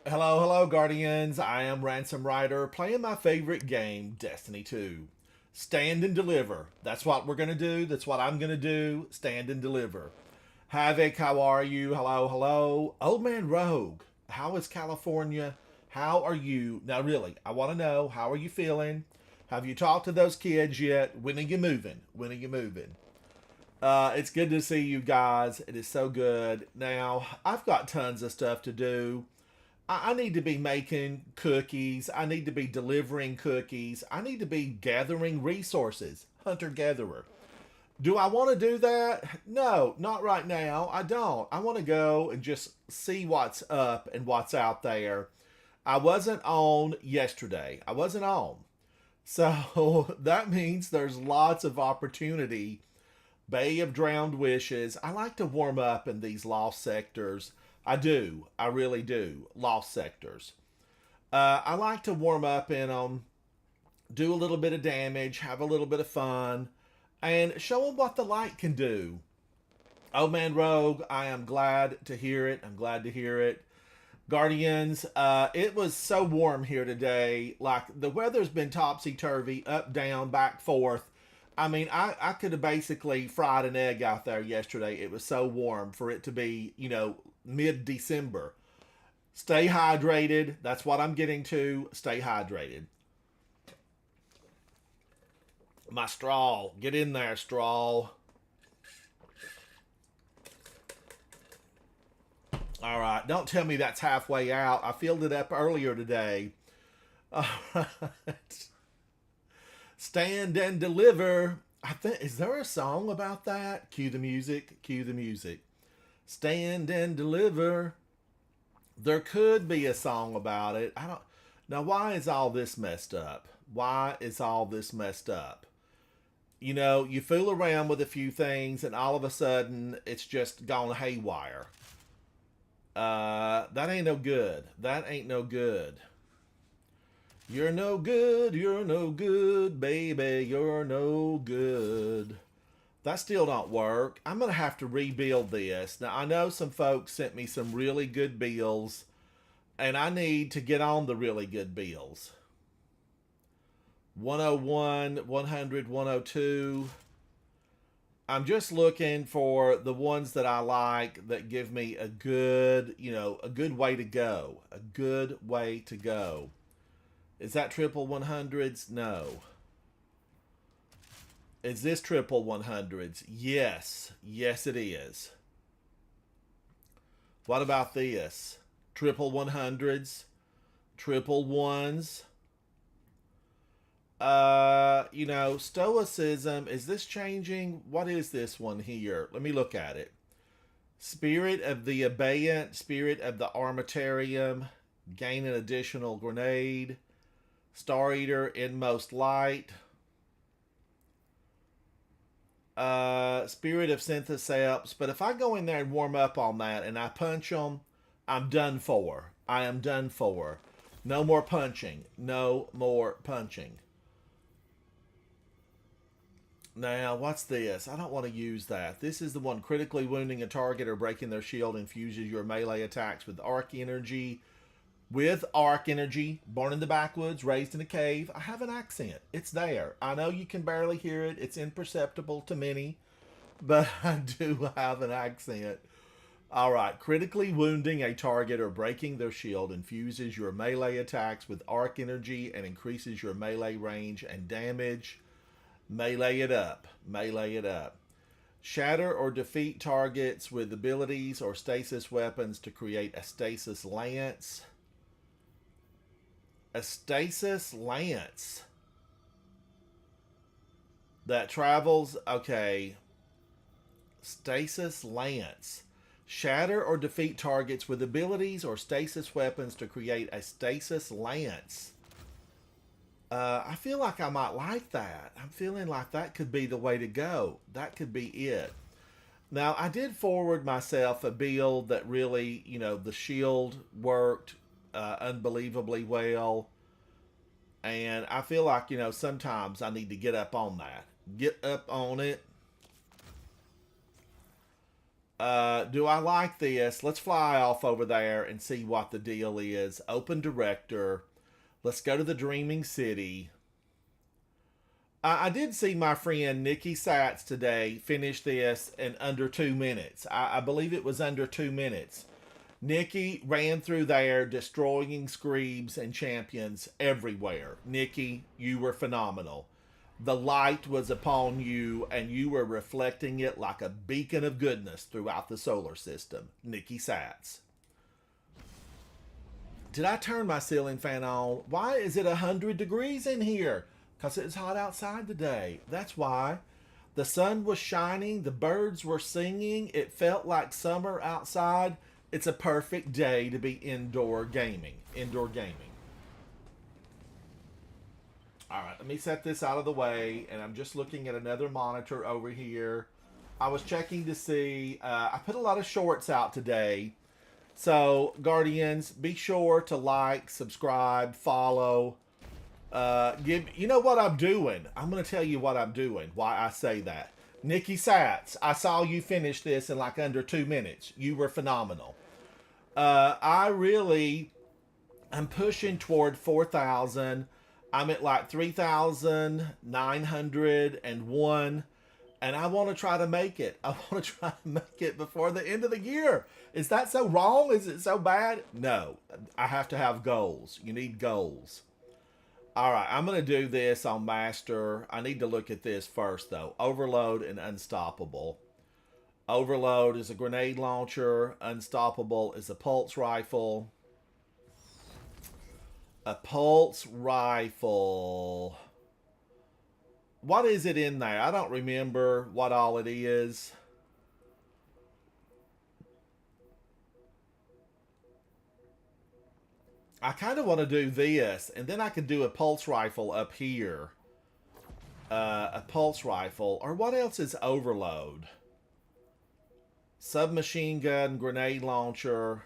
Hello, hello, Guardians. I am Ransom Rider playing my favorite game, Destiny 2. Stand and deliver. That's what we're going to do. That's what I'm going to do. Stand and deliver. Havoc, how are you? Hello, hello. Old Man Rogue, how is California? How are you? Now, really, I want to know, how are you feeling? Have you talked to those kids yet? When are you moving? When are you moving? It's good to see you guys. It is so good. Now, I've got tons of stuff to do. I need to be making cookies. I need to be delivering cookies. I need to be gathering resources. Hunter gatherer. Do I want to do that? No, not right now. I don't. I want to go and just see what's up and what's out there. I wasn't on yesterday. I wasn't on. So that means there's lots of opportunity. Bay of Drowned Wishes. I like to warm up in these lost sectors. I do. I really do. Lost sectors. I like to warm up in them, do a little bit of damage, have a little bit of fun, and show them what the light can do. Oh man, Rogue, I am glad to hear it. I'm glad to hear it. Guardians, it was so warm here today. Like the weather's been topsy turvy, up, down, back, forth. I mean, I could have basically fried an egg out there yesterday. It was so warm for it to be, mid December. Stay hydrated. That's what I'm getting to. Stay hydrated. My straw. Get in there, straw. All right. Don't tell me that's halfway out. I filled it up earlier today. All right. Stand and deliver. I think, is there a song about that? Cue the music. Cue the music. Stand and deliver. There could be a song about it. I don't. Now, why is all this messed up? Why is all this messed up? You fool around with a few things, and all of a sudden, it's just gone haywire. That ain't no good. That ain't no good. You're no good. You're no good, baby. You're no good. That still don't work. I'm going to have to rebuild this. Now, I know some folks sent me some really good bills, and I need to get on the really good bills. 101, 100, 102. I'm just looking for the ones that I like that give me a good, a good way to go. A good way to go. Is that triple 100s? No. Is this triple 100s? Yes. Yes, it is. What about this? Triple 100s? Triple ones? Stoicism. Is this changing? What is this one here? Let me look at it. Spirit of the Abeyant, Spirit of the Armitarium, gain an additional grenade. Star Eater, Inmost Light. Spirit of Syntheseps. But if I go in there and warm up on that and I punch them, I'm done for. I am done for. No more punching. No more punching. Now, what's this? I don't want to use that. This is the one critically wounding a target or breaking their shield infuses your melee attacks with arc energy. With arc energy, born in the backwoods, raised in a cave. I have an accent. It's there. I know you can barely hear it. It's imperceptible to many, but I do have an accent. All right. Critically wounding a target or breaking their shield infuses your melee attacks with arc energy and increases your melee range and damage. Melee it up. Melee it up. Shatter or defeat targets with abilities or stasis weapons to create a stasis lance. A stasis lance that travels. Okay. Stasis lance. Shatter or defeat targets with abilities or stasis weapons to create a stasis lance. I feel like I might like that. I'm feeling like that could be the way to go. That could be it. Now, I did forward myself a build that really, the shield worked unbelievably well. And I feel like, sometimes I need to get up on that. Get up on it. Do I like this? Let's fly off over there and see what the deal is. Open director. Let's go to the Dreaming City. I did see my friend Nikki Satz today finish this in under 2 minutes. I believe it was under 2 minutes. Nikki ran through there destroying Screebs and champions everywhere. Nikki, you were phenomenal. The light was upon you and you were reflecting it like a beacon of goodness throughout the solar system. Nikki Satz. Did I turn my ceiling fan on? Why is it 100 degrees in here? Because it's hot outside today. That's why. The sun was shining, the birds were singing, it felt like summer outside. It's a perfect day to be indoor gaming. Indoor gaming. All right, let me set this out of the way, and I'm just looking at another monitor over here. I was checking to see, I put a lot of shorts out today. So, Guardians, be sure to like, subscribe, follow. You know what I'm doing? I'm going to tell you what I'm doing, why I say that. Nikki Satz, I saw you finish this in like under 2 minutes. You were phenomenal. I'm pushing toward 4,000. I'm at like 3,901. And I want to try to make it. I want to try to make it before the end of the year. Is that so wrong? Is it so bad? No. I have to have goals. You need goals. All right, I'm going to do this on Master. I need to look at this first, though. Overload and Unstoppable. Overload is a grenade launcher. Unstoppable is a pulse rifle. A pulse rifle. What is it in there? I don't remember what all it is. I kind of want to do this, and then I could do a pulse rifle up here. A pulse rifle. Or what else is overload? Submachine gun, grenade launcher,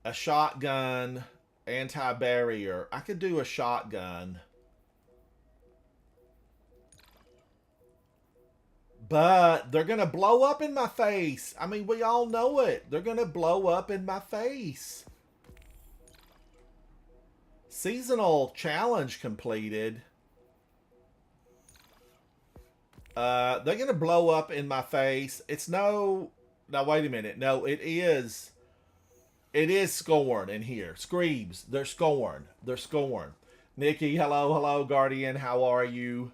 a shotgun, anti-barrier. I could do a shotgun. But they're going to blow up in my face. I mean, we all know it. They're going to blow up in my face. Seasonal challenge completed. They're going to blow up in my face. It's no... Now, wait a minute. No, it is... It is Scorn in here. Screebs. They're Scorn. They're Scorn. Nikki, hello, Guardian. How are you?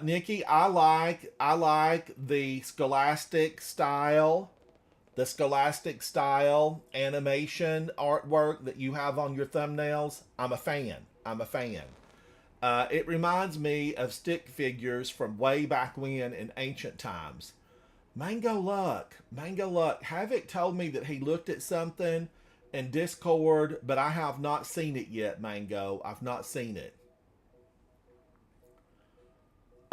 Nikki, I like the Scholastic style animation artwork that you have on your thumbnails. I'm a fan. It reminds me of stick figures from way back when in ancient times. Mango Luck. Havoc told me that he looked at something in Discord, but I have not seen it yet, Mango. I've not seen it.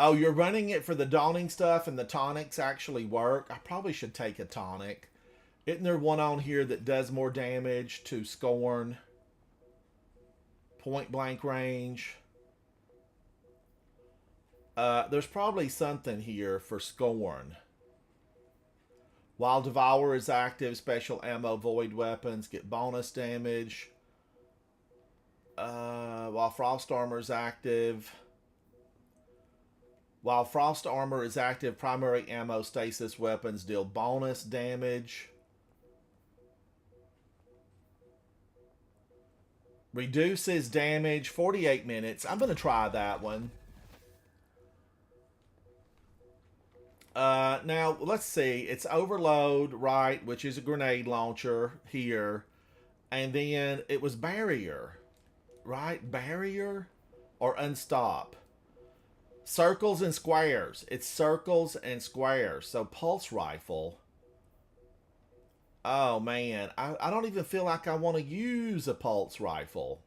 Oh, you're running it for the dawning stuff and the tonics actually work? I probably should take a tonic. Isn't there one on here that does more damage to Scorn? Point blank range. There's probably something here for Scorn. While Devour is active, special ammo void weapons get bonus damage. While Frost Armor is active... While Frost Armor is active, primary ammo stasis weapons deal bonus damage. Reduces damage 48 minutes. I'm going to try that one. Now, let's see. It's Overload, right, which is a grenade launcher here. And then it was Barrier, right? Barrier or Unstop. Circles and squares. It's circles and squares. So Pulse Rifle. Oh, man. I don't even feel like I want to use a Pulse Rifle.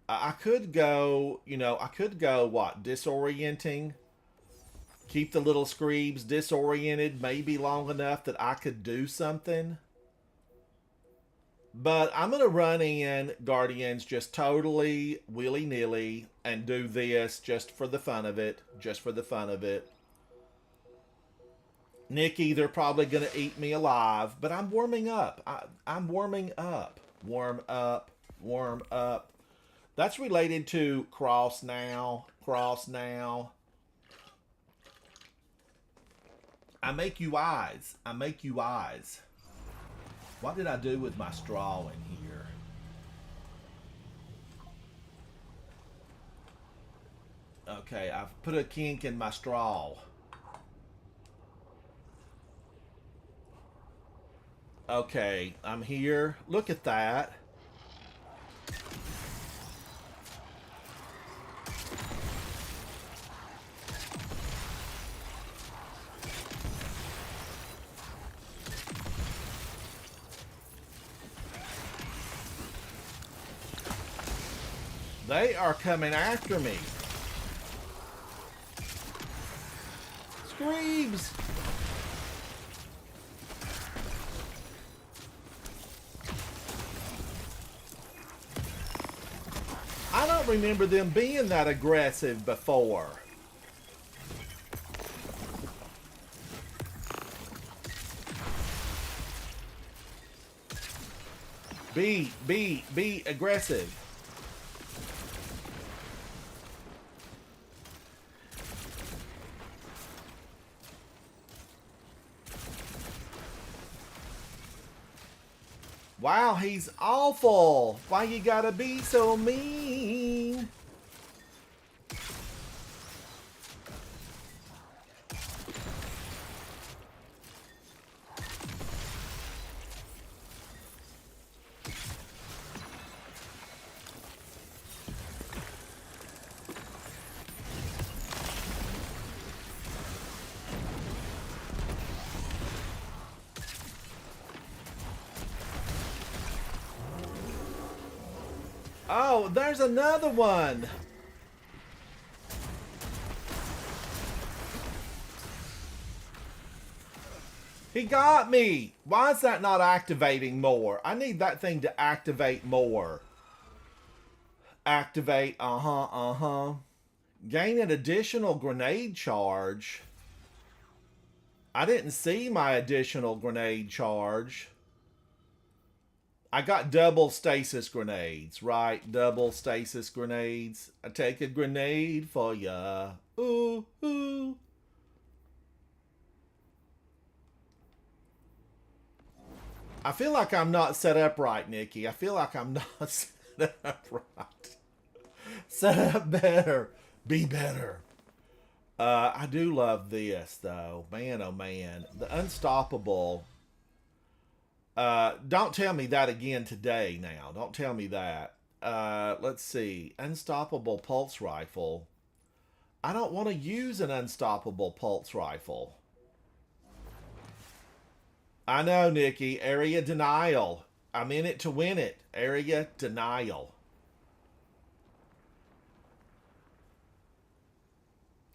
I could go, what? Disorienting. Keep the little Screebs disoriented maybe long enough that I could do something. But I'm going to run in Guardians just totally willy-nilly and do this just for the fun of it. Nikki, they're probably going to eat me alive, but I'm warming up. I'm warming up. Warm up. Warm up. That's related to cross now. Cross now. I make you eyes. I make you eyes. What did I do with my straw in here? Okay, I've put a kink in my straw. Okay, I'm here. Look at that. They are coming after me. Screams! I don't remember them being that aggressive before. Be aggressive. Wow, he's awful. Why you gotta be so mean? Oh, there's another one. He got me. Why is that not activating more? I need that thing to activate more. Activate, uh-huh. Gain an additional grenade charge. I didn't see my additional grenade charge. I got double stasis grenades, right? Double stasis grenades. I take a grenade for ya. Ooh, ooh. I feel like I'm not set up right, Nikki. I feel like I'm not set up right. Set up better. Be better. I do love this, though. Man, oh man. The Unstoppable. Don't tell me that again today now. Don't tell me that. Let's see. Unstoppable Pulse Rifle. I don't want to use an Unstoppable Pulse Rifle. I know, Nikki. Area denial. I'm in it to win it. Area denial.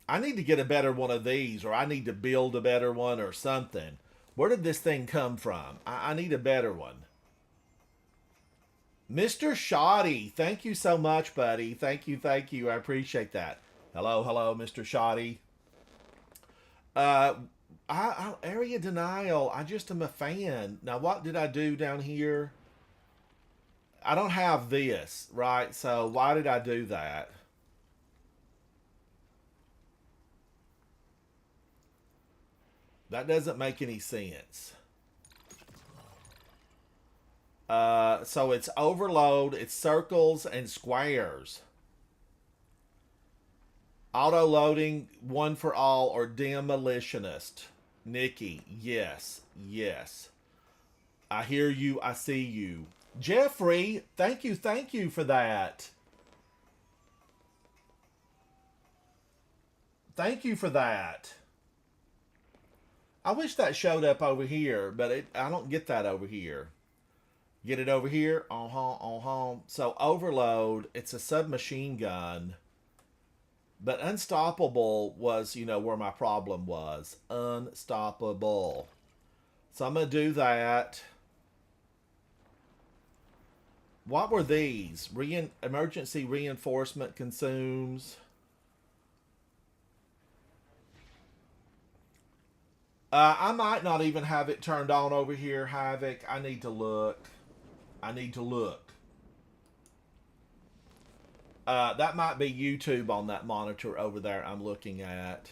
I need to get a better one of these, or I need to build a better one or something. Where did this thing come from? I need a better one. Mr. Shoddy, thank you so much, buddy. Thank you, thank you. I appreciate that. Hello, hello, Mr. Shoddy. Area denial. I just am a fan. Now, what did I do down here? I don't have this, right? So why did I do that? That doesn't make any sense. So it's overload, it's circles and squares. Auto loading, one for all, or demolitionist. Nikki, yes, yes. I hear you, I see you. Jeffrey, thank you for that. Thank you for that. I wish that showed up over here, but I don't get that over here. Get it over here? So overload, it's a submachine gun. But unstoppable was, where my problem was. Unstoppable. So I'm going to do that. What were these? Emergency reinforcement consumes. I might not even have it turned on over here, Havoc. I need to look. I need to look. That might be YouTube on that monitor over there I'm looking at.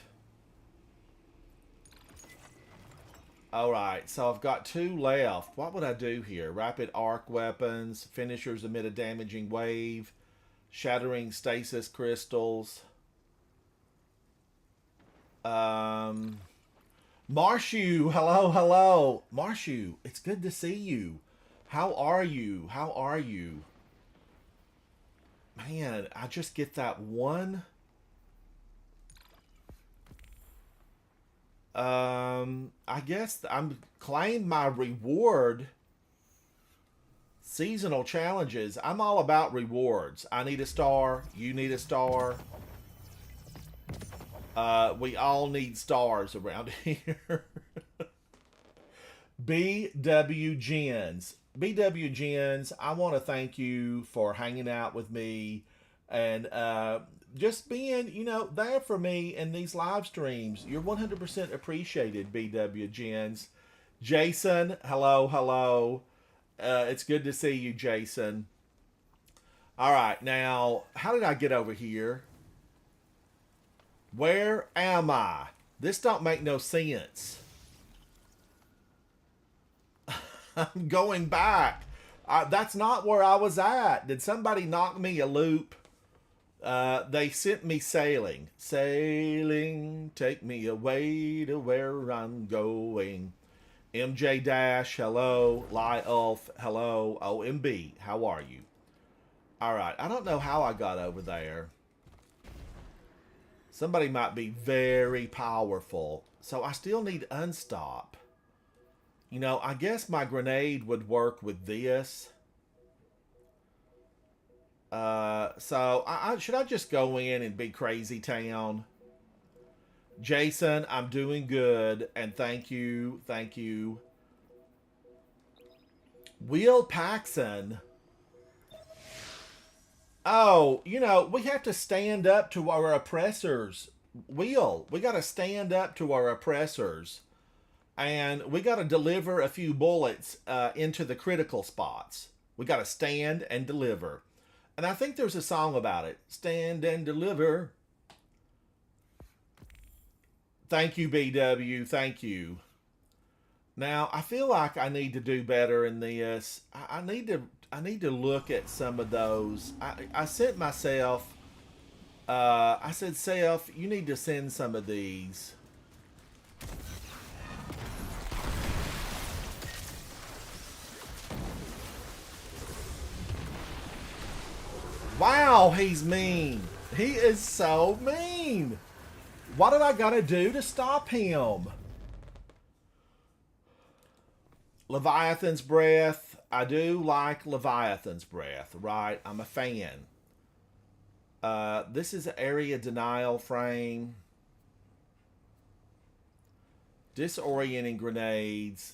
Alright, so I've got 2 left. What would I do here? Rapid arc weapons, finishers emit a damaging wave, shattering stasis crystals. Marshu, hello, hello. Marshu, it's good to see you. How are you? How are you? Man, I just get that one. I guess I'm claim my reward. Seasonal challenges. I'm all about rewards. I need a star. You need a star. We all need stars around here. BW Gens. BW Gens, I want to thank you for hanging out with me and just being, there for me in these live streams. You're 100% appreciated, BW Gens. Jason, hello, hello. It's good to see you, Jason. All right, now, how did I get over here? Where am I? This don't make no sense. I'm going back. That's not where I was at. Did somebody knock me a loop? They sent me sailing. Sailing, take me away to where I'm going. MJ Dash, hello. Lie Ulf, hello. OMB, how are you? Alright, I don't know how I got over there. Somebody might be very powerful. So I still need unstop. I guess my grenade would work with this. So should I just go in and be crazy town? Jason, I'm doing good, and thank you, thank you. Will Paxson. Oh, we have to stand up to our oppressors. We got to stand up to our oppressors. And we got to deliver a few bullets into the critical spots. We got to stand and deliver. And I think there's a song about it. Stand and deliver. Thank you, BW. Thank you. Now, I feel like I need to do better in this. I need to look at some of those. I sent myself. I said, Self, you need to send some of these. Wow, he's mean. He is so mean. What did I gotta do to stop him? Leviathan's Breath. I do like Leviathan's Breath, right? I'm a fan. This is an area denial frame. Disorienting grenades.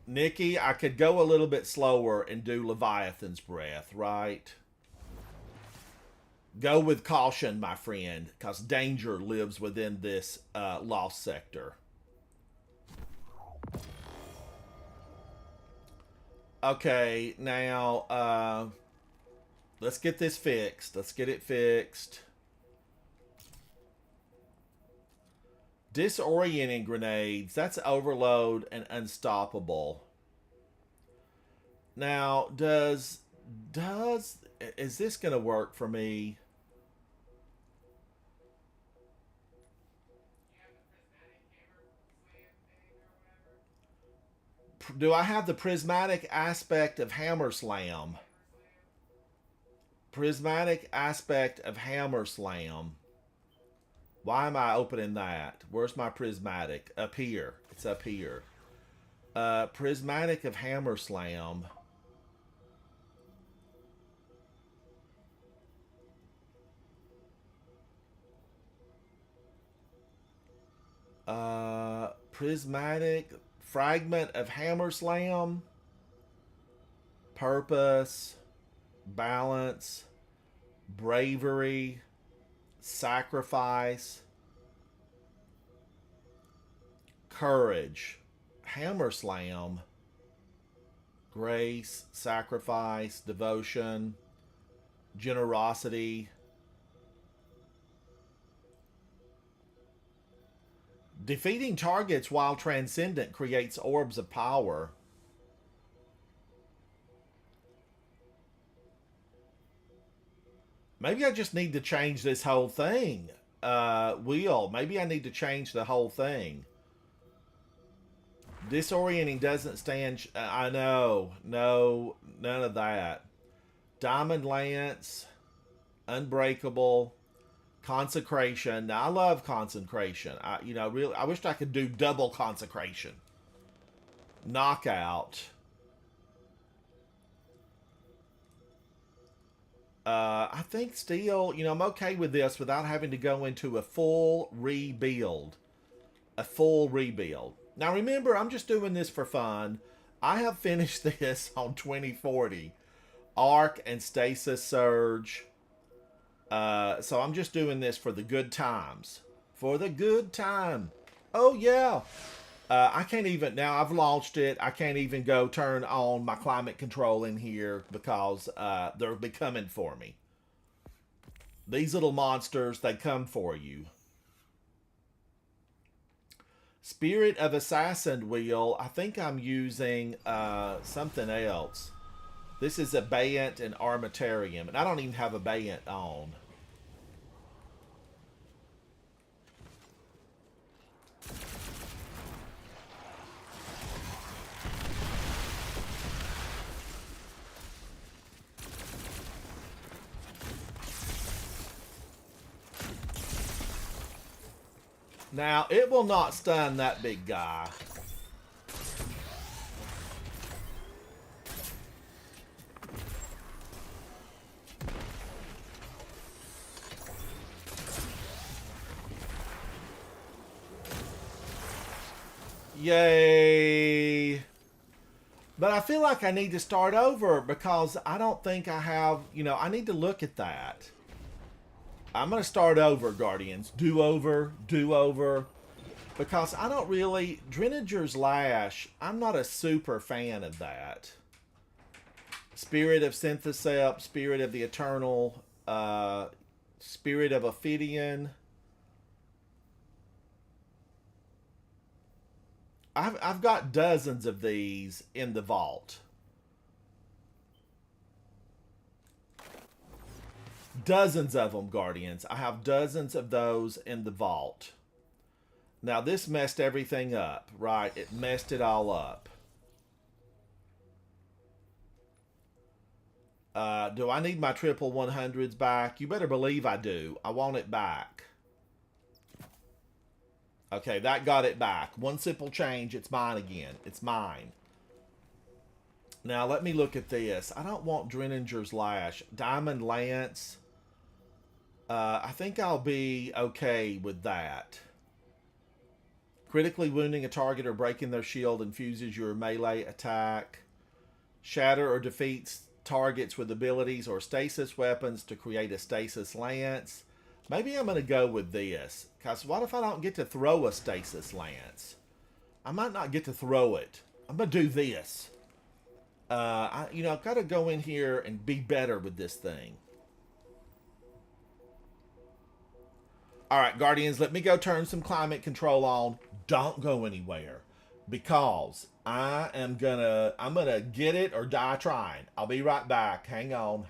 Nikki, I could go a little bit slower and do Leviathan's Breath, right? Go with caution, my friend, because danger lives within this lost sector. Okay, now let's get this fixed. Let's get it fixed. Disorienting grenades. That's overload and unstoppable. Now, is this going to work for me? Do I have the prismatic aspect of Hammer Slam? Prismatic aspect of Hammer Slam. Why am I opening that? Where's my prismatic? Up here. It's up here. Prismatic of Hammer Slam. Prismatic fragment of Hammer Slam. Purpose. Balance. Bravery. Sacrifice. courage, hammer slam, grace, sacrifice, devotion, generosity, defeating targets while transcendent creates orbs of power. Maybe I just need to change this whole thing. Wheel. Maybe I need to change the whole thing. Disorienting doesn't stand. I know. No, none of that. Diamond Lance, Unbreakable, Consecration. Now I love Consecration. Really, I wished I could do double Consecration. Knockout. I think still, I'm okay with this without having to go into a full rebuild. A full rebuild. Now remember, I'm just doing this for fun. I have finished this on 2040. Arc and Stasis Surge. So I'm just doing this for the good times. For the good time. Oh, yeah. I can't even, now I've launched it. I can't even go turn on my climate control in here because they're becoming for me. These little monsters, they come for you. Spirit of Assassin Wheel. I think I'm using something else. This is Abeyant and Armatarium. And I don't even have Abeyant on. Now, it will not stun that big guy. Yay. But I feel like I need to start over because I don't think I have, I need to look at that. I'm going to start over, Guardians. Do over. Because I don't really... Drenninger's Lash, I'm not a super fan of that. Spirit of Synthesep, Spirit of the Eternal, Spirit of Ophidian. I've got dozens of these in the vault. Dozens of them, Guardians. I have dozens of those in the vault. Now, this messed everything up, right? It messed it all up. Do I need my triple 100s back? You better believe I do. I want it back. Okay, that got it back. One simple change, it's mine again. It's mine. Now, let me look at this. I don't want Drenninger's Lash. Diamond Lance. I think I'll be okay with that. Critically wounding a target or breaking their shield infuses your melee attack. Shatter or defeats targets with abilities or stasis weapons to create a stasis lance. Maybe I'm going to go with this. Because what if I don't get to throw a stasis lance? I might not get to throw it. I'm going to do this. I've got to go in here and be better with this thing. All right, Guardians, let me go turn some climate control on. Don't go anywhere because I'm gonna get it or die trying. I'll be right back. Hang on.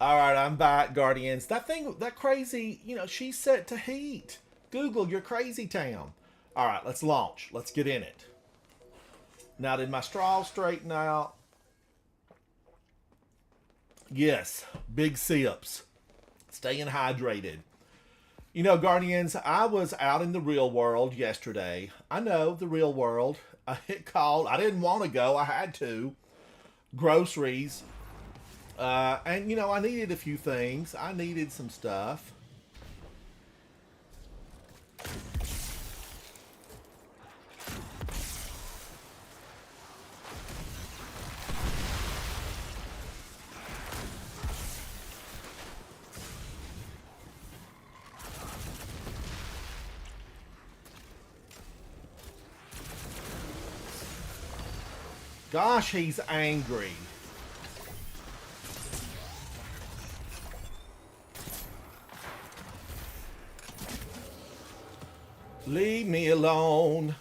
All right, I'm back, Guardians. That thing, that crazy, she's set to heat. Google, your crazy town. All right, let's launch. Let's get in it. Now, did my straw straighten out? Yes, big sips. Staying hydrated. Guardians, I was out in the real world yesterday. I know, the real world. It called. I didn't want to go. I had to. Groceries. And, I needed a few things. I needed some stuff. Gosh, he's angry. Leave me alone.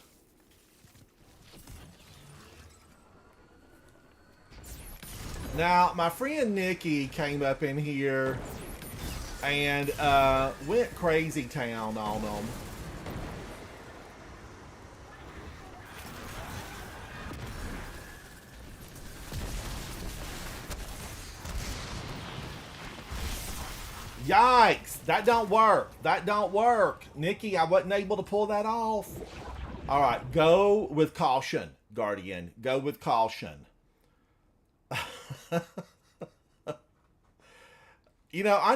Now, my friend Nikki came up in here and went crazy town on them. Yikes! That don't work. That don't work. Nikki, I wasn't able to pull that off. All right, go with caution, Guardian. Go with caution. I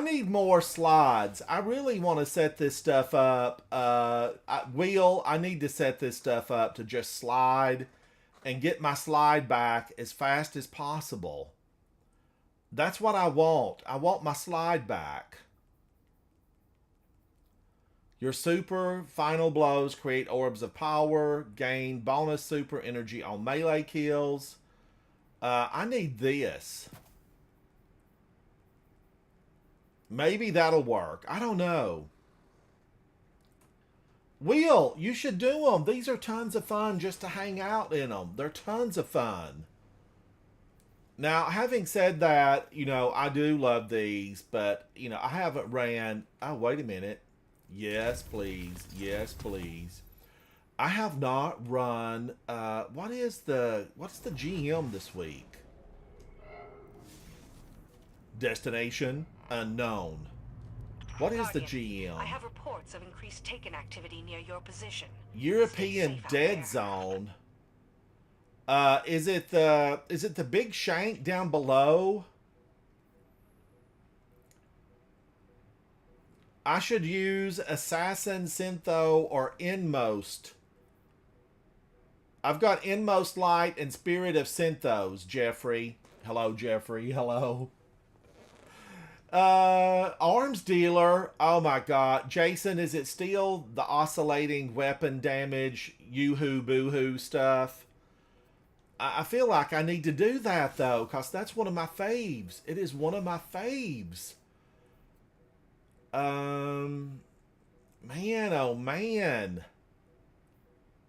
need more slides. I really want to set this stuff up. I need to set this stuff up to just slide and get my slide back as fast as possible. That's what I want. I want my slide back. Your super final blows create orbs of power, gain bonus super energy on melee kills. I need this. Maybe that'll work. I don't know. Wheel, you should do them. These are tons of fun just to hang out in them. They're tons of fun. Now, having said that, I do love these, but, I haven't ran... Oh, wait a minute. Yes, please. Yes, please. I have not run... what's the GM this week? Destination unknown. What is the GM? I have reports of increased Taken activity near your position. European Dead Zone. Is it the big shank down below? I should use Assassin, Syntho, or Inmost. I've got Inmost Light and Spirit of Synthos, Jeffrey. Hello, Jeffrey. Hello. Arms dealer. Oh my god. Jason, is it still the oscillating weapon damage, yoo-hoo, boo-hoo stuff? I feel like I need to do that, though, because that's one of my faves. It is one of my faves. Man, oh man.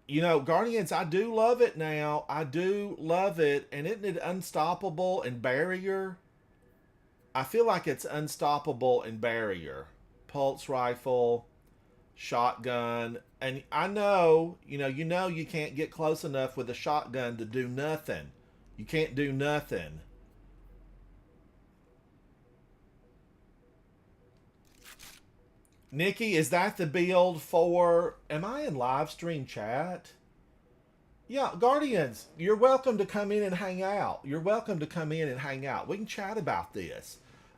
Guardians, I do love it now. I do love it. And isn't it unstoppable in barrier? I feel like it's unstoppable in barrier. Pulse rifle, shotgun, and I know, you can't get close enough with a shotgun to do nothing. You can't do nothing. Nikki, is that the build for... Am I in live stream chat? Yeah, Guardians, you're welcome to come in and hang out. You're welcome to come in and hang out. We can chat about this.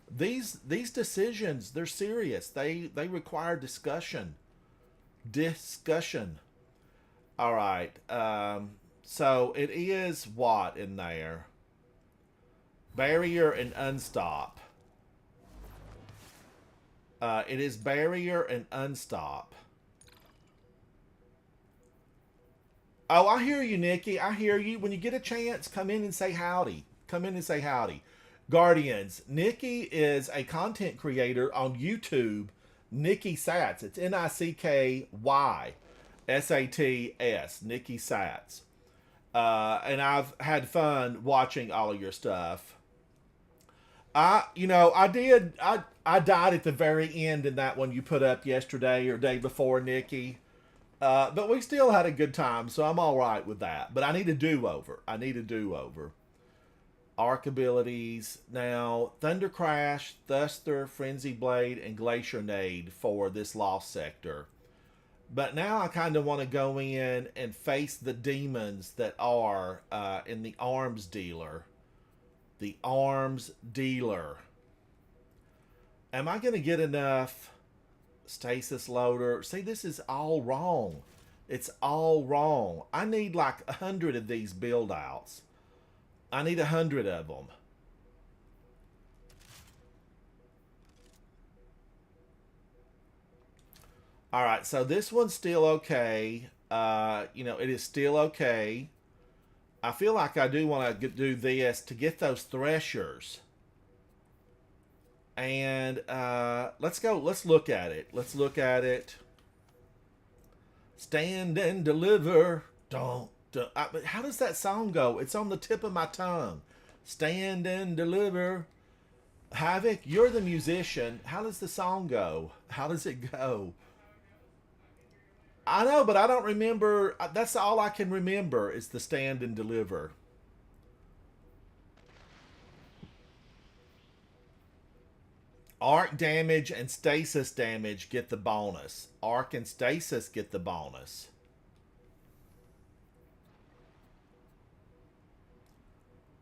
These decisions, they're serious. They require discussion. Discussion. All right. So it is what in there? Barrier and unstop. It is barrier and unstop. Oh, I hear you, Nikki. I hear you. When you get a chance, come in and say howdy. Come in and say howdy. Guardians, Nikki is a content creator on YouTube. Nikki Sats. It's NICKY-SATS. Nikki Sats. And I've had fun watching all of your stuff. I died at the very end in that one you put up yesterday or day before, Nikki. But we still had a good time, so I'm all right with that. But I need a do over. I need a do over. Arc abilities now: Thunder Crash, Thruster, Frenzy Blade, and Glacier Nade for this lost sector. But now I kind of want to go in and face the demons that are in the arms dealer. The arms dealer. Am I going to get enough stasis loader? See, this is all wrong. It's all wrong. I need like 100 of these build outs. I need 100 of them. All right, so this one's still okay. It is still okay. I feel like I do want to do this to get those threshers. And let's go. Let's look at it. Let's look at it. Stand and deliver. Don't. But how does that song go? It's on the tip of my tongue. Stand and deliver. Havoc, you're the musician. How does the song go? How does it go? I know, but I don't remember. That's all I can remember is the stand and deliver. Arc damage and stasis damage get the bonus. Arc and stasis get the bonus.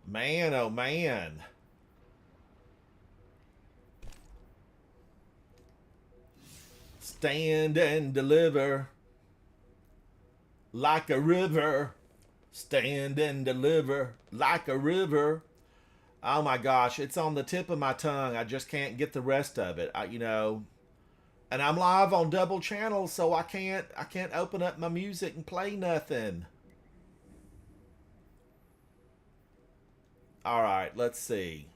Man, oh man. Stand and deliver. Like a river. Stand and deliver. Like a river. Oh my gosh, it's on the tip of my tongue. I just can't get the rest of it. And I'm live on double channel, so I can't open up my music and play nothing. All right, let's see.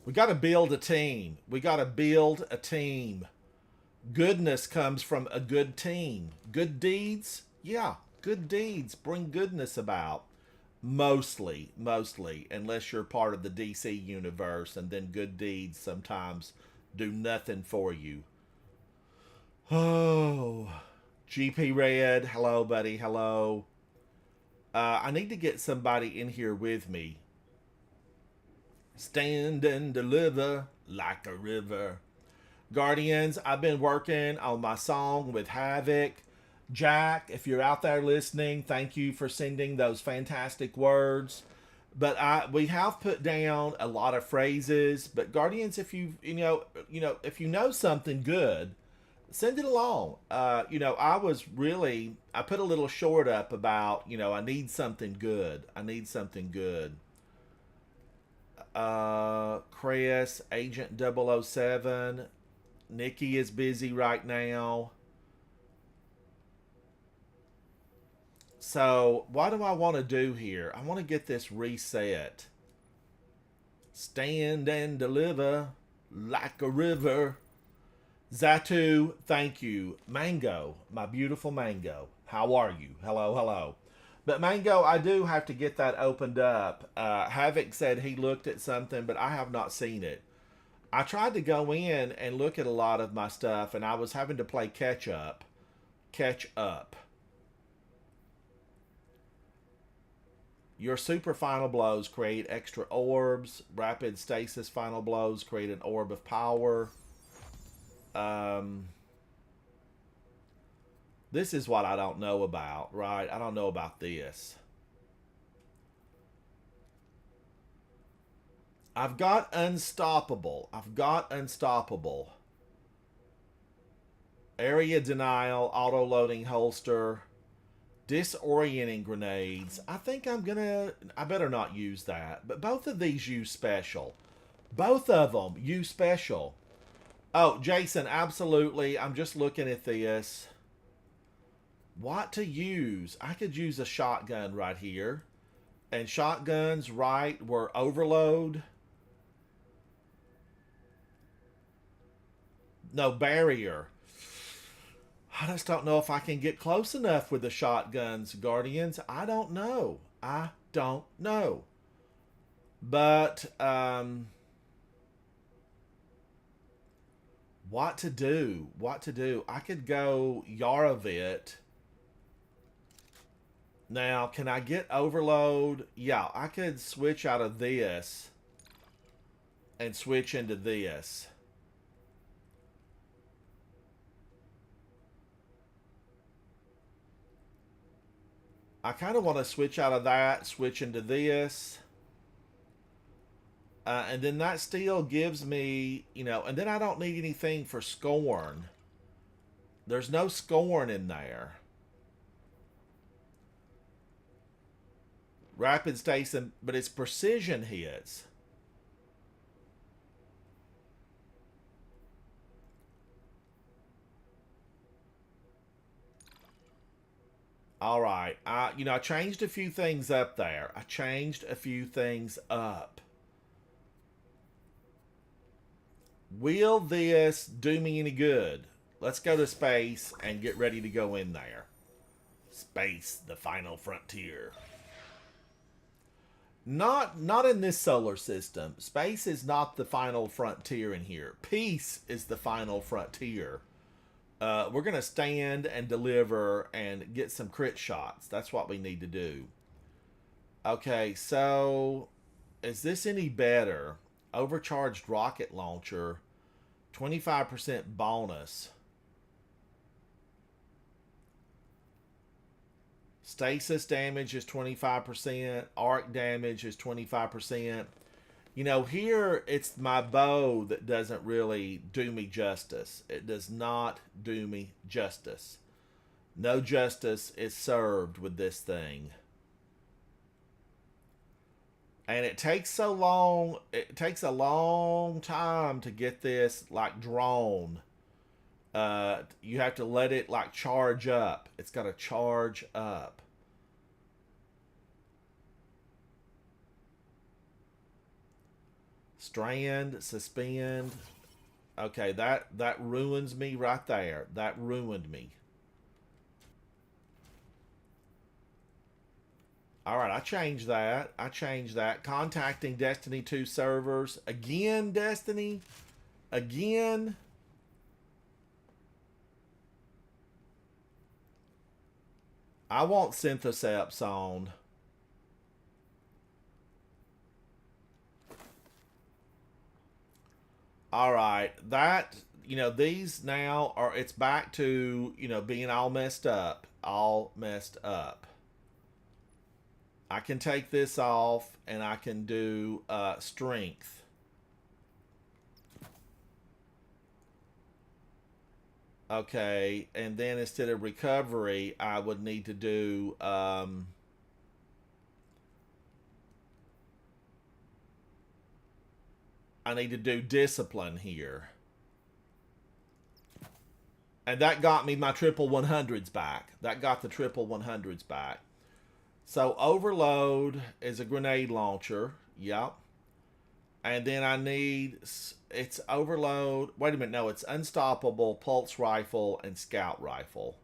We got to build a team. We got to build a team. Goodness comes from a good team. Good deeds? Yeah, good deeds bring goodness about. Mostly, unless you're part of the DC universe, and then good deeds sometimes do nothing for you. Oh, GP Red, hello, buddy, hello. I need to get somebody in here with me. Stand and deliver like a river. Guardians, I've been working on my song with Havoc. Jack, if you're out there listening, thank you for sending those fantastic words. But we have put down a lot of phrases. But Guardians, if if you know something good, send it along. I put a little short up about, I need something good. I need something good. Chris, Agent 007. Nikki is busy right now. So, what do I want to do here? I want to get this reset. Stand and deliver like a river. Zatu, thank you. Mango, my beautiful Mango. How are you? Hello, hello. But Mango, I do have to get that opened up. Havoc said he looked at something, but I have not seen it. I tried to go in and look at a lot of my stuff, and I was having to play catch up. Catch up. Your super final blows create extra orbs. Rapid stasis final blows create an orb of power. This is what I don't know about, right? I don't know about this. I've got Unstoppable. Area denial, auto-loading holster, disorienting grenades. I think I better not use that. But both of these use special. Both of them use special. Oh, Jason, absolutely. I'm just looking at this. What to use? I could use a shotgun right here. And shotguns, right, were overload. No, barrier. I just don't know if I can get close enough with the shotguns, Guardians. I don't know. I don't know. But, what to do? What to do? I could go Yarovit. Now, can I get overload? Yeah, I could switch out of this and switch into this. I kind of want to switch out of that, switch into this. And then that still gives me, and then I don't need anything for Scorn. There's no Scorn in there. Rapid Station, but it's precision hits. All right. I changed a few things up there. I changed a few things up. Will this do me any good? Let's go to space and get ready to go in there. Space, the final frontier. Not in this solar system. Space is not the final frontier in here. Peace is the final frontier. We're going to stand and deliver and get some crit shots. That's what we need to do. Okay, so is this any better? Overcharged rocket launcher, 25% bonus. Stasis damage is 25%. Arc damage is 25%. Here it's my bow that doesn't really do me justice. It does not do me justice. No justice is served with this thing. And it takes so long. It takes a long time to get this drawn. You have to let it charge up. It's got to charge up. Strand, suspend. Okay, that ruins me right there. That ruined me. Alright, I changed that. Contacting Destiny 2 servers. Again, Destiny? Again? I want Synthoceps on. Alright, these now are, it's back to, being all messed up. All messed up. I can take this off and I can do strength. Okay, and then instead of recovery, I would need to do I need to do discipline here. And that got me my triple 100s back. That got the triple 100s back. So overload is a grenade launcher. Yep. And then I need, it's overload. Wait a minute. No, it's unstoppable, pulse rifle, and scout rifle.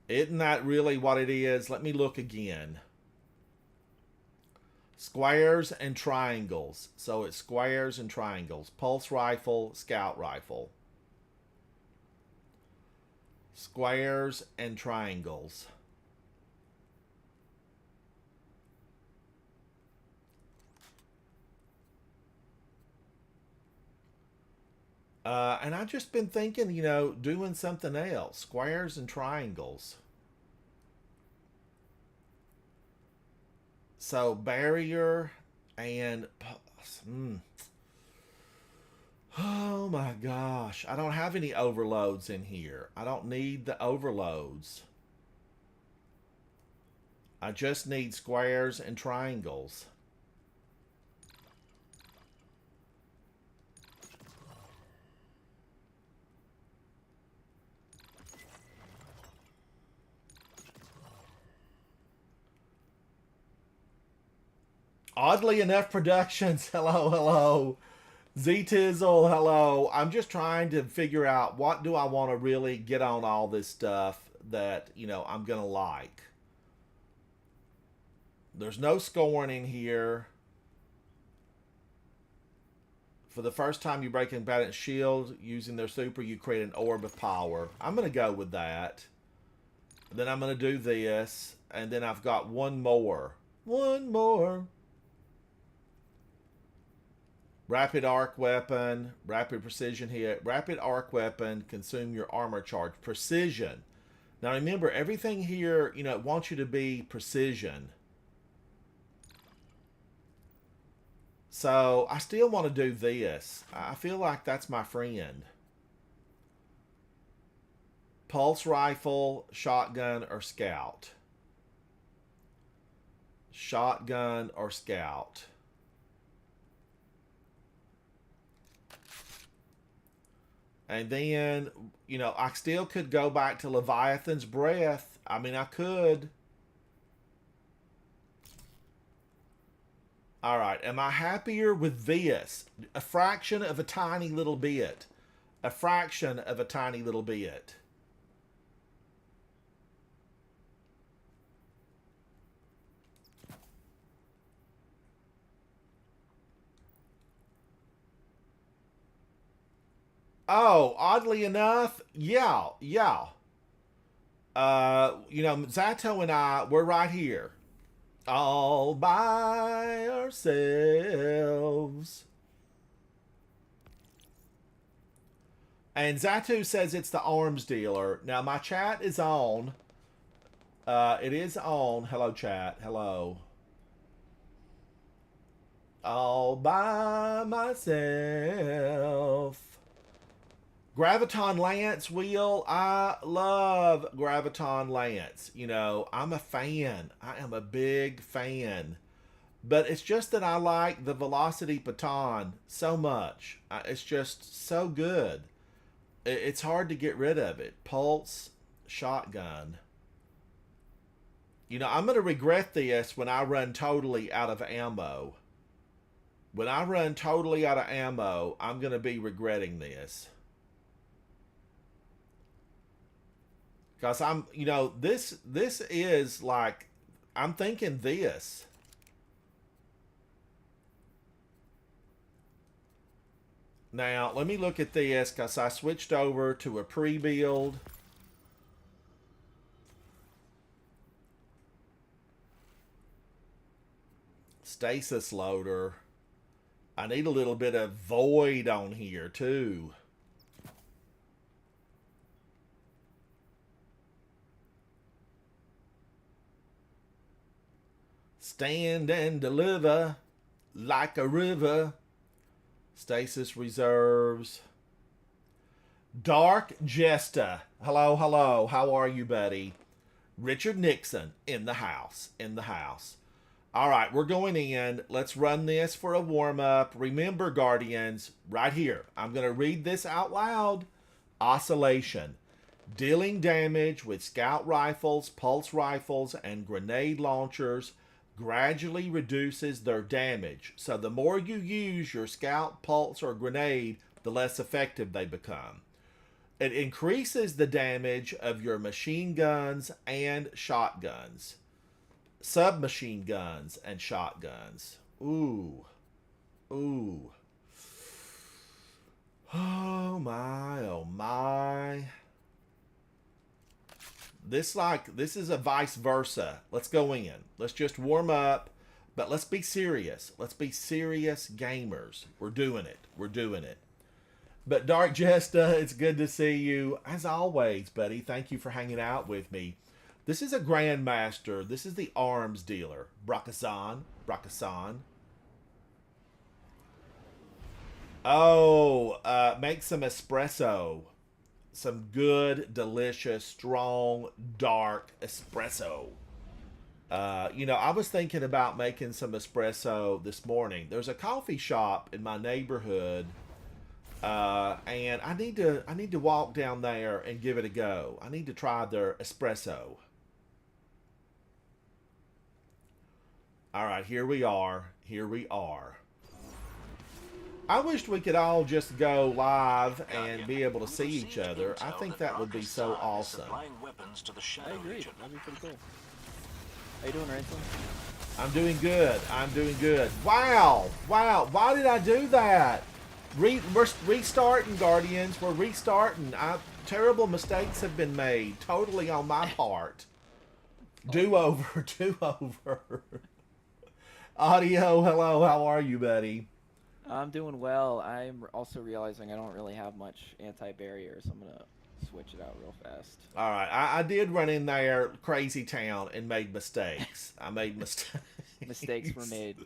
Isn't that really what it is? Let me look again. Squares and triangles. So it's squares and triangles. Pulse rifle, scout rifle. Squares and triangles. And I've just been thinking, doing something else. Squares and triangles. So barrier and oh my gosh, I don't have any overloads in here. I don't need the overloads. I just need squares and triangles. Oddly Enough Productions. Hello, hello. Z-Tizzle, hello. I'm just trying to figure out what do I want to really get on all this stuff that, I'm going to like. There's no scoring in here. For the first time you break a combatant's shield using their super, you create an orb of power. I'm going to go with that. Then I'm going to do this. And then I've got one more. One more. Rapid arc weapon. Rapid precision hit. Rapid arc weapon. Consume your armor charge. Precision. Now remember, everything here, it wants you to be precision. So I still want to do this. I feel like that's my friend. Pulse rifle, shotgun, or scout. Shotgun or scout. And then, I still could go back to Leviathan's Breath. I mean, I could. All right, am I happier with this? A fraction of a tiny little bit. A fraction of a tiny little bit. Oh, oddly enough, yeah. Zato and I, we're right here. All by ourselves. And Zatu says it's the arms dealer. Now, my chat is on. It is on. Hello, chat. Hello. All by myself. Graviton Lance wheel. I love Graviton Lance. I'm a fan. I am a big fan. But it's just that I like the Velocity Baton so much. It's just so good. It's hard to get rid of it. Pulse, shotgun. I'm going to regret this when I run totally out of ammo. When I run totally out of ammo, I'm going to be regretting this. Because this is like, I'm thinking this. Now, let me look at this because I switched over to a pre-build. Stasis loader. I need a little bit of void on here too. Stand and deliver like a river. Stasis reserves. Dark Jesta. Hello, hello. How are you, buddy? Richard Nixon in the house. In the house. All right, we're going in. Let's run this for a warm-up. Remember, Guardians, right here. I'm going to read this out loud. Oscillation. Dealing damage with scout rifles, pulse rifles, and grenade launchers gradually reduces their damage. So the more you use your scout, pulse, or grenade, the less effective they become. It increases the damage of your machine guns and shotguns. Submachine guns and shotguns. Ooh. Ooh. Oh my, oh my. This is a vice versa. Let's go in. Let's just warm up, but let's be serious. Let's be serious gamers. We're doing it. We're doing it. But Dark Jesta, it's good to see you. As always, buddy, thank you for hanging out with me. This is a Grandmaster. This is the arms dealer. Brakazan. Oh, make some espresso. Some good, delicious, strong, dark espresso. I was thinking about making some espresso this morning. There's a coffee shop in my neighborhood, and I need to walk down there and give it a go. I need to try their espresso. All right, here we are. Here we are. I wished we could all just go live and be able to see each other. I think that would be so awesome. I agree. That'd be pretty cool. How you doing, Ransom? I'm doing good. I'm doing good. Wow. Wow. Why did I do that? We're restarting, Guardians. We're restarting. Terrible mistakes have been made. Totally on my part. Do over. Do over. Audio, hello. How are you, buddy? I'm doing well. I'm also realizing I don't really have much anti-barrier, so I'm gonna switch it out real fast. All right. I did run in there, crazy town, and made mistakes. I made mistakes. Mistakes were made.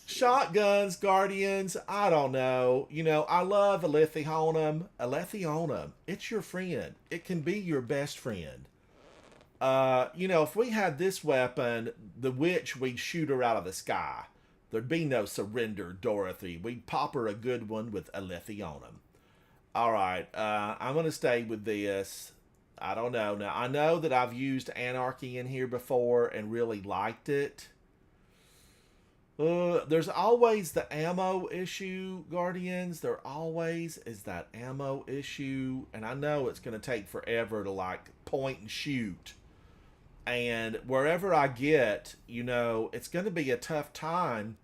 Shotguns, Guardians, I don't know. You know, I love Alethionum. Alethionum, it's your friend. It can be your best friend. You know, if we had this weapon, the witch, we'd shoot her out of the sky. There'd be no surrender, Dorothy. We'd pop her a good one with Alethionum. All right, I'm going to stay with this. I don't know. Now, I know that I've used Anarchy in here before and really liked it. There's always the ammo issue, Guardians. There always is that ammo issue. And I know it's going to take forever to, like, point and shoot. And wherever I get, you know, it's going to be a tough time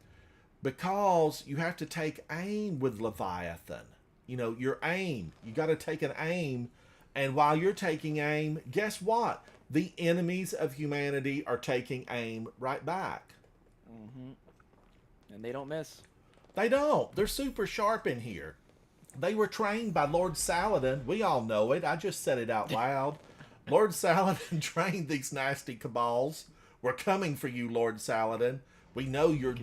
because you have to take aim with Leviathan. You know, your aim. You got to take an aim. And while you're taking aim, guess what? The enemies of humanity are taking aim right back. Mm-hmm. And they don't miss. They don't. They're super sharp in here. They were trained by Lord Saladin. We all know it. I just said it out loud. Lord Saladin trained these nasty cabals. We're coming for you, Lord Saladin. We know your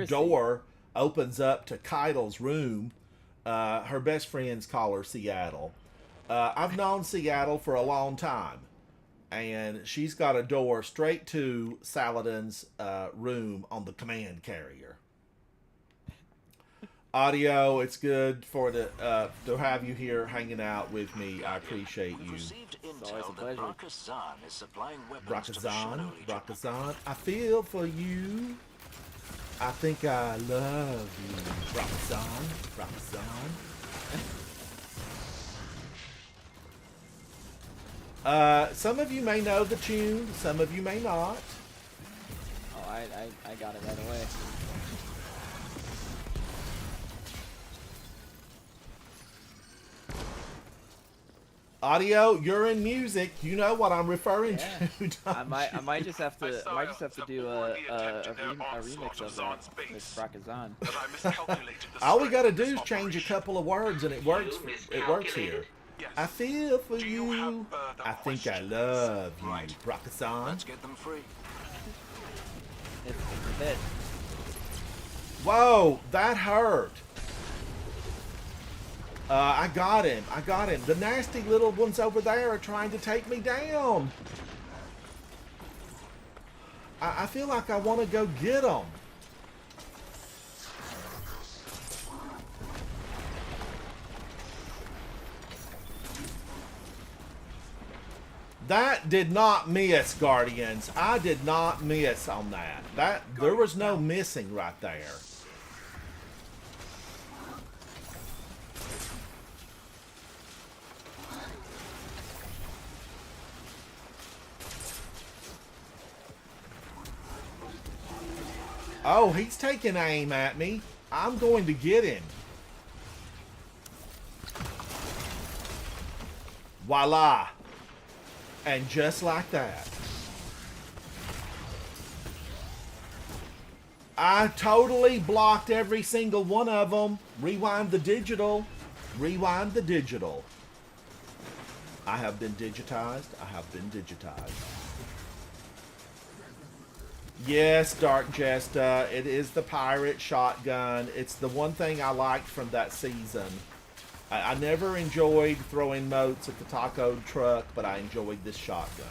door opens up to Keidel's room. Her best friends call her Seattle. I've known Seattle for a long time, and she's got a door straight to Saladin's room on the command carrier. Audio, it's good for to have you here hanging out with me. I appreciate you. It's always a pleasure. Brakazan, I feel for you. I think I love you, Brakazan. Some of you may know the tune, some of you may not. Oh, I got it right away. Audio, you're in music. You know what I'm referring to. I might just have to do a remix of that with Brakazan. All we gotta do is change a couple of words, and it works. It works here. I feel for you. I think I love you, Brakazan. Let's get them free. It's a hit. Whoa, that hurt. I got him. The nasty little ones over there are trying to take me down. I feel like I want to go get them. That did not miss, Guardians. I did not miss on that. There was no missing right there. Oh, he's taking aim at me. I'm going to get him. Voila. And just like that. I totally blocked every single one of them. Rewind the digital. Rewind the digital. I have been digitized. I have been digitized. Yes, Dark Jesta, it is the pirate shotgun. It's the one thing I liked from that season. I never enjoyed throwing motes at the taco truck, but I enjoyed this shotgun.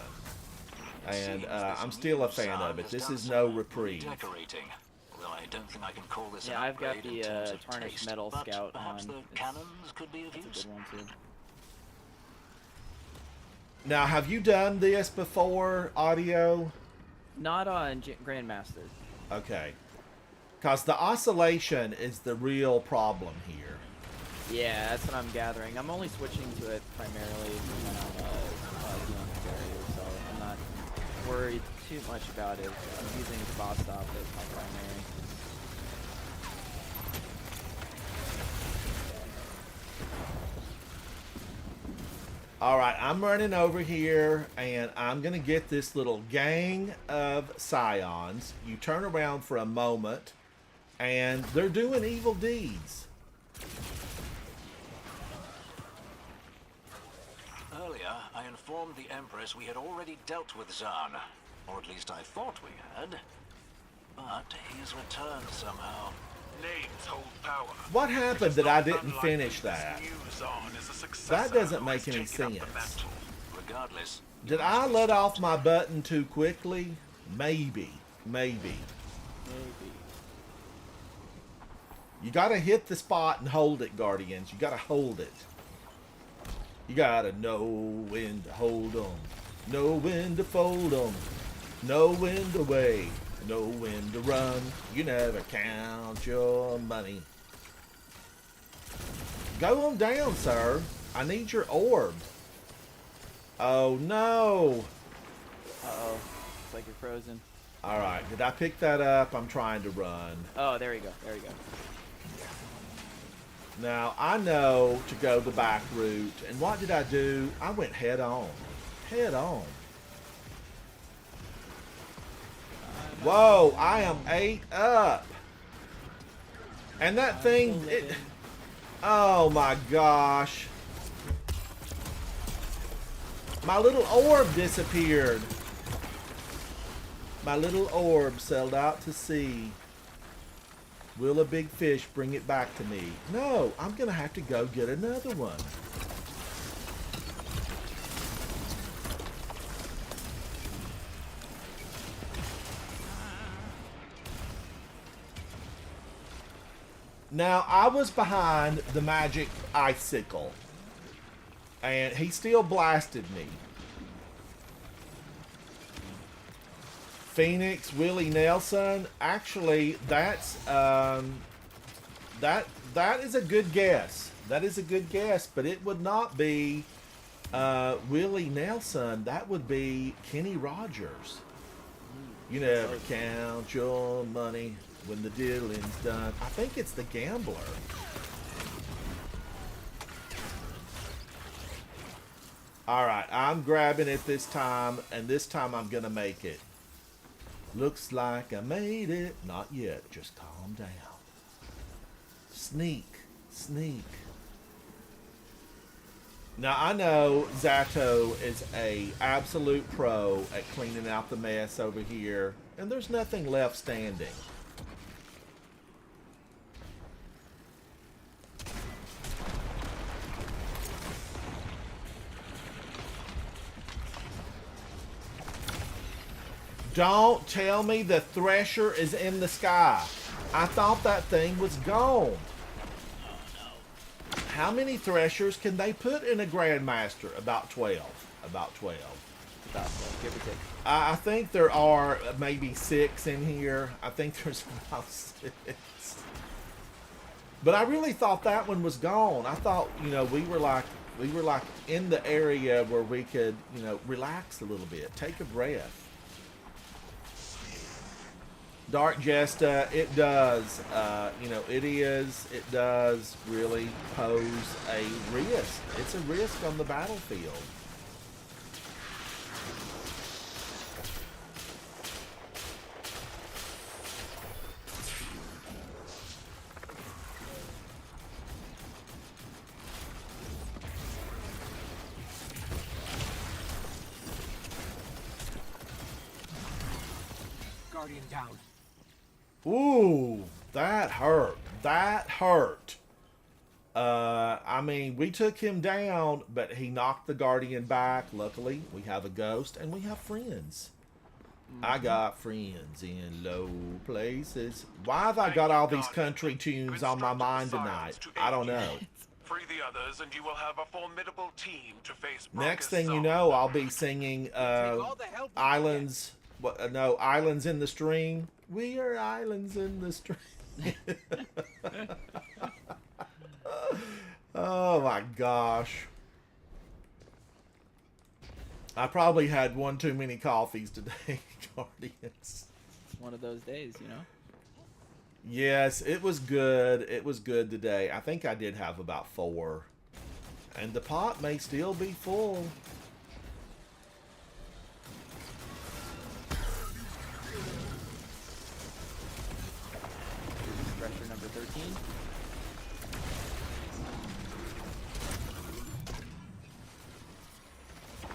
And I'm still a fan of it. This is no reprieve. Well, I don't think I can call this Yeah, I've got the tarnished metal scout on. The cannons could be of That's use. a good one too. Now, have you done this before, Audio? Not on Grandmaster. Okay. Because the oscillation is the real problem here. Yeah, that's what I'm gathering. I'm only switching to it primarily when I'm dealing with barriers, so I'm not worried too much about it. I'm using Boss Stop as my primary. Alright, I'm running over here, and I'm going to get this little gang of Scions. You turn around for a moment, and they're doing evil deeds. Earlier, I informed the Empress we had already dealt with Zahn. Or at least I thought we had. But he's returned somehow. Names hold power. What happened that I didn't finish This that? new Zahn is a successor That doesn't who make has any taken up the sense. mantle. Regardless, Did I let off my button too quickly? Maybe. Maybe. Maybe. You gotta hit the spot and hold it, Guardians. You gotta hold it. You gotta know when to hold 'em. Know when to fold 'em. Know when to wait. Know when to run. You never count your money. Go on down, sir. I need your orb. Oh, no. Uh-oh. Looks like you're frozen. Alright, did I pick that up? I'm trying to run. Oh, there you go. There you go. Now, I know to go the back route. And what did I do? I went head on. Head on. Whoa, I am 8 up. And that thing, it, oh my gosh. My little orb disappeared. My little orb sailed out to sea. Will a big fish bring it back to me? No, I'm going to have to go get another one. Now, I was behind the magic icicle, and he still blasted me. Phoenix Willie Nelson, actually, that's that is a good guess. That is a good guess, but it would not be Willie Nelson. That would be Kenny Rogers. You never count your money when the dealing's done. I think it's the gambler. Alright, I'm grabbing it this time, and this time I'm gonna make it. Looks like I made it. Not yet, just calm down. Sneak, sneak. Now I know Zato is a absolute pro at cleaning out the mess over here, and there's nothing left standing. Don't tell me the Thresher is in the sky. I thought that thing was gone. How many Threshers can they put in a Grandmaster? About 12. About 12. About give or take. I think there are maybe 6 in here. I think there's about 6. But I really thought that one was gone. I thought, you know, we were like in the area where we could, you know, relax a little bit, take a breath. Dark Jesta, it does, you know, it does really pose a risk. It's a risk on the battlefield. Guardian down. Ooh, that hurt. That hurt. I mean, we took him down, but he knocked the Guardian back. Luckily, we have a ghost, and we have friends. I got friends in low places. Why have I got all these country tunes on my mind tonight? I don't know. Free the others, and you will have a formidable team to face. Next thing you know, I'll be singing Islands what? No, islands in the stream. We are islands in the stream. Oh my gosh. I probably had one too many coffees today, Guardians. It's one of those days, you know? Yes, it was good. It was good today. I think I did have about 4. And the pot may still be full. Pressure number 13.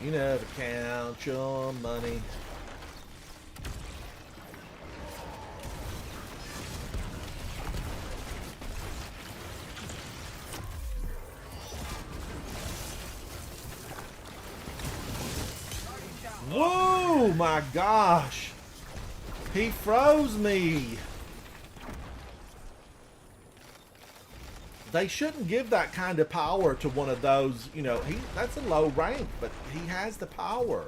You know to count your money. Whoa, my gosh. He froze me. They shouldn't give that kind of power to one of those, you know, that's a low rank, but he has the power.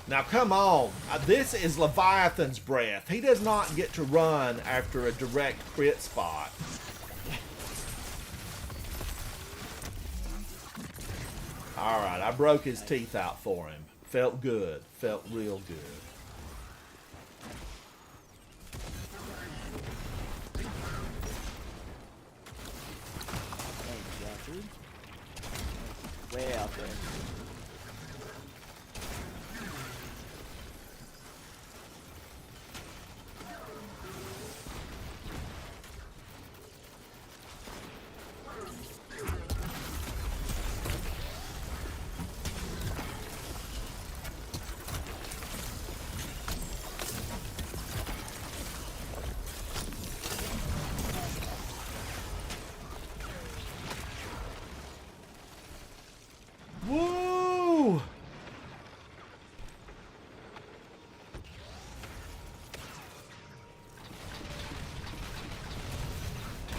Now, come on. This is Leviathan's breath. He does not get to run after a direct crit spot. Alright, I broke his teeth out for him. Felt good. Felt real good. Thanks, dude. Way out there. Woo!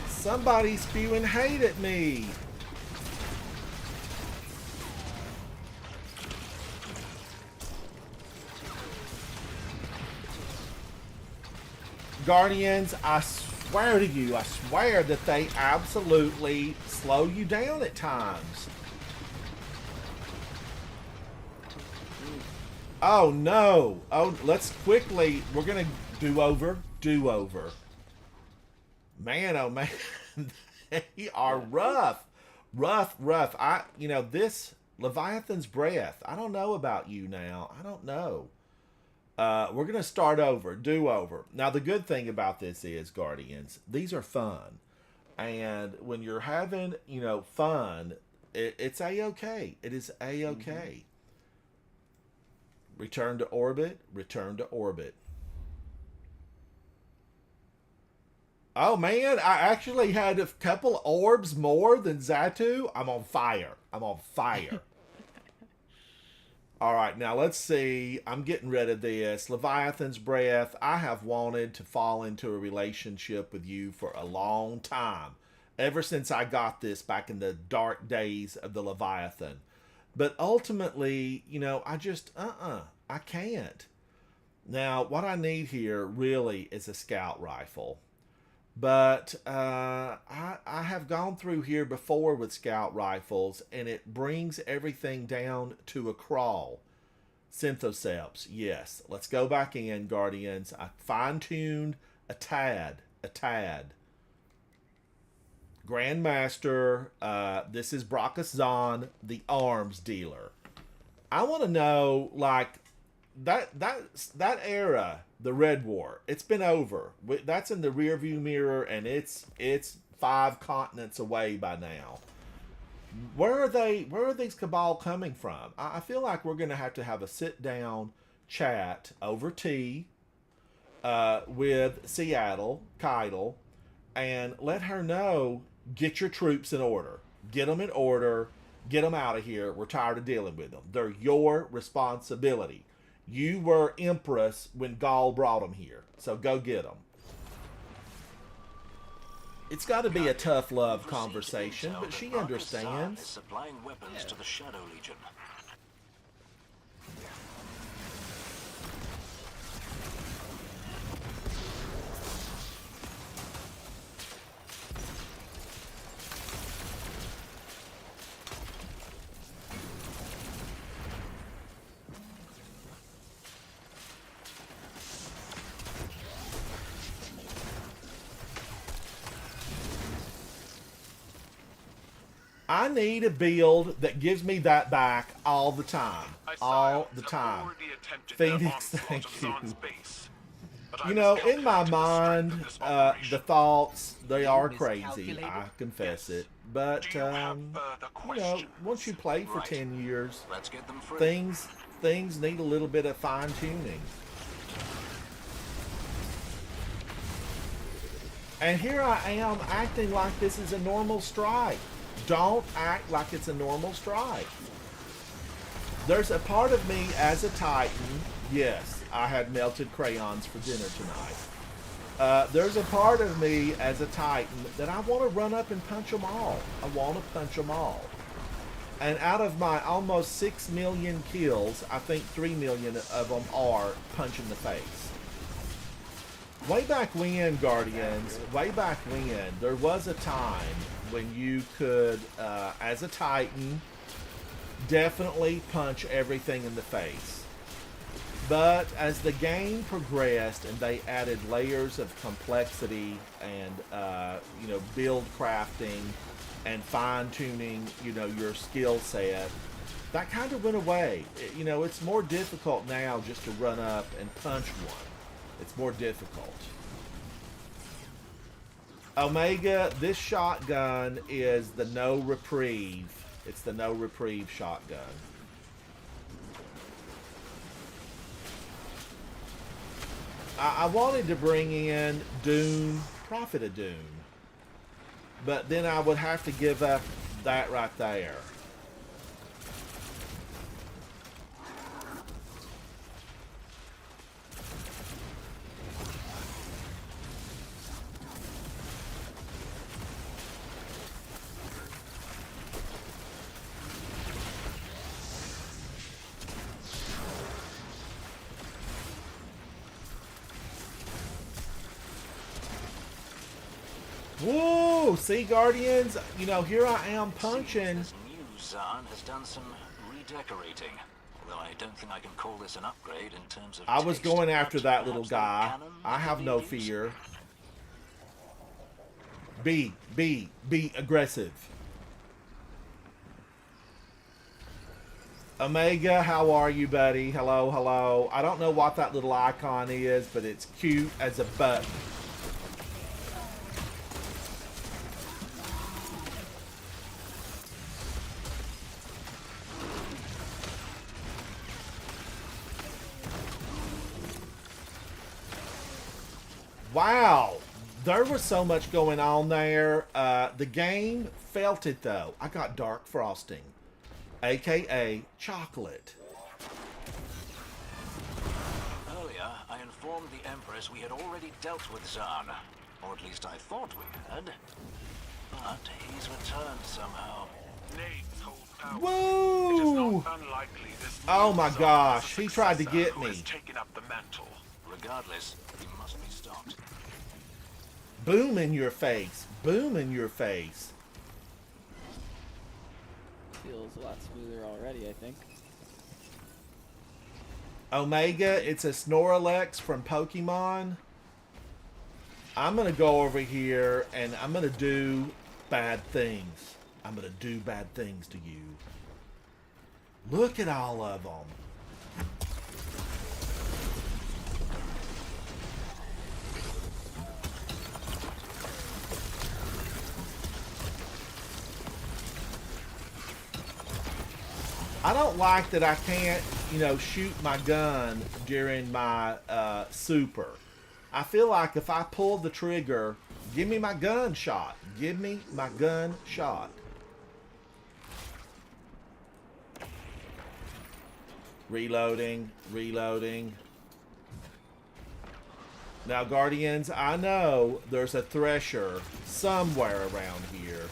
Somebody's spewing hate at me. Guardians, I swear to you, I swear that they absolutely slow you down at times. Oh no. Oh, let's quickly, we're going to do over. Man, oh man, they are rough. Rough. You know, this Leviathan's breath, I don't know about you now. I don't know. We're going to start over, do over. Now, the good thing about this is, Guardians, these are fun. And when you're having, you know, fun, it's A-okay. It is A-okay. Return to orbit, return to orbit. Oh man, I actually had a couple orbs more than Xatu. I'm on fire. All right, now let's see. I'm getting rid of this. Leviathan's breath. I have wanted to fall into a relationship with you for a long time. Ever since I got this back in the dark days of the Leviathan. But ultimately, you know, I just, I can't. Now, what I need here really is a scout rifle. But I have gone through here before with scout rifles, and it brings everything down to a crawl. Synthoceps, yes. Let's go back in, Guardians. I fine-tuned a tad. Grandmaster, this is Brachus Zahn, the arms dealer. I want to know, like, that era, the Red War, it's been over. That's in the rearview mirror, and it's 5 continents away by now. Where are these Cabal coming from? I feel like we're going to have a sit-down chat over tea with Seattle, Keitel, and let her know, get your troops in order. Get them in order. Get them out of here. We're tired of dealing with them. They're your responsibility. You were Empress when Gaul brought them here. So go get them. It's got to be a tough love We've received conversation, intel but that she Marcus Zahn is understands. supplying weapons to the Shadow Legion. I need a build that gives me that back all the time. My All scions the have time. already attempted Phoenix, their onslaught thank of you. Zahn's base, but I You know, in miscalculated my the strength mind, of this the operation. thoughts, they are You crazy. miscalculated? I confess Yes. it. But, Do you have further you know, questions? once you play for Right. 10 years, Let's get them free. things need a little bit of fine-tuning. And here I am acting like this is a normal strike. Don't act like it's a normal strike. There's a part of me as a Titan. Yes, I had melted crayons for dinner tonight. There's a part of me as a Titan that I want to run up and punch them all. I want to punch them all. And out of my almost 6 million kills, I think 3 million of them are punch in the face. Way back when, Guardians, way back when, there was a time when you could, as a Titan, definitely punch everything in the face. But as the game progressed and they added layers of complexity and, you know, build crafting and fine-tuning, you know, your skill set, that kind of went away. You know, it's more difficult now just to run up and punch one. It's more difficult. Omega, this shotgun is the no reprieve. It's the no reprieve shotgun. I wanted to bring in Dune, Prophet of Dune. But then I would have to give up that right there. Whoa! See, Guardians? You know, here I am punching. This new Zahn has done some redecorating. Although I don't think I can call this an upgrade in terms of I was taste. going after But that little perhaps guy. the cannon I have could no be used? fear. Be aggressive. Omega, how are you, buddy? Hello, hello. I don't know what that little icon is, but it's cute as a button. Wow, there was so much going on there. The game felt it though. I got dark frosting, aka chocolate. Earlier, I informed the Empress we had already dealt with Zahn. Or at least I thought we had. But he's returned somehow. Names hold power. It is Woo! not unlikely this Oh new my Zahn gosh, is a he tried to successor get who me. has taken up the mantle. Regardless, he must be stopped. Boom in your face. Boom in your face. Feels a lot smoother already, I think. Omega, it's a Snorlax from Pokemon. I'm going to go over here and I'm going to do bad things. I'm going to do bad things to you. Look at all of them. I don't like that I can't, you know, shoot my gun during my super. I feel like if I pull the trigger, give me my gun shot. Give me my gun shot. Reloading. Reloading. Now, Guardians, I know there's a Thresher somewhere around here.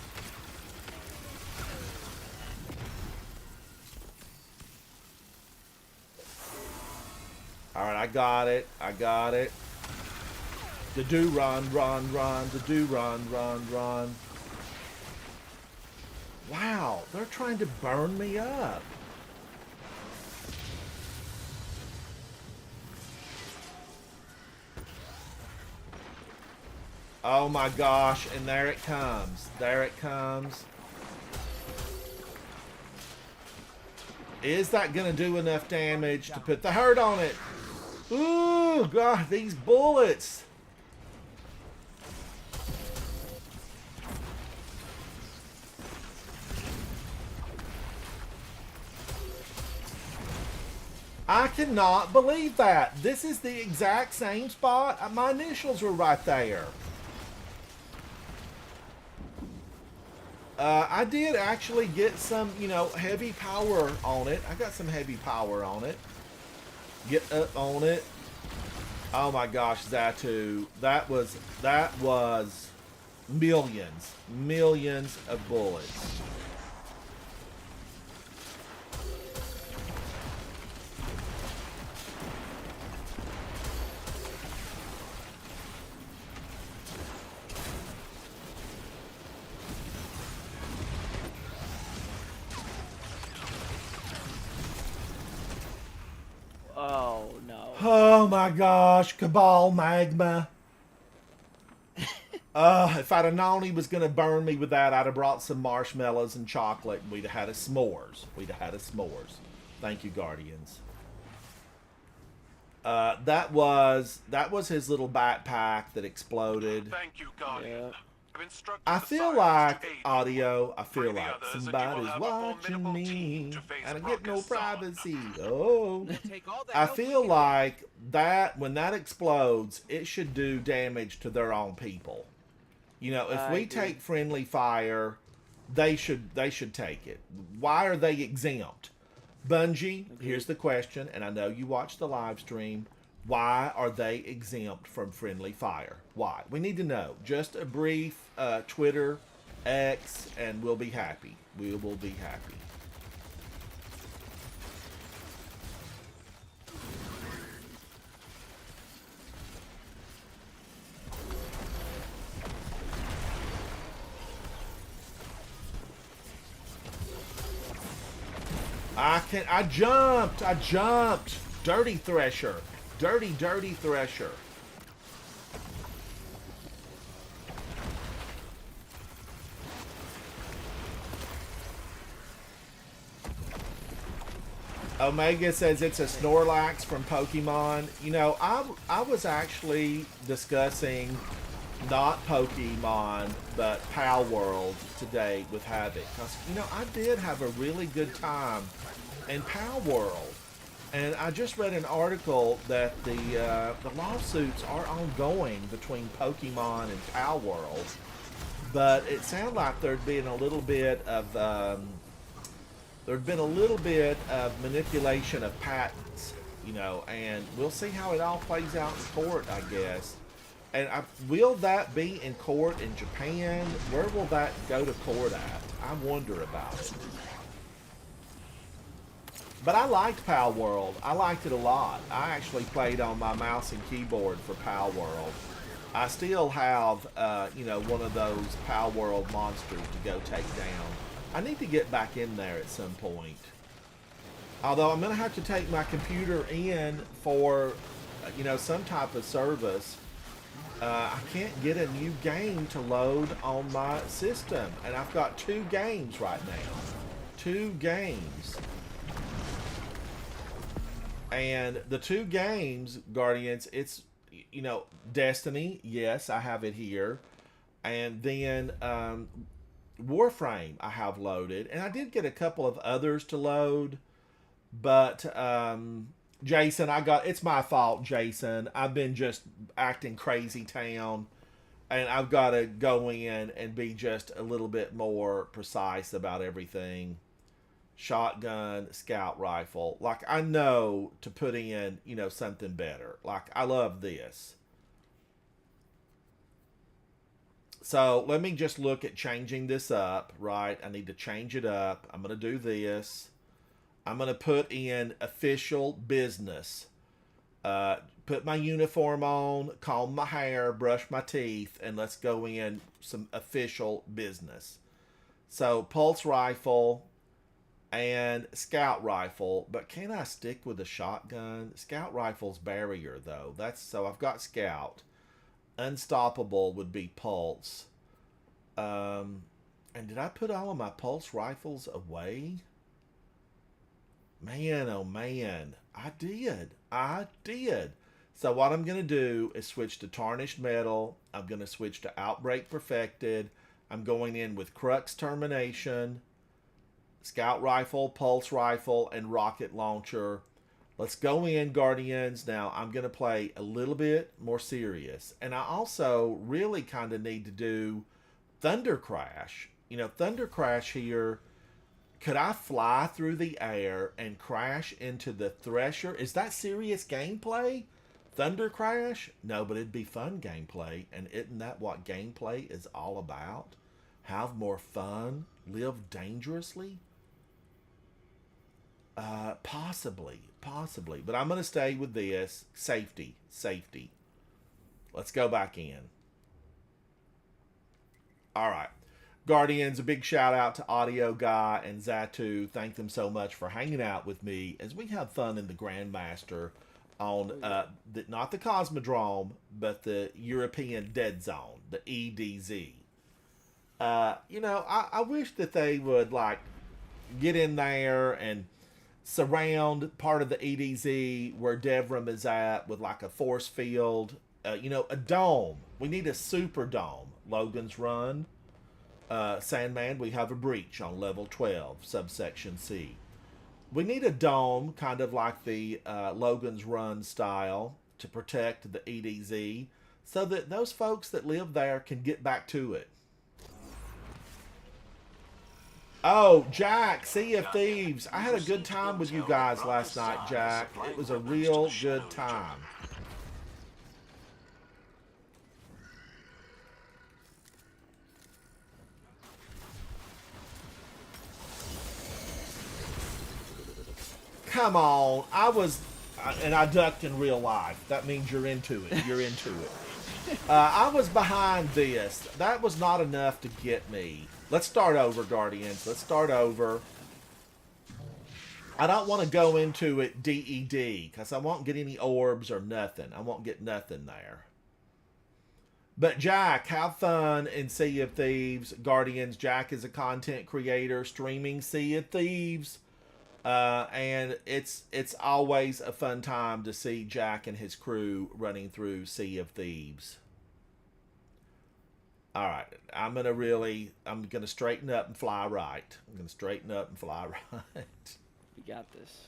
Alright, I got it. I got it. The do run, run, run. The do run, run, run. Wow, they're trying to burn me up. Oh my gosh, and there it comes. There it comes. Is that going to do enough damage to put the hurt on it? Ooh, God, these bullets. I cannot believe that. This is the exact same spot. My initials were right there. I did actually get some, you know, heavy power on it. I got some heavy power on it. Get up on it. Oh my gosh, Xatu. That was millions of bullets. Oh no. Oh my gosh, Cabal Magma. If I'd have known he was going to burn me with that, I'd have brought some marshmallows and chocolate, and we'd have had a s'mores. We'd have had a s'mores. Thank you, Guardians. That was his little backpack that exploded. Thank you, Guardian. Yeah. I've instructed I the feel science like to aid you. audio. I feel Bring the like others and you will somebody's have a watching formidable me, team to face and I get no Marcus privacy. Oh. Take all the I help we feel can like that when that explodes, it should do damage to their own people. You know, if I we agree. take friendly fire, they should take it. Why are they exempt? Bungie, here's the question, and I know you watched the live stream. Why are they exempt from friendly fire? Why? We need to know. Just a brief Twitter, X, and we'll be happy. We will be happy. I jumped. Dirty Thresher. Dirty Thresher. Omega says it's a Snorlax from Pokemon. You know, I was actually discussing not Pokemon, but Pal World today with Havoc. 'Cause, you know, I did have a really good time in Pal World. And I just read an article that the lawsuits are ongoing between Pokemon and Pal World. But it sounded like there'd been a little bit of manipulation of patents, you know, and we'll see how it all plays out in court, I guess. And will that be in court in Japan? Where will that go to court at? I wonder about it. But I liked Pal World. I liked it a lot. I actually played on my mouse and keyboard for Pal World. I still have, you know, one of those Pal World monsters to go take down. I need to get back in there at some point. Although I'm going to have to take my computer in for, you know, some type of service. I can't get a new game to load on my system. And I've got 2 games right now. 2 games. And the 2 games, Guardians, it's, you know, Destiny. Yes, I have it here. And then Warframe I have loaded. And I did get a couple of others to load. But Jason, it's my fault, Jason. I've been just acting crazy town, and I've got to go in and be just a little bit more precise about everything. shotgun, scout rifle. Like, I know to put in, something better. Like, I love this. So let me just look at changing this up, right? I need to change it up. I'm going to do this. I'm going to put in official business. Put my uniform on, comb my hair, brush my teeth, and let's go in some official business. So pulse rifle and scout rifle, but can I stick with a shotgun? Scout rifle's barrier though. So I've got scout. Unstoppable would be pulse. And did I put all of my pulse rifles away? Man, oh man, I did. So what I'm going to do is switch to Tarnished Metal. I'm going to switch to Outbreak Perfected. I'm going in with Crux Termination, Scout Rifle, Pulse Rifle, and Rocket Launcher. Let's go in, Guardians. Now, I'm going to play a little bit more serious. And I also really kind of need to do Thunder Crash. Thunder Crash here. Could I fly through the air and crash into the Thresher? Is that serious gameplay? Thunder Crash? No, but it'd be fun gameplay. And isn't that what gameplay is all about? Have more fun? Live dangerously? Possibly. But I'm going to stay with this. Safety. Let's go back in. All right. Guardians, a big shout out to Audio Guy and Zatu. Thank them so much for hanging out with me as we have fun in the Grandmaster on not the Cosmodrome, but the European Dead Zone, the EDZ. I wish that they would get in there and surround part of the EDZ where Devrim is at with a force field, a dome. We need a super dome. Logan's Run. Sandman, we have a breach on level 12, subsection C. We need a dome, kind of like the Logan's Run style, to protect the EDZ, so that those folks that live there can get back to it. Oh, Jack, Sea of Thieves. I had a good time with you guys last night, Jack. It was a real good time. Come on. And I ducked in real life. That means you're into it. I was behind this. That was not enough to get me. Let's start over, Guardians. Let's start over. I don't want to go into it DED, because I won't get any orbs or nothing. I won't get nothing there. But Jack, have fun in Sea of Thieves. Guardians, Jack is a content creator streaming Sea of Thieves. And it's always a fun time to see Jack and his crew running through Sea of Thieves. All right, I'm gonna straighten up and fly right. You got this.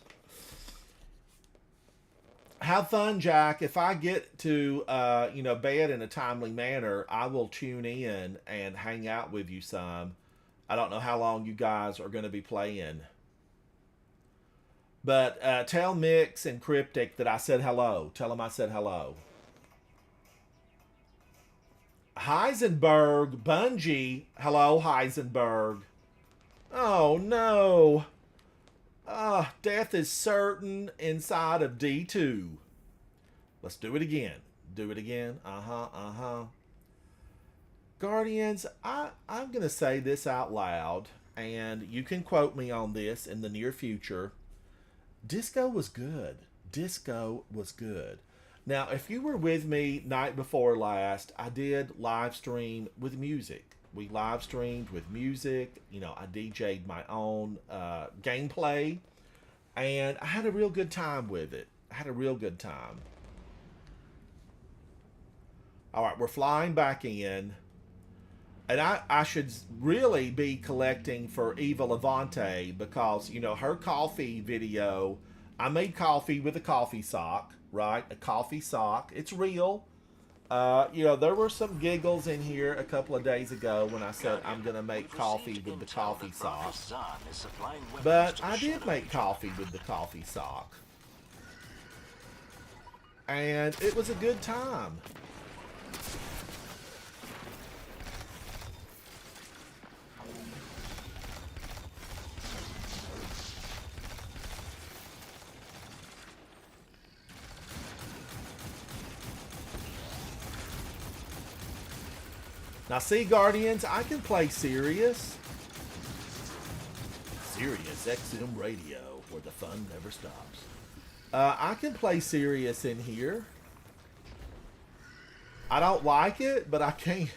Have fun, Jack. If I get to bed in a timely manner, I will tune in and hang out with you some. I don't know how long you guys are going to be playing. But tell Mix and Cryptic that I said hello. Tell them I said hello. Heisenberg, Bungie. Hello, Heisenberg. Oh, no. Death is certain inside of D2. Let's do it again. Guardians, I'm going to say this out loud, and you can quote me on this in the near future. Disco was good. Now, if you were with me night before last, I did live stream with music. We live streamed with music. I DJ'd my own gameplay, and I had a real good time with it. All right, we're flying back in. And I should really be collecting for Eva Levante because, her coffee video, I made coffee with a coffee sock, right? A coffee sock. It's real. You know, there were some giggles in here a couple of days ago when I said I'm going to make We've coffee received with the intel coffee that sock. Marcus Zahn is supplying weapons But to the I did Shadow make Legion. coffee with the coffee sock. And it was a good time. Now, see, Guardians, I can play Sirius. Sirius XM Radio, where the fun never stops. I can play Sirius in here. I don't like it, but I can.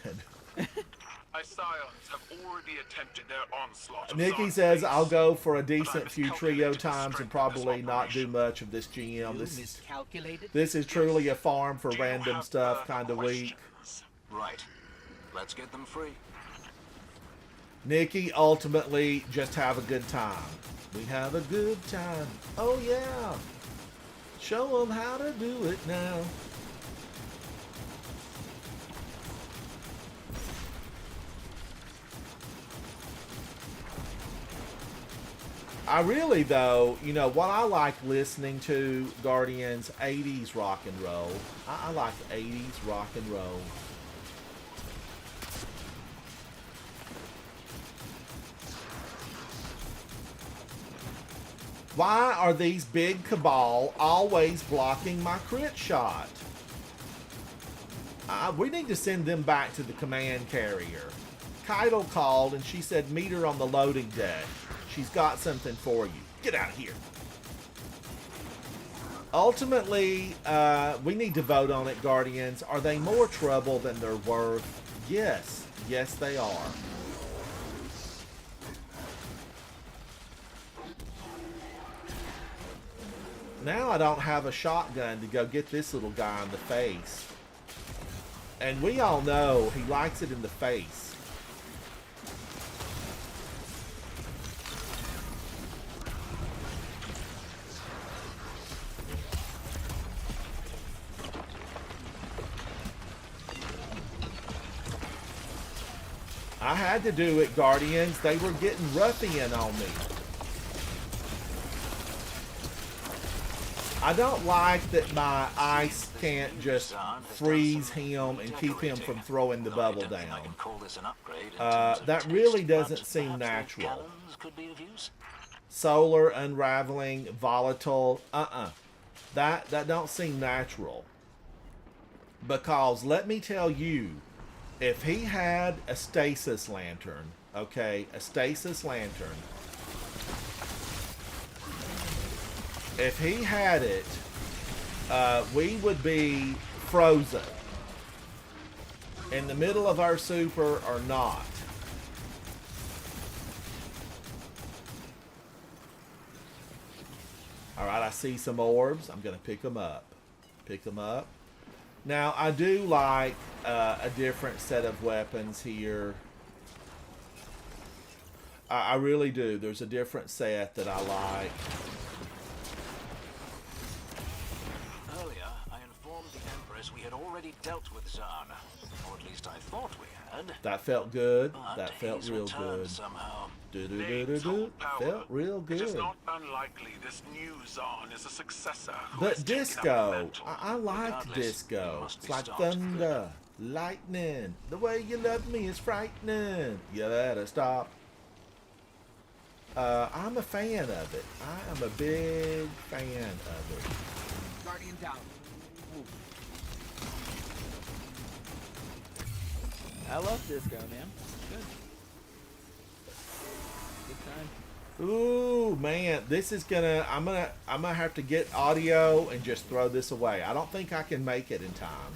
My scions have already attempted their onslaught. of Nikki Zarn's says base. I'll go for a But I decent few trio miscalculated the times and strength of probably this not do operation. much of this GM. You This miscalculated? is truly a farm for Do you random have stuff further kind of week. questions? Right. Let's get them free. Nikki, ultimately, just have a good time. We have a good time. Oh, yeah. Show them how to do it now. I really, though, you know, what I like listening to, Guardians, 80s rock and roll. I like 80s rock and roll. Why are these big cabal always blocking my crit shot? We need to send them back to the command carrier. Keitel called and she said meet her on the loading deck. She's got something for you. Get out of here. Ultimately, we need to vote on it, Guardians. Are they more trouble than they're worth? Yes. Yes, they are. Now I don't have a shotgun to go get this little guy in the face. And we all know he likes it in the face. I had to do it, Guardians. They were getting ruffian on me. I don't like that my ice can't just freeze him and keep him from throwing the Though I bubble don't think I down. can call this an upgrade in terms of That taste, really but doesn't seem perhaps the natural. cannons could be of use? Solar, unraveling, volatile. That don't seem natural. Because let me tell you, if he had a stasis lantern, okay, a stasis lantern, if he had it, we would be frozen in the middle of our super or not. All right, I see some orbs. I'm gonna pick them up. Pick them up. Now I do like a different set of weapons here. I really do. There's a different set that I like. Earlier, I informed the Empress we had already dealt with Zahn. Or at least I thought we had. That felt good. But That felt he's real returned good. somehow. Names Do-do-do-do-do. hold power. Felt real It is good. not unlikely this new Zahn is a successor who But has taken up the disco, mantle. I like Regardless, he disco. must It's be like stopped. thunder, lightning. The way you love me is frightening. You better stop. I'm a fan of it. I am a big fan of it. Guardian down. I love disco, man. Good. Good time. Ooh, man, this is gonna. I'm gonna have to get audio and just throw this away. I don't think I can make it in time.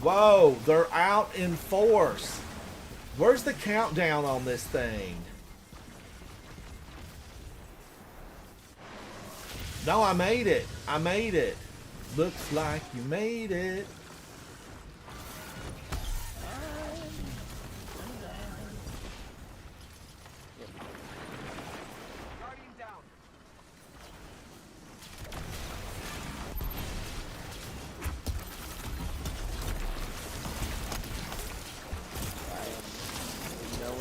Whoa, they're out in force. Where's the countdown on this thing? No, I made it. I made it. Looks like you made it. Guardian down.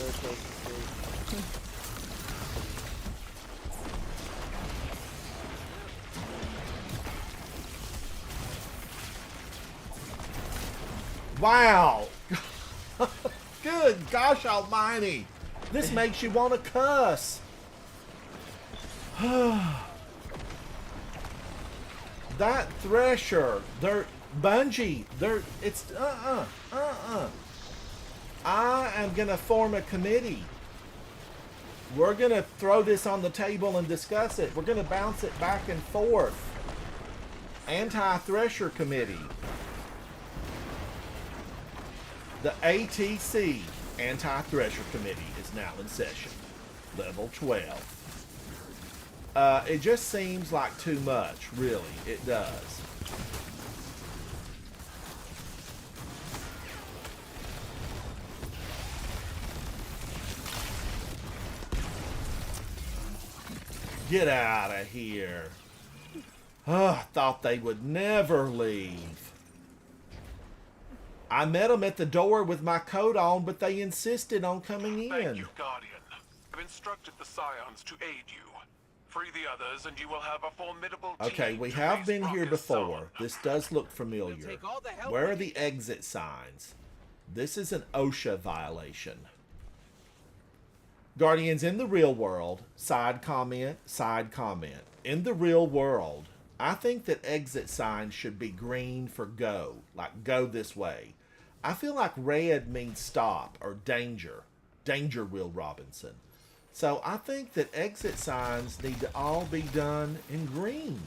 really close to street. Wow! Good gosh almighty! This makes you want to cuss. That Thresher, they're Bungie, it's I am gonna form a committee. We're gonna throw this on the table and discuss it. We're gonna bounce it back and forth. Anti-Thresher committee. The ATC, Anti-Thresher committee, is now in session. Level 12. It just seems like too much, really. It does. Get out of here. I thought they would never leave. I met them at the door with my coat on, but they insisted on coming in. Thank you, Guardian. I've instructed the Scions to aid you. Free the others, and you will have a formidable team. Okay, we to have face been here Rocket before. Zone. This does look familiar. take all the help Where we are the exit signs? This is an OSHA violation. Guardians, in the real world, side comment, side comment. In the real world, I think that exit signs should be green for go, like go this way. I feel like red means stop or danger. Danger, Will Robinson. So I think that exit signs need to all be done in green.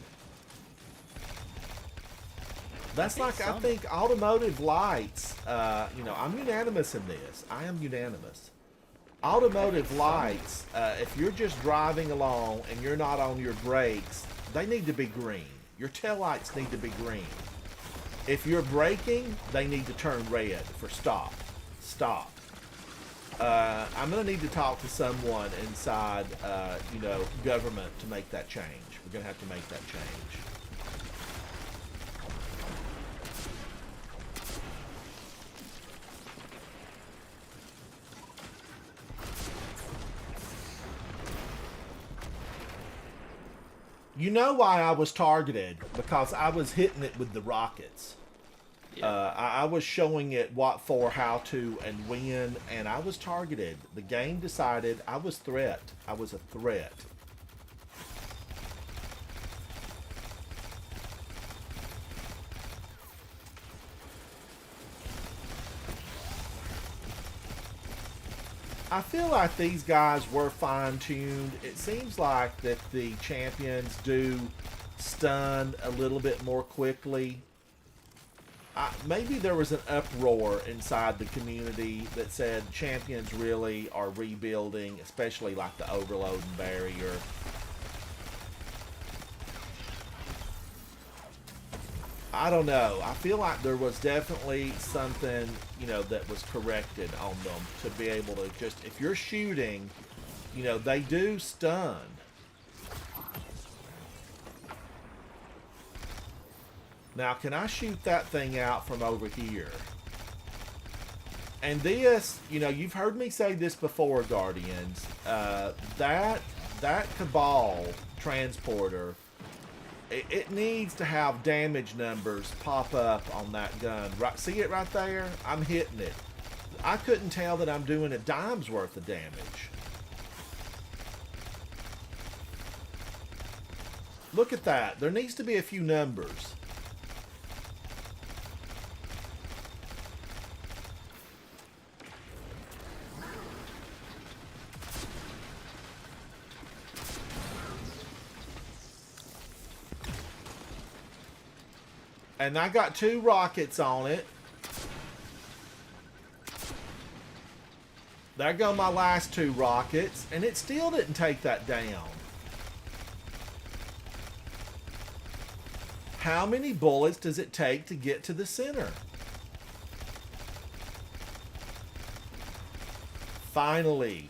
That's like, I think automotive lights, I'm unanimous in this. I am unanimous. Automotive lights, if you're just driving along and you're not on your brakes, they need to be green. Your taillights need to be green. If you're braking, they need to turn red for stop. Stop. I'm going to need to talk to someone inside, government to make that change. We're going to have to make that change. You know why I was targeted? Because I was hitting it with the rockets. Yeah. I was showing it what for, how to, and when, and I was targeted. The game decided I was threat. I was a threat. I feel like these guys were fine-tuned. It seems like that the champions do stun a little bit more quickly. Maybe there was an uproar inside the community that said champions really are rebuilding, especially like the overload and barrier. I don't know. I feel like there was definitely something, that was corrected on them to be able to just, if you're shooting, they do stun. Now, can I shoot that thing out from over here? And this, you've heard me say this before, Guardians. That Cabal transporter, it needs to have damage numbers pop up on that gun. Right, see it right there? I'm hitting it. I couldn't tell that I'm doing a dime's worth of damage. Look at that. There needs to be a few numbers. And I got 2 rockets on it. There go my last 2 rockets, and it still didn't take that down. How many bullets does it take to get to the center? Finally,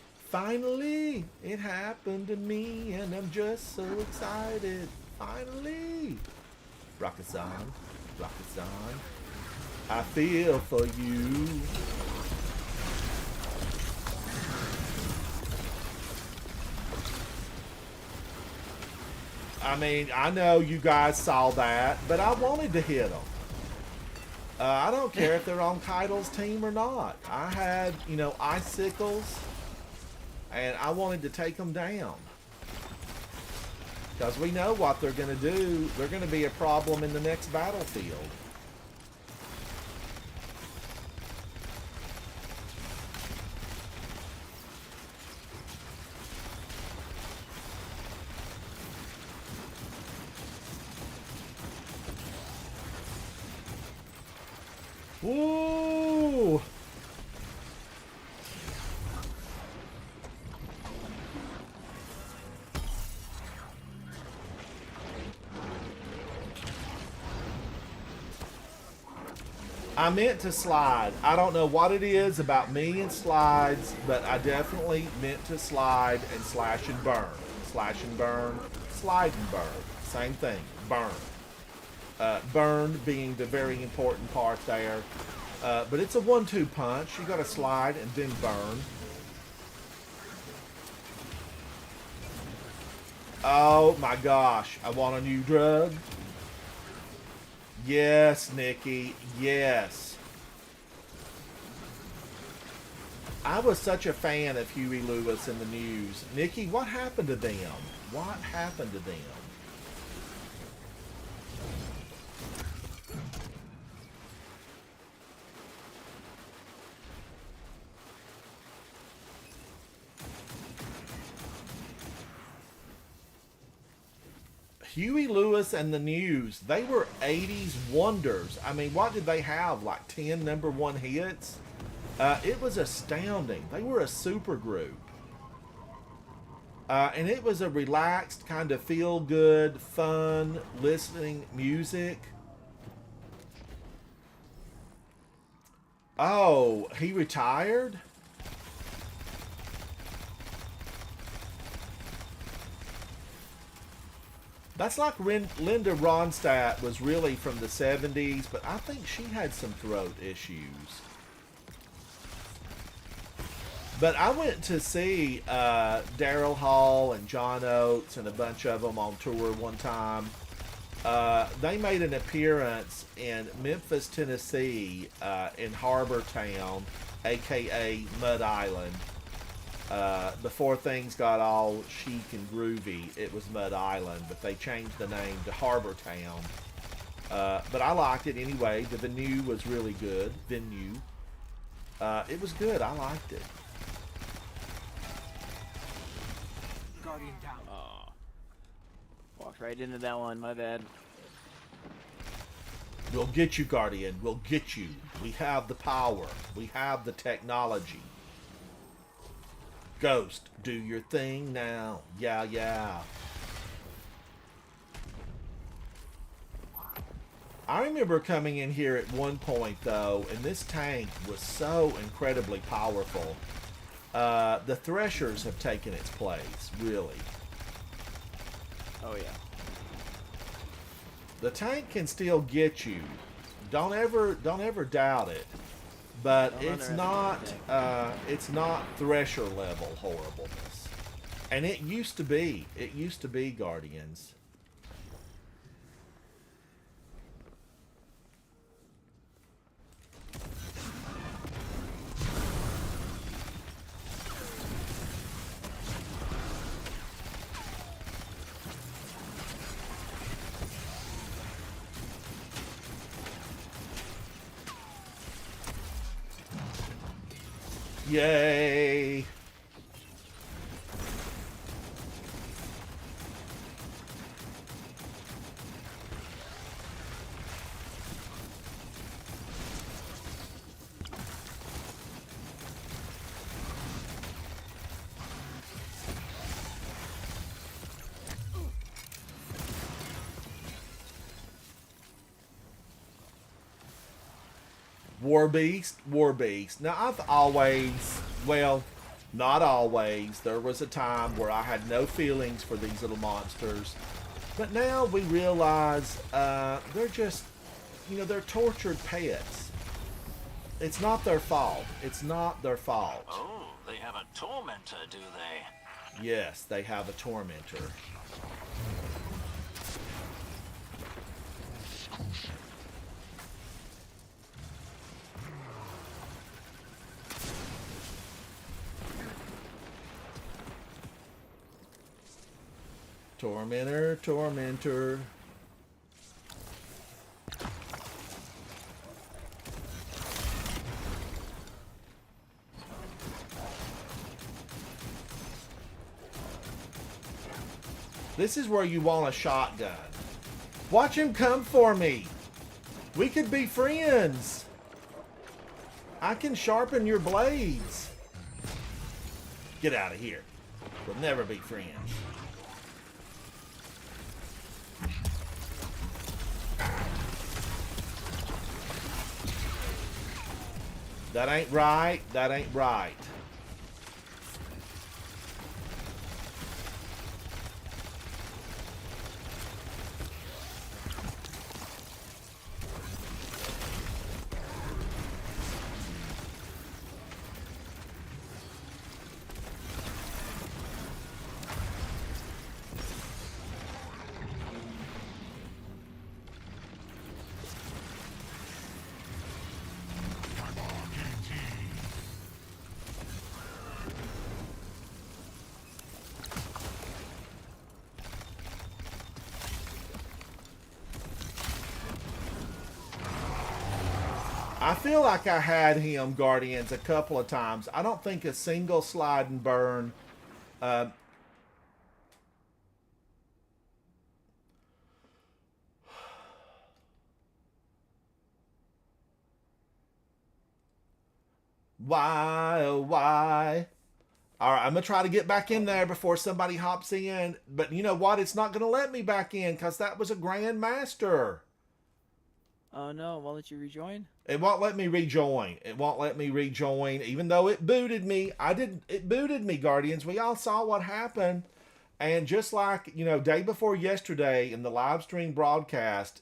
it happened to me, and I'm just so excited. Finally. Rockets on. Rockets on. I feel for you. I mean, I know you guys saw that, but I wanted to hit them. I don't care if they're on Keitel's team or not. I had, you know, icicles, and I wanted to take them down. Because we know what they're going to do. They're going to be a problem in the next battlefield. Woo! I meant to slide. I don't know what it is about me and slides, but I definitely meant to slide and slash and burn. Slash and burn, slide and burn. Same thing, burn. Burn being the very important part there. But it's a 1-2 punch. You gotta slide and then burn. Oh my gosh, I want a new drug. Yes, Nikki, yes. I was such a fan of Huey Lewis in the news. Nikki, what happened to them? What happened to them? Huey Lewis and the News, they were 80s wonders. I mean, what did they have? Like 10 #1 hits? It was astounding. They were a super group. And it was a relaxed, kind of feel-good, fun, listening music. Oh, he retired? That's like Linda Ronstadt was really from the 70s, but I think she had some throat issues. But I went to see Daryl Hall and John Oates and a bunch of them on tour one time. They made an appearance in Memphis, Tennessee, in Harbor Town, aka Mud Island. Before things got all chic and groovy, it was Mud Island, but they changed the name to Harbor Town. But I liked it anyway. The venue was really good. It was good. I liked it. Guardian down. Oh. Walked right into that one, my bad. We'll get you, Guardian. We'll get you. We have the power. We have the technology. Ghost, do your thing now. Yeah, yeah. I remember coming in here at one point, though, and this tank was so incredibly powerful. The Threshers have taken its place, really. Oh, yeah. The tank can still get you. Don't ever doubt it. But it's not Thresher level horribleness. And it used to be. It used to be, Guardians. Yay! War Beast. Now, I've always, well, not always. There was a time where I had no feelings for these little monsters. But now we realize they're just, you know, they're tortured pets. It's not their fault. It's not their fault. Oh, they have a tormentor, do they? Yes, they have a tormentor. Tormentor, tormentor. This is where you want a shotgun. Watch him come for me. We could be friends. I can sharpen your blades. Get out of here. We'll never be friends. That ain't right. That ain't right. I feel like I had him, Guardians, a couple of times. I don't think a single slide and burn. Why, oh, why? All right, I'm going to try to get back in there before somebody hops in. But you know what? It's not going to let me back in because that was a Grandmaster. Oh no, won't let you rejoin? It won't let me rejoin. It won't let me rejoin, even though it booted me. It booted me, Guardians. We all saw what happened. And just like, you know, day before yesterday in the live stream broadcast,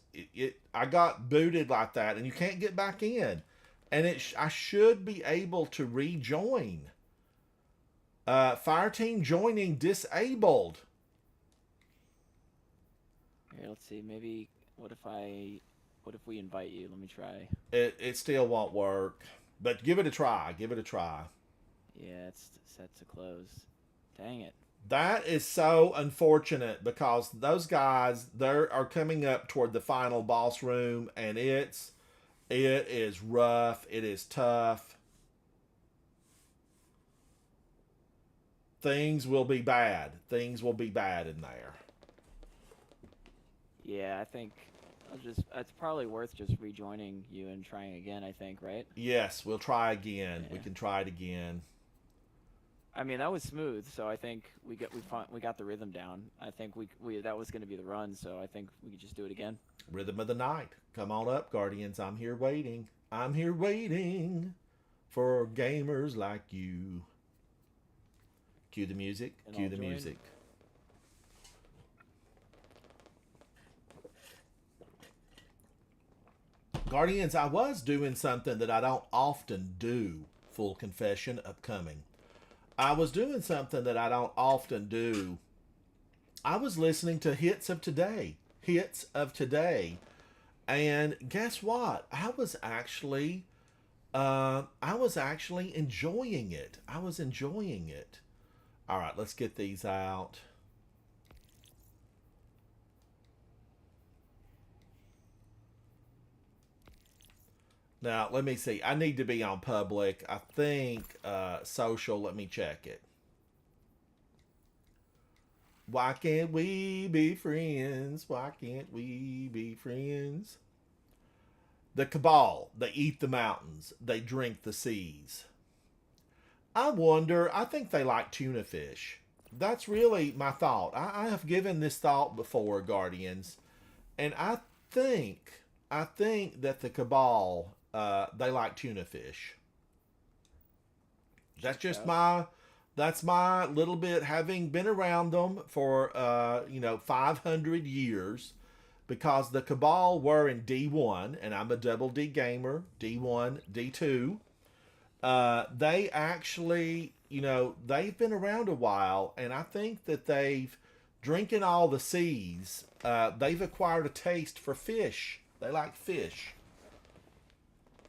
I got booted like that, and you can't get back in. And I should be able to rejoin. Fireteam joining disabled. Here, let's see. Maybe what if we invite you? Let me try. It still won't work, but give it a try. Give it a try. Yeah, it's set to close. Dang it. That is so unfortunate because those guys are coming up toward the final boss room, and it is rough. It is tough. Things will be bad. Things will be bad in there. Yeah, I think it's probably worth just rejoining you and trying again, I think, right? Yes, we'll try again. Yeah. We can try it again. I mean, that was smooth, so I think we got the rhythm down. I think we that was going to be the run, so I think we could just do it again. Rhythm of the night. Come on up, Guardians. I'm here waiting. I'm here waiting for gamers like you. Cue the music. And Cue I'll the join. music. Guardians, I was doing something that I don't often do. Full confession, upcoming. I was doing something that I don't often do. I was listening to Hits of Today. Hits of Today. And guess what? I was actually enjoying it. I was enjoying it. All right, let's get these out. Now, let me see. I need to be on public. I think social. Let me check it. Why can't we be friends? Why can't we be friends? The Cabal, they eat the mountains. They drink the seas. I wonder, I think they like tuna fish. That's really my thought. I have given this thought before, Guardians. And I think that the Cabal... they like tuna fish. That's just that's my little bit, having been around them for 500 years, because the Cabal were in D1, and I'm a double D gamer, D1, D2. They actually, they've been around a while, and I think that they've, drinking all the seas, they've acquired a taste for fish. They like fish.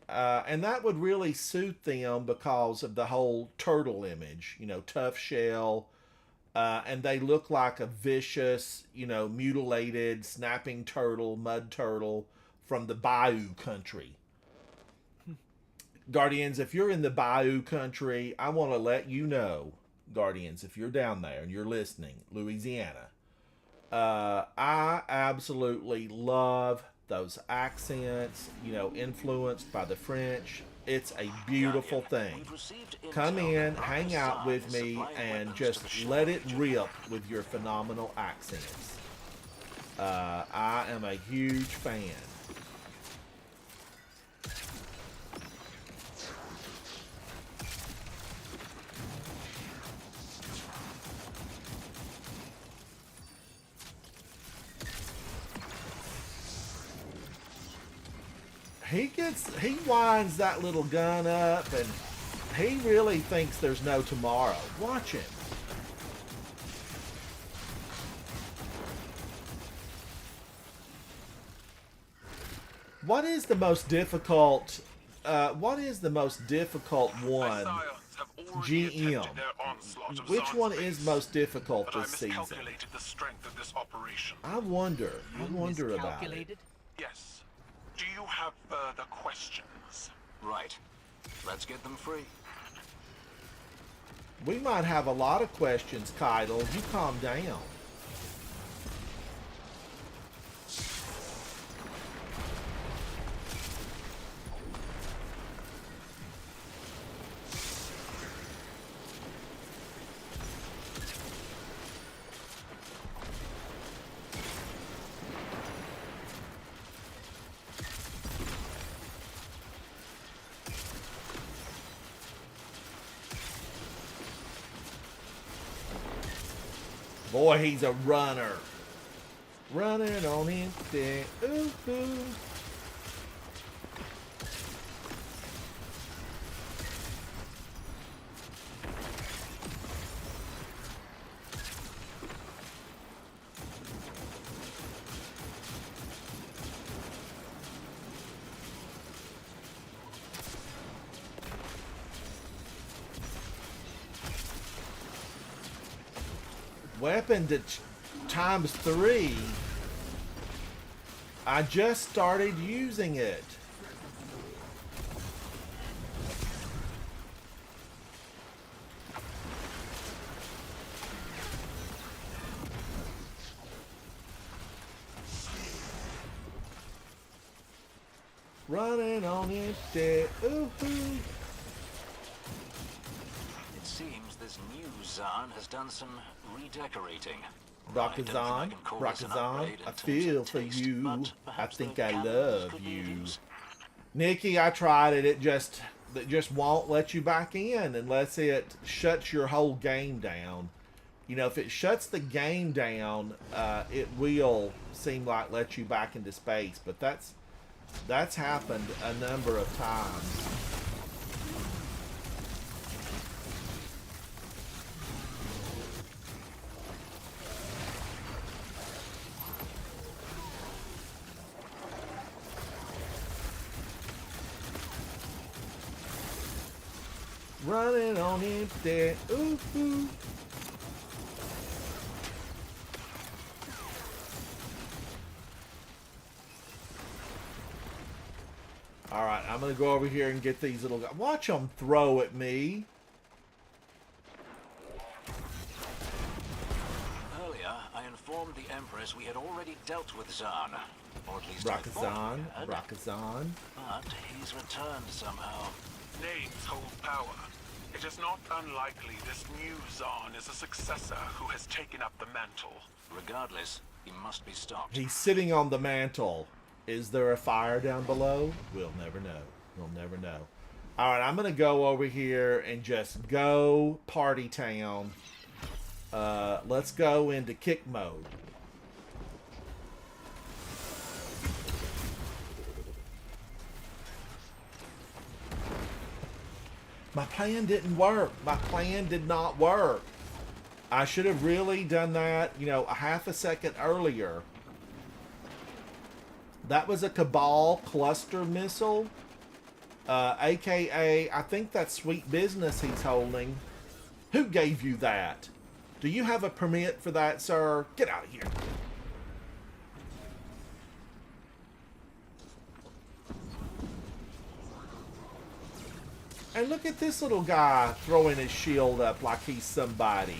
And that would really suit them because of the whole turtle image, tough shell, And they look like a vicious, you know, mutilated snapping turtle, mud turtle from the Bayou country. Guardians, if you're in the Bayou country, I want to let you know, Guardians, if you're down there and you're listening, Louisiana, I absolutely love those accents, you know, influenced by the French. It's a beautiful thing. We've received Come intel in, that hang Dr. out Zahn with is me, supplying and weapons just to the let it shore rip with your phenomenal accents. I am a huge fan. He winds that little gun up, and he really thinks there's no tomorrow. Watch him. What is the most difficult? What is the most difficult My one? scions have already GM. attempted their onslaught of Which Zahn's one is base, most difficult but I this season? miscalculated the strength of this operation. I wonder about it. Yes. Do you have further questions? Right. Let's get them free. We might have a lot of questions, Keitel. You calm down. Boy, he's a runner. Running on empty. Ooh, ooh. Weapon to times 3. I just started using it. Running on empty. Ooh, ooh. It seems this new Zahn has done some redecorating. Rakazan, I feel for you. I think I love you. Nikki, I tried it. It just won't let you back in unless it shuts your whole game down. You know, if it shuts the game down, it will seem like let you back into space. But that's happened a number of times. Running on empty. Ooh, ooh. Alright, I'm going to go over here and get these little guys. Watch them throw at me. Earlier, I informed the Empress we had already dealt with Zahn. Or at least I thought Rakazan, we had. Rakazan. But he's returned somehow. Names hold power. It is not unlikely this new Zahn is a successor who has taken up the mantle. Regardless, he must be stopped. He's sitting on the mantle. Is there a fire down below? We'll never know. We'll never know. Alright, I'm going to go over here and just go party town. Let's go into kick mode. My plan didn't work. My plan did not work. I should have really done that, you know, a half a second earlier. That was a Cabal cluster missile. AKA, I think that's Sweet Business he's holding. Who gave you that? Do you have a permit for that, sir? Get out of here. And look at this little guy throwing his shield up like he's somebody.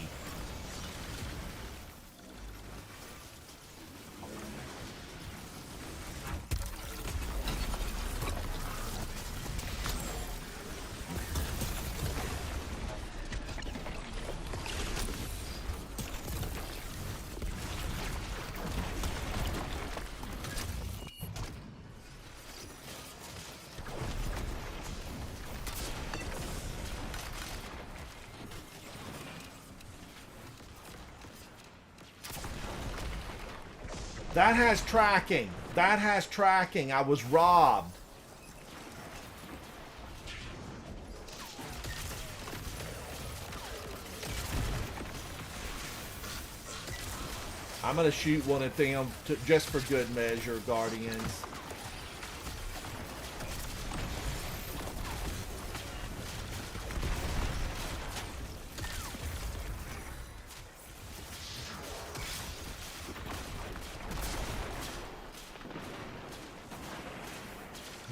That has tracking. That has tracking. I was robbed. I'm going to shoot one at them just for good measure, Guardians.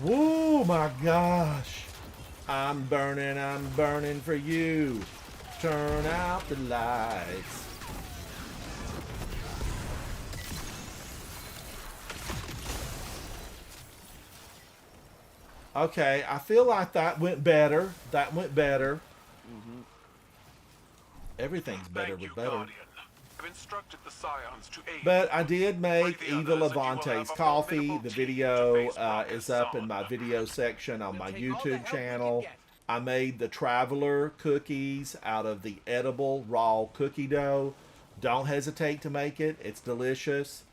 Oh my gosh. I'm burning for you. Turn out the lights. Okay, I feel like that went better. That went better. Everything's better Thank you, with better. Guardian. I've instructed the Scions to aid. But I did make Bring the Eva others and you will Levante's have a coffee. formidable The team video to face Marcus is up in Zahn. my video section on my take all the help YouTube we can channel. get. I made the Traveler cookies out of the edible raw cookie dough. Don't hesitate to make it. It's delicious.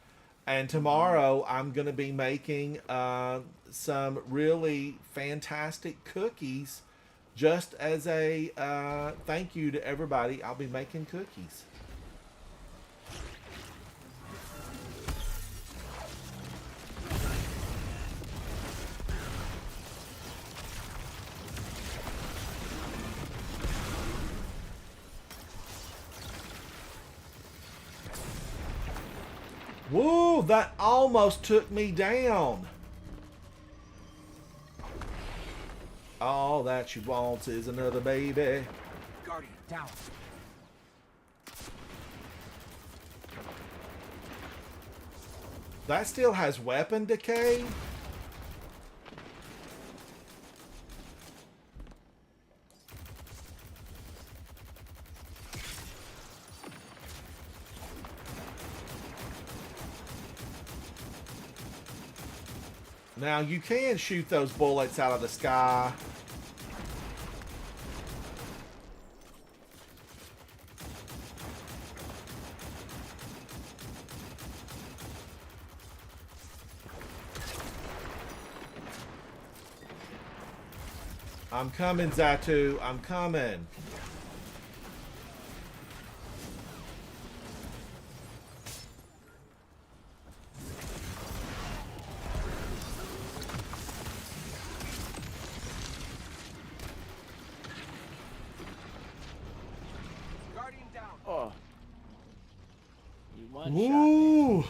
And tomorrow I'm going to be making some really fantastic cookies just as a thank you to everybody. I'll be making cookies. Whoa, that almost took me down. All that she wants is another baby. Guardian, down. That still has weapon decay? Now, you can shoot those bullets out of the sky. I'm coming, Zatu. I'm coming. Guardian down. Oh. You one-shot me. Ooh.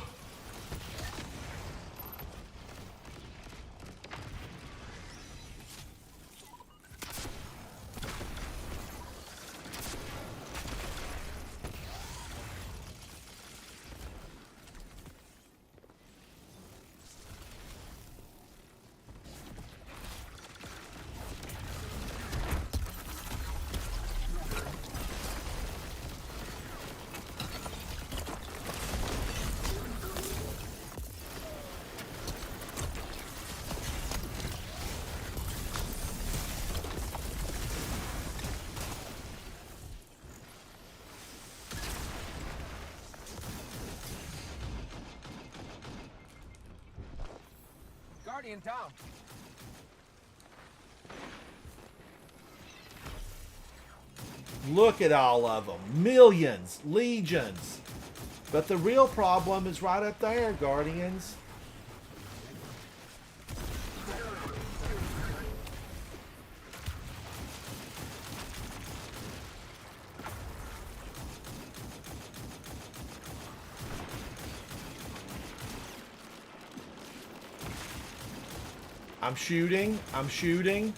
Guardian down. Look at all of them. Millions, legions. But the real problem is right up there, Guardians. I'm shooting. I'm shooting.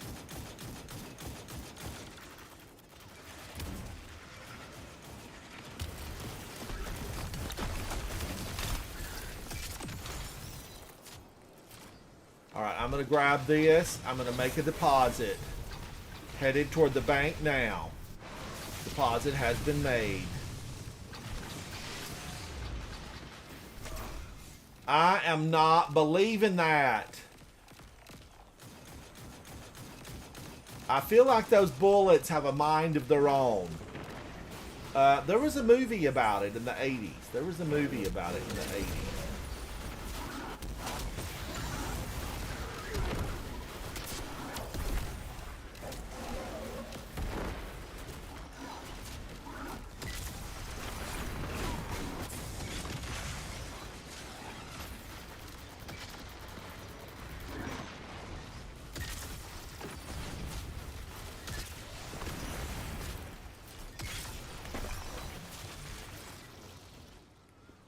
Alright, I'm going to grab this. I'm going to make a deposit. Headed toward the bank now. Deposit has been made. I am not believing that. I feel like those bullets have a mind of their own. There was a movie about it in the 80s. There was a movie about it in the 80s.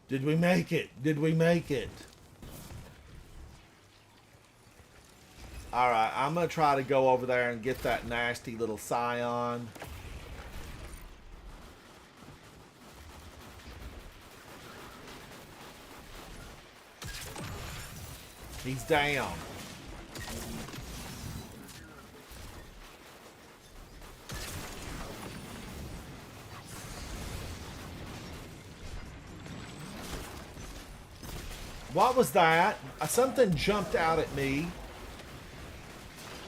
Did we make it? Did we make it? Alright, I'm going to try to go over there and get that nasty little Scion. He's down. What was that? Something jumped out at me.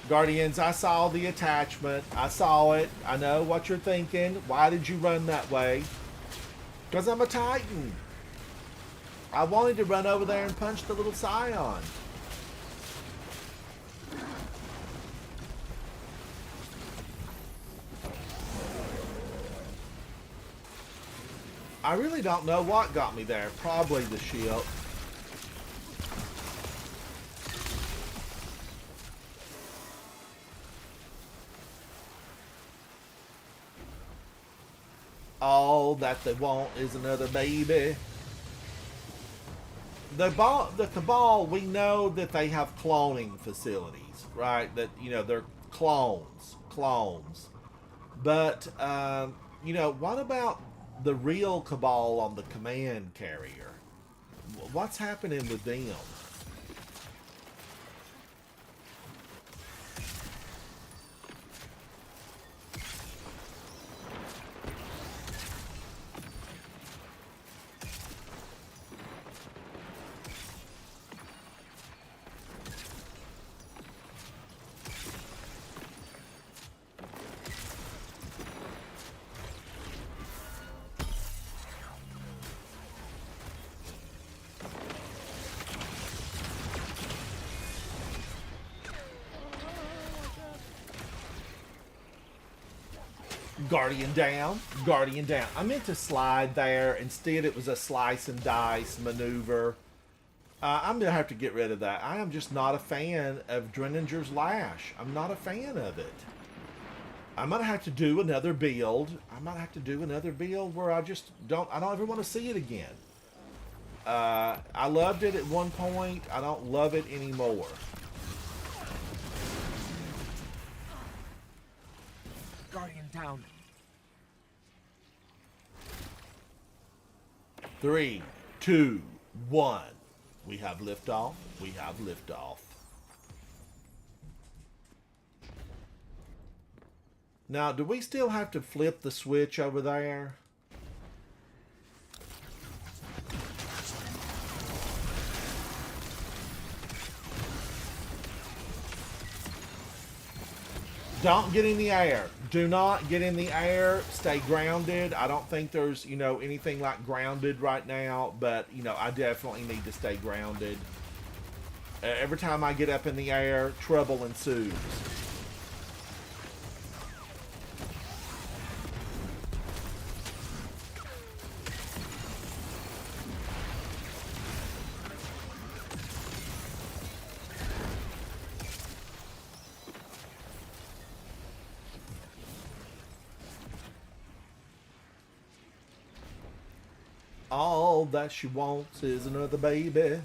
Guardians, I saw the attachment. I saw it. I know what you're thinking. Why did you run that way? Because I'm a Titan. I wanted to run over there and punch the little Scion. I really don't know what got me there. Probably the shield. All that they want is another baby. The Cabal, we know that they have cloning facilities, right? That, you know, they're clones. But, you know, what about the real Cabal on the command carrier? What's happening with them? Guardian down. Guardian down. I meant to slide there. Instead, it was a slice and dice maneuver. I'm going to have to get rid of that. I am just not a fan of Drenninger's Lash. I'm not a fan of it. I'm going to have to do another build. I might have to do another build where I don't ever want to see it again. I loved it at one point. I don't love it anymore. Guardian down. 3, 2, 1. We have liftoff. We have liftoff. Now, do we still have to flip the switch over there? Don't get in the air. Do not get in the air. Stay grounded. I don't think there's, you know, anything like grounded right now, but, you know, I definitely need to stay grounded. Every time I get up in the air, trouble ensues. All that she wants is another baby.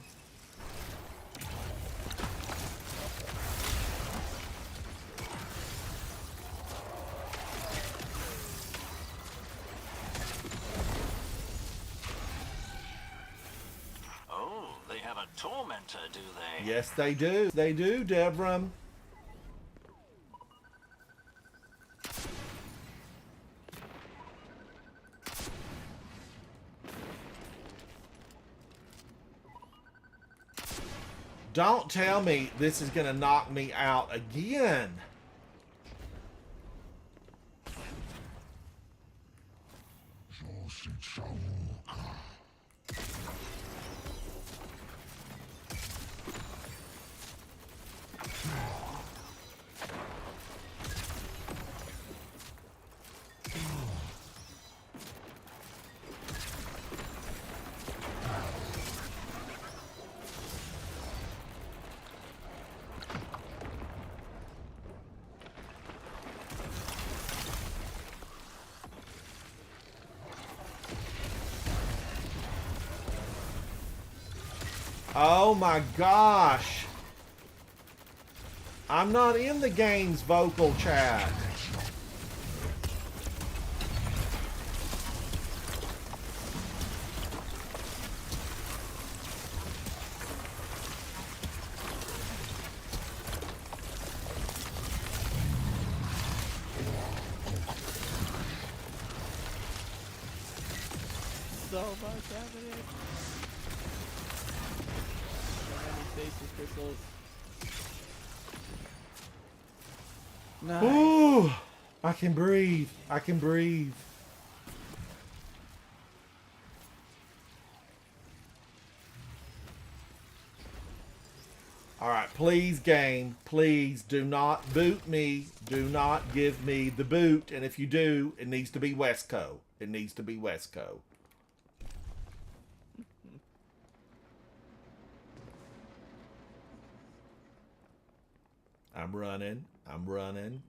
Tormentor, do they? Yes, they do. They do, Devram. Don't tell me this is going to knock me out again. Oh my gosh. I'm not in the game's vocal chat. So much happening. So many stasis crystals. Nice. Ooh, I can breathe. I can breathe. All right, please, game, please do not boot me. Do not give me the boot. And if you do, it needs to be Wesco. It needs to be Wesco. I'm running. I'm running.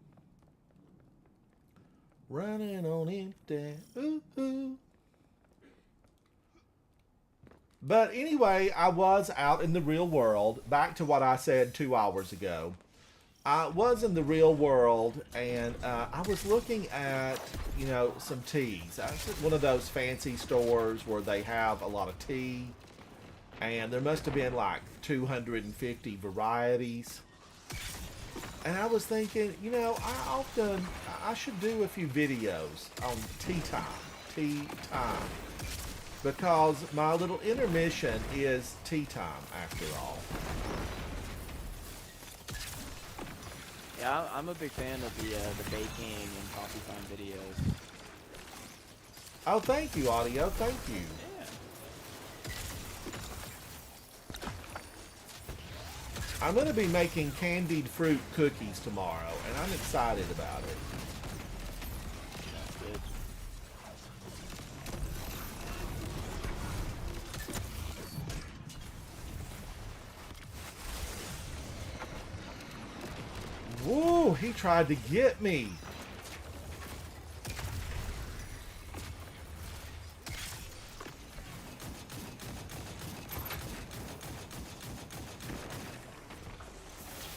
Running on empty. Ooh, ooh. But anyway, I was out in the real world. Back to what I said 2 hours ago. I was in the real world, and I was looking at, you know, some teas. I was at one of those fancy stores where they have a lot of tea. And there must have been like 250 varieties. And I was thinking, you know, I should do a few videos on tea time. Because my little intermission is tea time, after all. Yeah, I'm a big fan of the baking and coffee time videos. Oh, thank you, Audio. Thank you. Yeah. I'm going to be making candied fruit cookies tomorrow, and I'm excited about it. That's good. Woo, he tried to get me.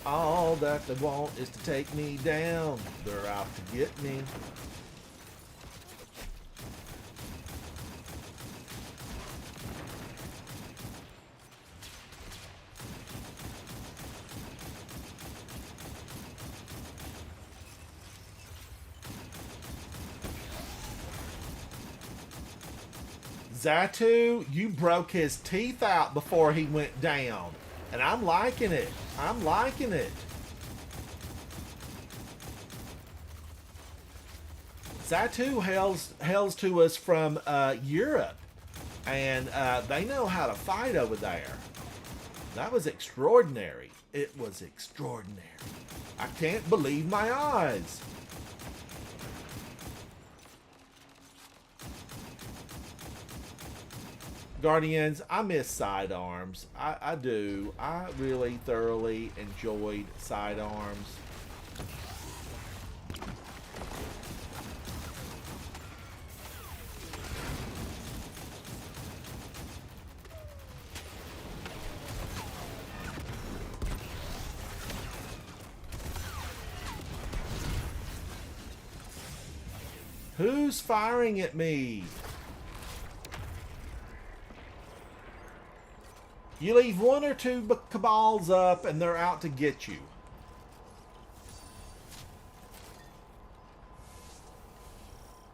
All that they want is to take me down. They're out to get me. Zatu, you broke his teeth out before he went down. And I'm liking it. I'm liking it. Zatu hails to us from Europe. And they know how to fight over there. That was extraordinary. It was extraordinary. I can't believe my eyes. Guardians, I miss sidearms. I do. I really thoroughly enjoyed sidearms. Who's firing at me? You leave one or two cabals up and they're out to get you.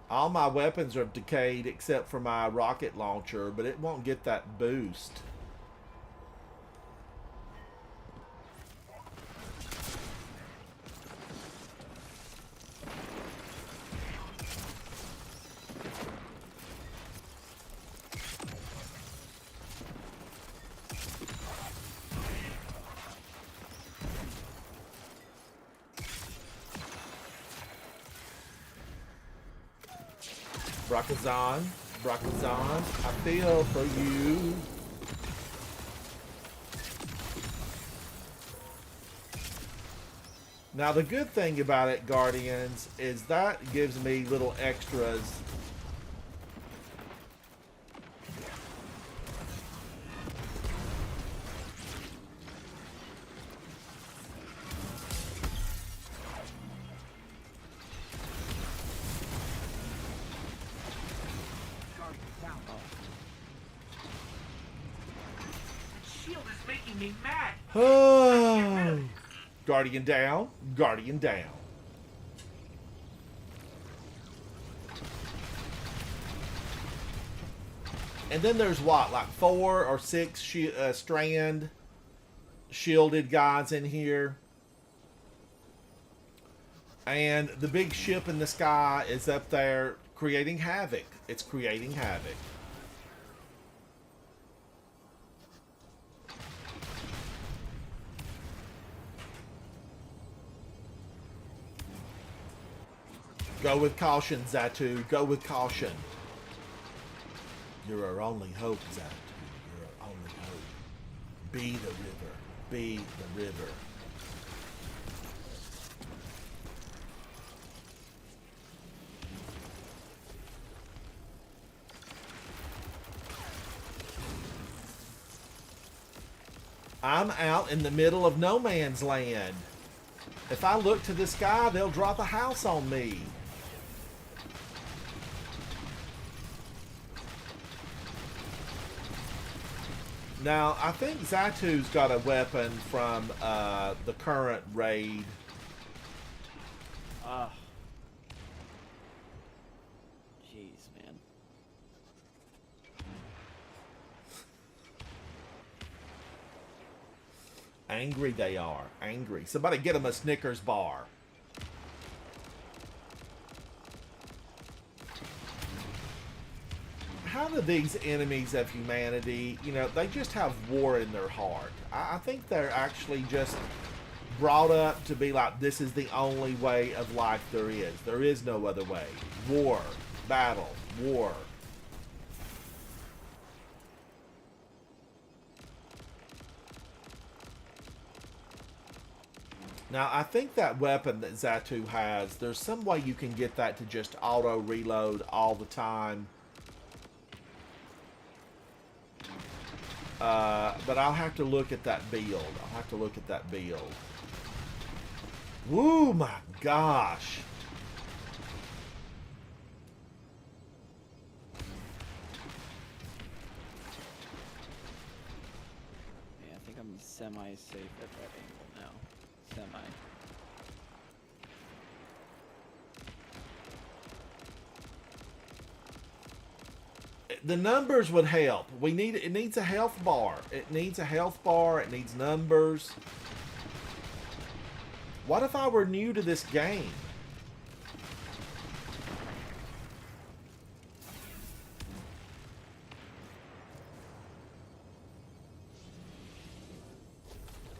All my weapons are decayed except for my rocket launcher, but it won't get that boost. Brakazan, Brakazan, I feel for you. Now the good thing about it, Guardians, is that gives me little extras. Guardian down. Shield is making me mad. Oh. Guardian down, Guardian down. And then there's what, like 4 or 6 strand shielded guys in here. And the big ship in the sky is up there creating havoc. It's creating havoc. Go with caution, Zatu. Go with caution. You're our only hope, Zatu. You're our only hope. Be the river. Be the river. I'm out in the middle of no man's land. If I look to the sky, they'll drop a house on me. Now, I think Zatu's got a weapon from the current raid. Jeez, man. Angry they are. Angry. Somebody get them a Snickers bar. How do these enemies of humanity, you know, they just have war in their heart. I think they're actually just brought up to be like, this is the only way of life there is. There is no other way. War. Battle. War. Now, I think that weapon that Zatu has, there's some way you can get that to just auto-reload all the time. But I'll have to look at that build. I'll have to look at that build. Woo, my gosh. Yeah, I think I'm semi-safe at that angle now. Semi. The numbers would help. It needs a health bar. It needs a health bar. It needs numbers. What if I were new to this game?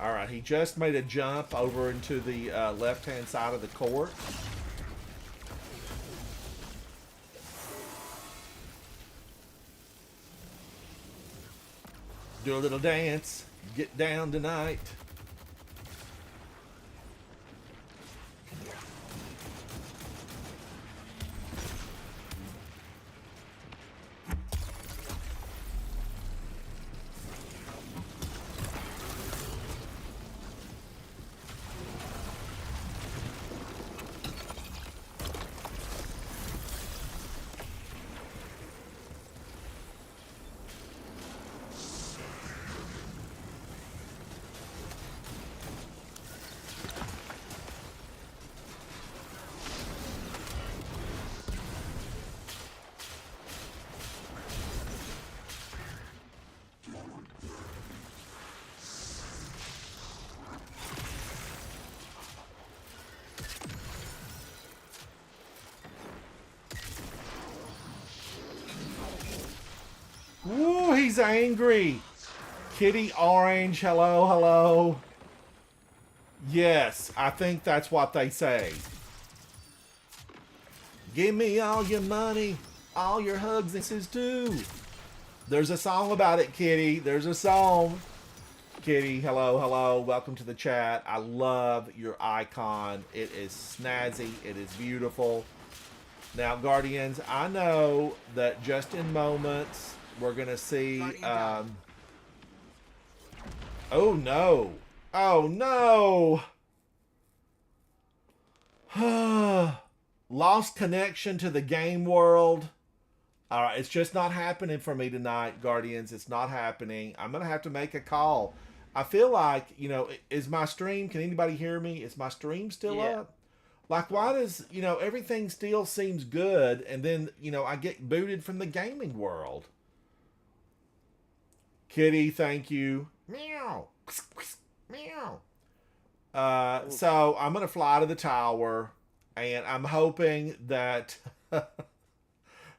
Alright, he just made a jump over into the left-hand side of the court. Do a little dance. Get down tonight. Kitty's angry. Kitty Orange, hello, hello. Yes, I think that's what they say. Give me all your money, all your hugs and kisses too. There's a song about it, Kitty. There's a song. Kitty, hello, hello. Welcome to the chat. I love your icon. It is snazzy. It is beautiful. Now, Guardians, I know that just in moments we're going to see... oh, no. Oh, no. Lost connection to the game world. All right, it's just not happening for me tonight, Guardians. It's not happening. I'm going to have to make a call. I feel like, you know, is my stream, can anybody hear me? Is my stream still up? Like, why does, you know, everything still seems good, and then, you know, I get booted from the gaming world? Kitty, thank you. Meow. Meow. So, I'm going to fly to the tower, and I'm hoping that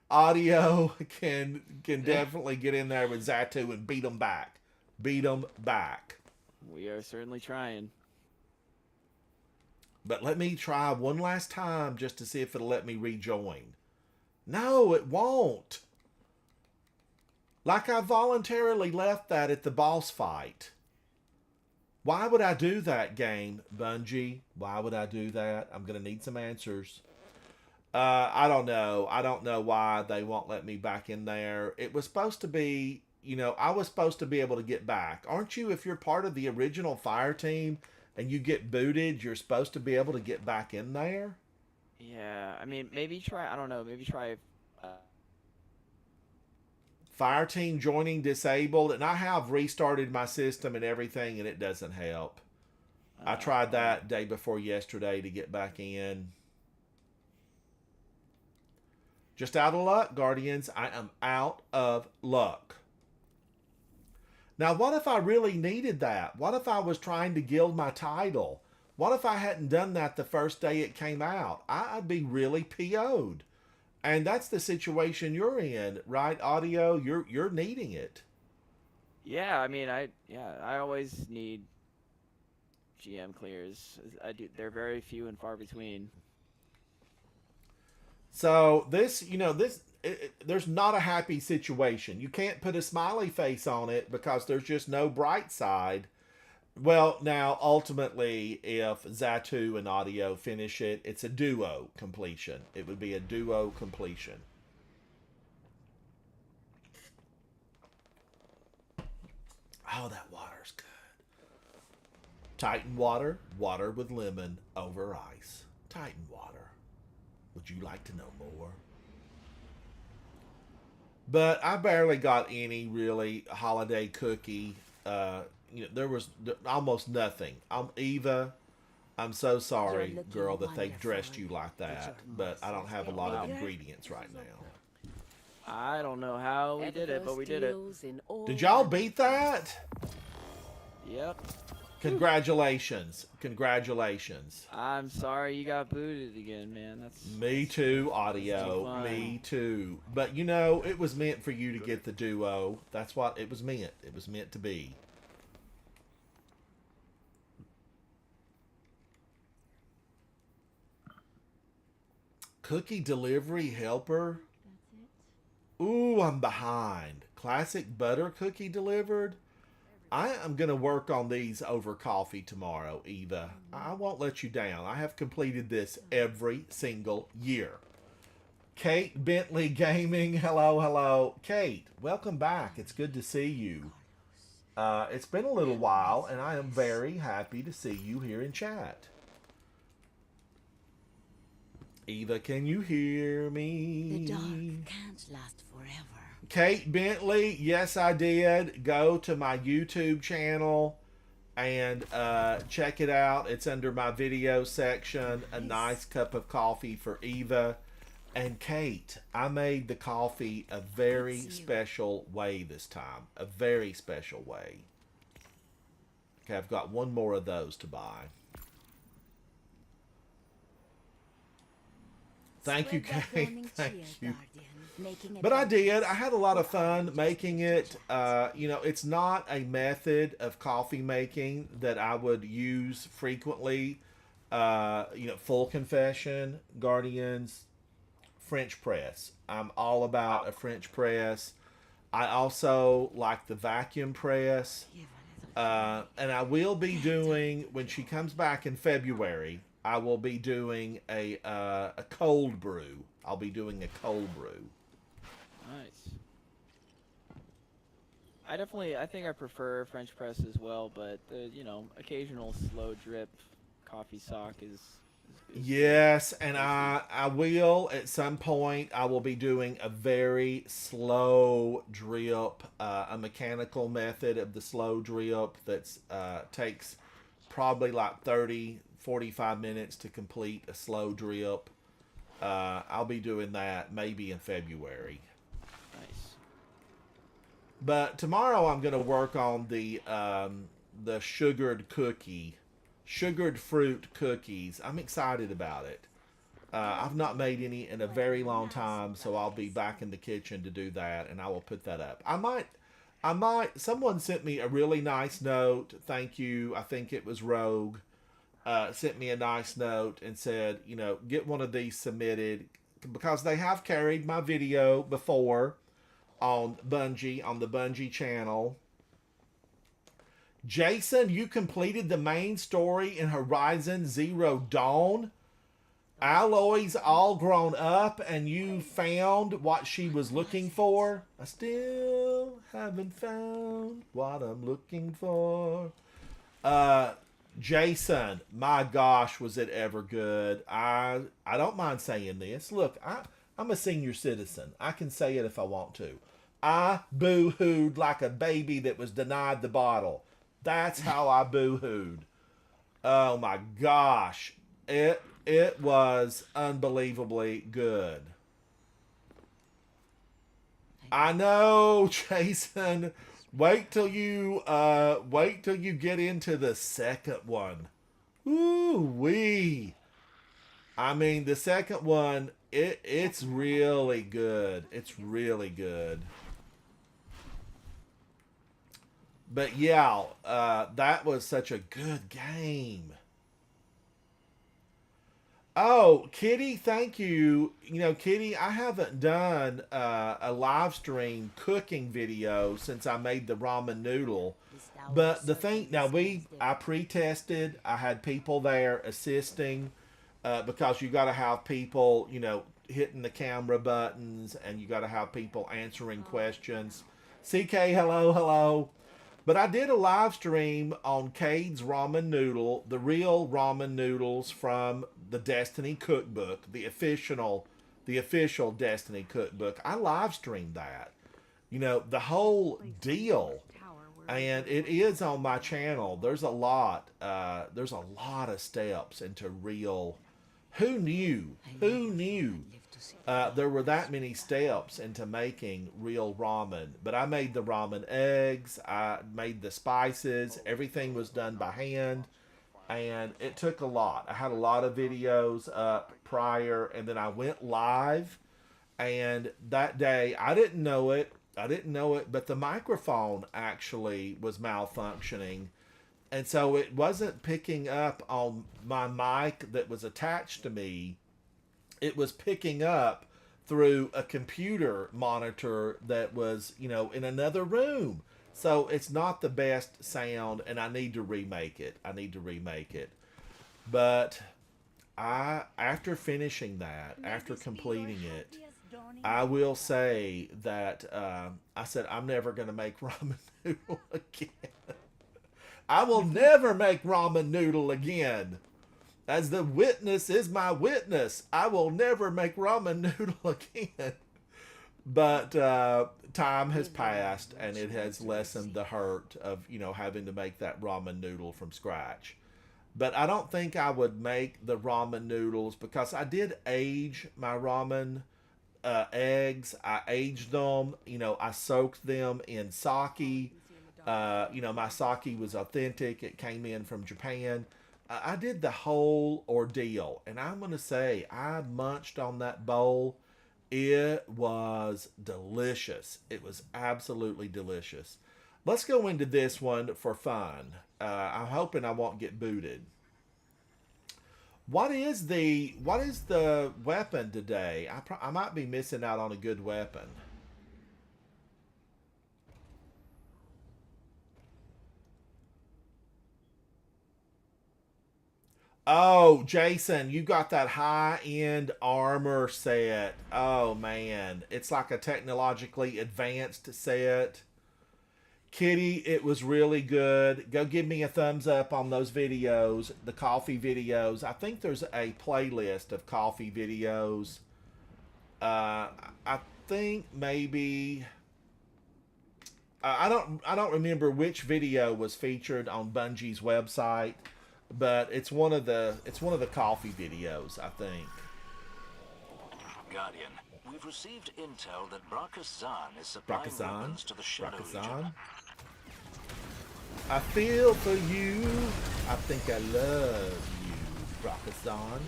Audio can definitely get in there with Zatu and beat them back. Beat them back. We are certainly trying. But let me try one last time just to see if it'll let me rejoin. No, it won't. Like I voluntarily left that at the boss fight. Why would I do that, game, Bungie? Why would I do that? I'm going to need some answers. I don't know. I don't know why they won't let me back in there. It was supposed to be, you know, I was supposed to be able to get back. Aren't you, if you're part of the original fire team and you get booted, you're supposed to be able to get back in there? Yeah, I mean, maybe try, I don't know, maybe try... Fire team joining disabled, and I have restarted my system and everything, and it doesn't help. I tried that day before yesterday to get back in. Just out of luck, Guardians. I am out of luck. Now, what if I really needed that? What if I was trying to gild my title? What if I hadn't done that the first day it came out? I'd be really PO'd. And that's the situation you're in, right, Audio? You're needing it. Yeah, I mean, I always need GM clears. I do. They're very few and far between. So this, you know, there's not a happy situation. You can't put a smiley face on it because there's just no bright side. Well, now, ultimately, if Zatu and Audio finish it, it's a duo completion. It would be a duo completion. Oh, that water's good. Titan water, water with lemon over ice. Titan water. Would you like to know more? But I barely got any really holiday cookie. You know, there was almost nothing. Eva, I'm so sorry, girl, that they dressed you like that. But I don't have a lot of ingredients right now. I don't know how we did it, but we did it. Did y'all beat that? Yep. Congratulations. Congratulations. I'm sorry you got booted again, man. That's Me too, too Audio. fun. Me too. But you know, it was meant for you to get the duo. That's what it was meant. It was meant to be. Cookie delivery helper. Ooh, I'm behind. Classic butter cookie delivered. I am going to work on these over coffee tomorrow, Eva. I won't let you down. I have completed this every single year. Kate Bentley Gaming. Hello, hello. Kate, welcome back. It's good to see you. It's been a little while, and I am very happy to see you here in chat. Eva, can you hear me? The dark can't last forever. Kate Bentley, yes, I did. Go to my YouTube channel and check it out. It's under my video section. A nice cup of coffee for Eva. And Kate, I made the coffee a very special way this time. A very special way. Okay, I've got one more of those to buy. Thank you, Kate. Thank you. Making But I did. I had a lot of fun making it. You know, it's not a method of coffee making that I would use frequently. You know, full confession, Guardians, French press. I'm all about a French press. I also like the vacuum press. And I will be doing, when she comes back in February, I will be doing a cold brew. I'll be doing a cold brew. Nice. I think I prefer French press as well, but the, you know, occasional slow drip coffee sock is Yes, and I will at some point. I will be doing a very slow drip, a mechanical method of the slow drip that's takes probably like 30, 45 minutes to complete a slow drip. I'll be doing that maybe in February. nice. But tomorrow I'm going to work on the sugared fruit cookies. I'm excited about it. I've not made any in a very long time, so I'll be back in the kitchen to do that, and I will put that up. I might. Someone sent me a really nice note. Thank you. I think it was Rogue. Sent me a nice note and said, you know, get one of these submitted, because they have carried my video before on Bungie, on the Bungie channel. Jason, you completed the main story in Horizon Zero Dawn. Aloy's all grown up and you found what she was looking for. I still haven't found what I'm looking for. Jason, my gosh, was it ever good. I don't mind saying this. Look, I'm a senior citizen. I can say it if I want to. I boo-hooed like a baby that was denied the bottle. That's how I boo-hooed. Oh my gosh. It was unbelievably good. I know, Jason. Wait till you get into the second one. Ooh-wee. I mean, the second one, it's really good. It's really good. But yeah, that was such a good game. Oh, Kitty, thank you. You know, Kitty, I haven't done a live stream cooking video since I made the ramen noodle. But the thing, now I pre-tested. I had people there assisting because you got to have people, you know, hitting the camera buttons, and you got to have people answering questions. CK, hello. But I did a live stream on Cade's ramen noodle, the real ramen noodles from the Destiny cookbook, the official Destiny cookbook. I live streamed that, you know, the whole deal, and it is on my channel. There's a lot of steps into real. Who knew? There were that many steps into making real ramen. But I made the ramen eggs. I made the spices. Everything was done by hand. And it took a lot. I had a lot of videos up prior. And then I went live. And that day, I didn't know it. But the microphone actually was malfunctioning. And so it wasn't picking up on my mic that was attached to me. It was picking up through a computer monitor that was, you know, in another room. So it's not the best sound, and I need to remake it. But after finishing that, after completing it, I will say that I said, I'm never going to make ramen noodle again. I will never make ramen noodle again. As the witness is my witness, I will never make ramen noodle again. But time has passed, and it has lessened the hurt of, you know, having to make that ramen noodle from scratch. But I don't think I would make the ramen noodles, because I did age my ramen eggs. I aged them. You know, I soaked them in sake. You know, my sake was authentic. It came in from Japan. I did the whole ordeal, and I'm going to say I munched on that bowl. It was delicious. It was absolutely delicious. Let's go into this one for fun. I'm hoping I won't get booted. What is the weapon today? I might be missing out on a good weapon. Oh, Jason, you got that high-end armor set. Oh, man. It's like a technologically advanced set. Kitty, it was really good. Go give me a thumbs up on those videos, the coffee videos. I think there's a playlist of coffee videos. I think maybe... I don't remember which video was featured on Bungie's website. But it's one of the coffee videos, I think. Guardian, we've received intel that Brachus Zahn is supplying weapons to the Shadow Legion. I feel for you. I think I love you, Brachus Zahn.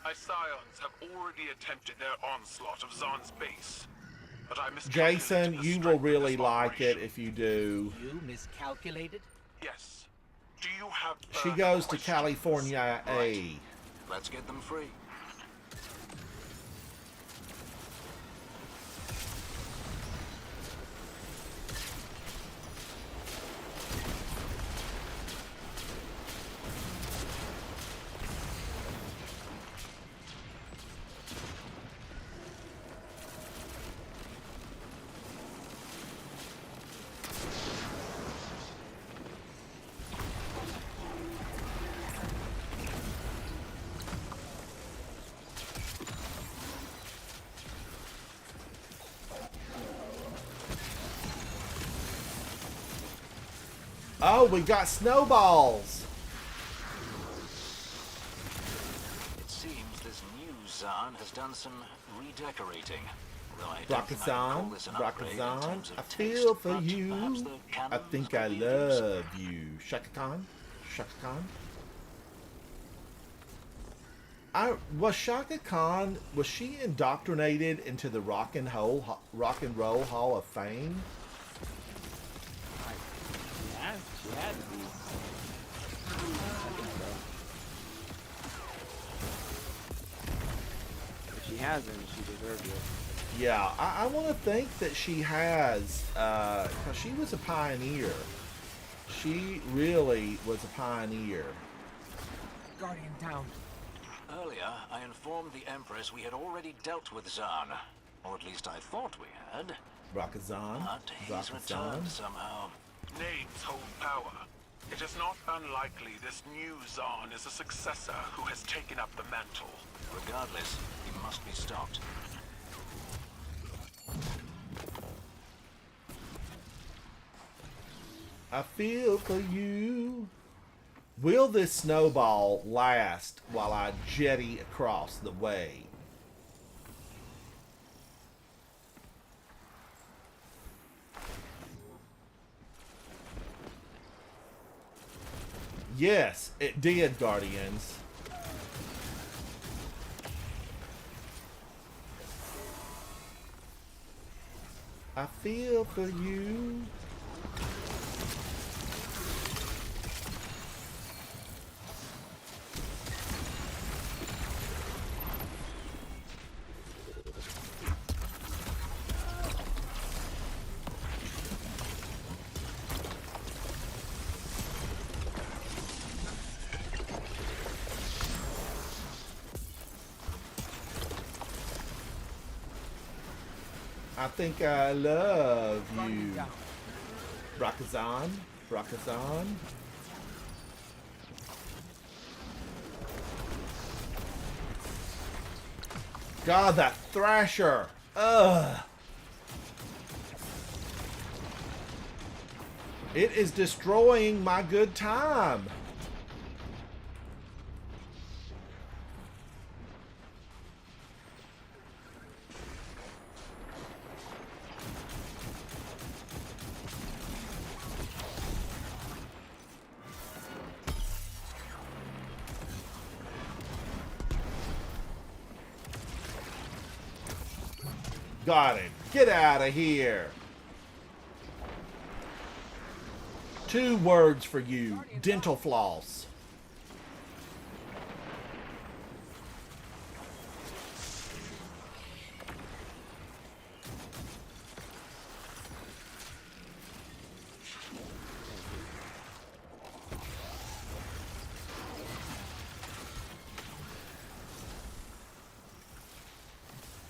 My scions have already attempted their onslaught of Zahn's base, but I Jason, miscalculated the you will strength of really this like it operation. if you do. You miscalculated? Yes. Do you have She further goes to questions? California A. Right. Let's get them free. Oh, we got snowballs. It seems this new Zahn has done some redecorating. Though I don't Brachus think I can call Zahn, this an upgrade in Brachus Zahn, terms of I taste, feel for but perhaps you. the I cannons think could I be of use. love you. Shaka Khan? Shaka Khan? Was Shaka Khan, was she indoctrinated into the Rock and Roll Hall of Fame? Yeah, she had to be. I think so. If she hasn't, she deserved it. Yeah, I want to think that she has, because she was a pioneer. She really was a pioneer. Guardian down. Earlier, I informed the Empress we had already dealt with Zahn. Or at least I thought we had. Brachus Zahn, But he's Brachus Zahn. returned somehow. Names hold power. It is not unlikely this new Zahn is a successor who has taken up the mantle. Regardless, he must be stopped. I feel for you. Will this snowball last while I jetty across the way? Yes, it did, Guardians. I feel for you. I think I love you. Brachus Zahn, Brachus Zahn. God, that Thrasher. Ugh. It is destroying my good time. Got him. Get out of here. 2 words for you. Dental floss.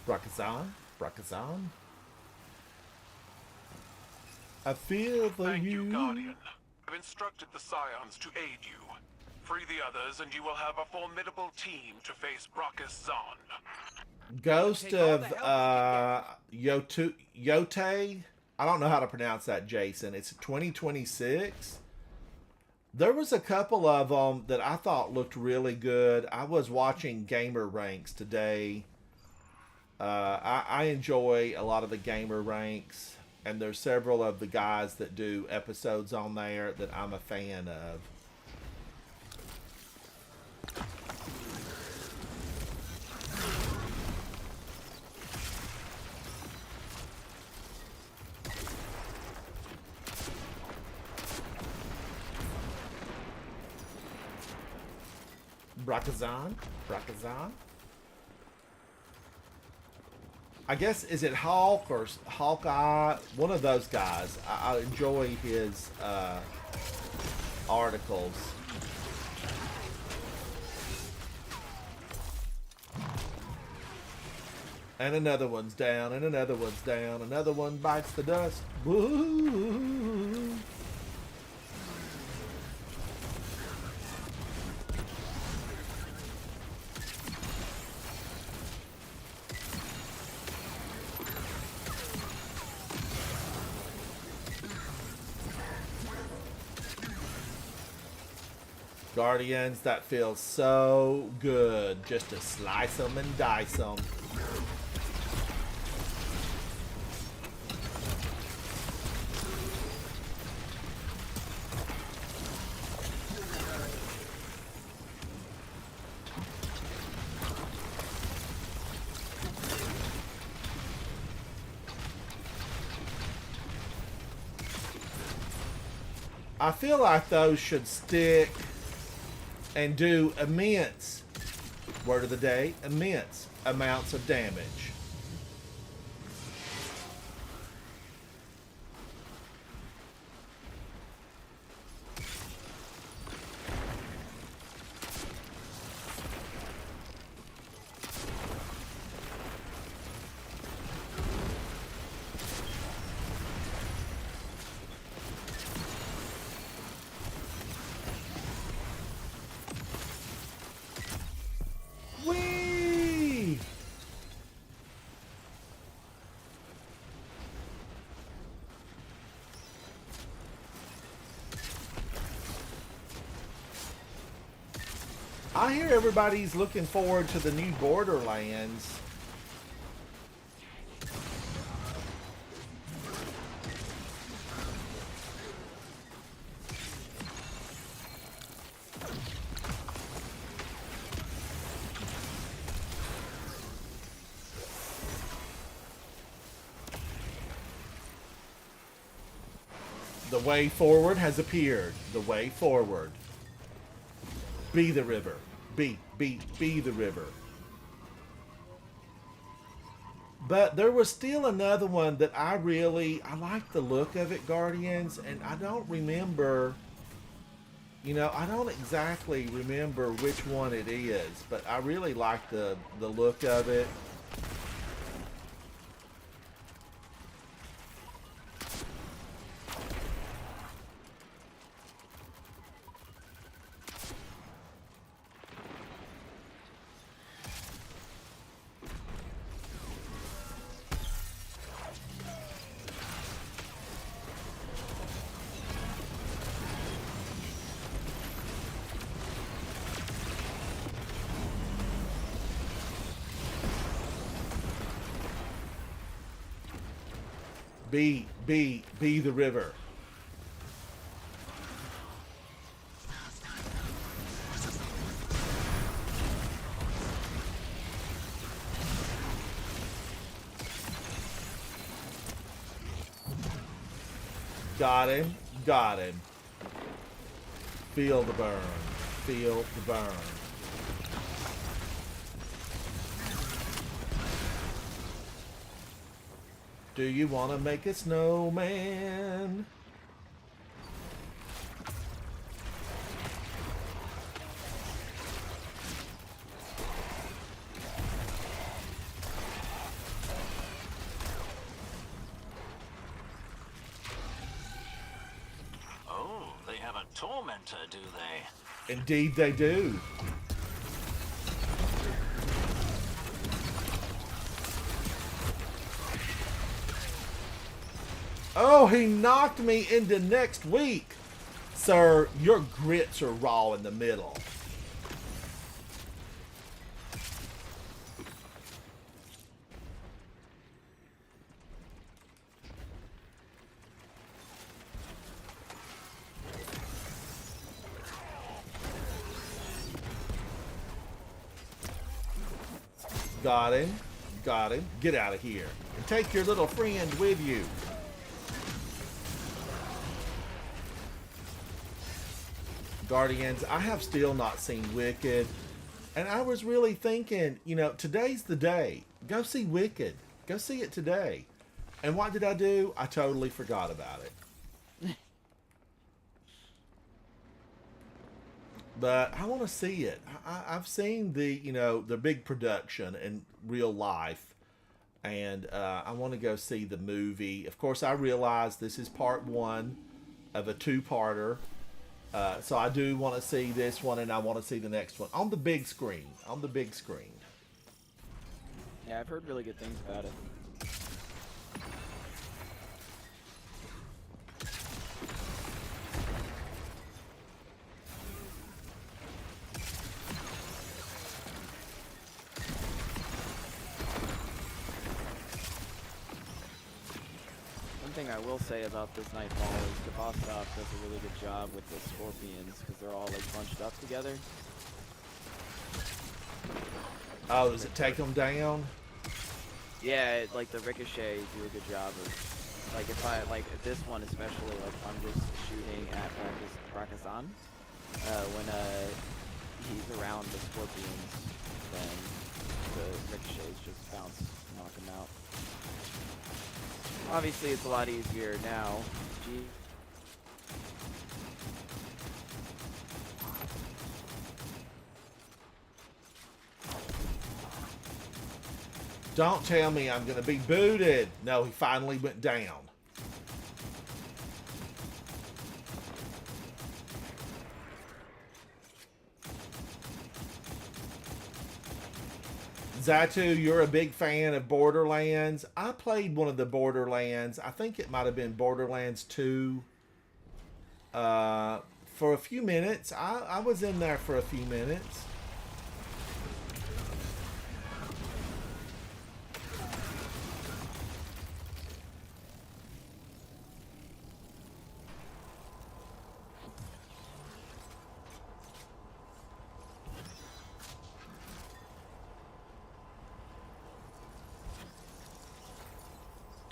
Brakazan? Brakazan? I feel the Thank you, Guardian. I've instructed the Scions to aid you. Free the others, and you will have a formidable team to face Brachus Zahn. Ghost of Yote. I don't know how to pronounce that, Jason. It's 2026. There was a couple of them that I thought looked really good. I was watching Gamer Ranks today. I enjoy a lot of the Gamer Ranks, and there's several of the guys that do episodes on there that I'm a fan of. Brakazan? Brakazan? I guess, is it Hulk or Hawkeye? One of those guys. I enjoy his articles. And another one's down, and another one's down. Another one bites the dust. Woo! Guardians, that feels so good just to slice them and dice them. I feel like those should stick and do immense, word of the day, immense amounts of damage. Whee! I hear everybody's looking forward to the new Borderlands. The way forward has appeared. The way forward. Be the river. Be the river. But there was still another one that I like the look of it, Guardians, and I don't remember, I don't exactly remember which one it is, but I really like the look of it. Be the river. Got him. Got him. Feel the burn. Feel the burn. Do you want to make a snowman? Oh, they have a tormentor, do they? Indeed they do. Oh, he knocked me into next week. Sir, your grits are raw in the middle. Got him. Got him. Get out of here. And take your little friend with you. Guardians, I have still not seen Wicked. And I was really thinking, you know, today's the day. Go see Wicked. Go see it today. And what did I do? I totally forgot about it. But I want to see it. I've seen the, you know, the big production in real life. And I want to go see the movie. Of course, I realize this is part one of a two-parter. So I do want to see this one, and I want to see the next one on the big screen. On the big screen. Yeah, I've heard really good things about it. Thing I will say about this Nightfall is the boss stop does a really good job with the scorpions because they're all like bunched up together. Oh, does it take them down? Yeah, like the ricochet do a good job of, like if I, like this one especially, like I'm just shooting at Rakazan, when he's around the scorpions, then the ricochets just bounce and knock him out. Obviously, it's a lot easier now. Gee. Don't tell me I'm going to be booted. No, he finally went down. Zatu, you're a big fan of Borderlands. I played one of the Borderlands. I think it might have been Borderlands 2. For a few minutes. I was in there for a few minutes.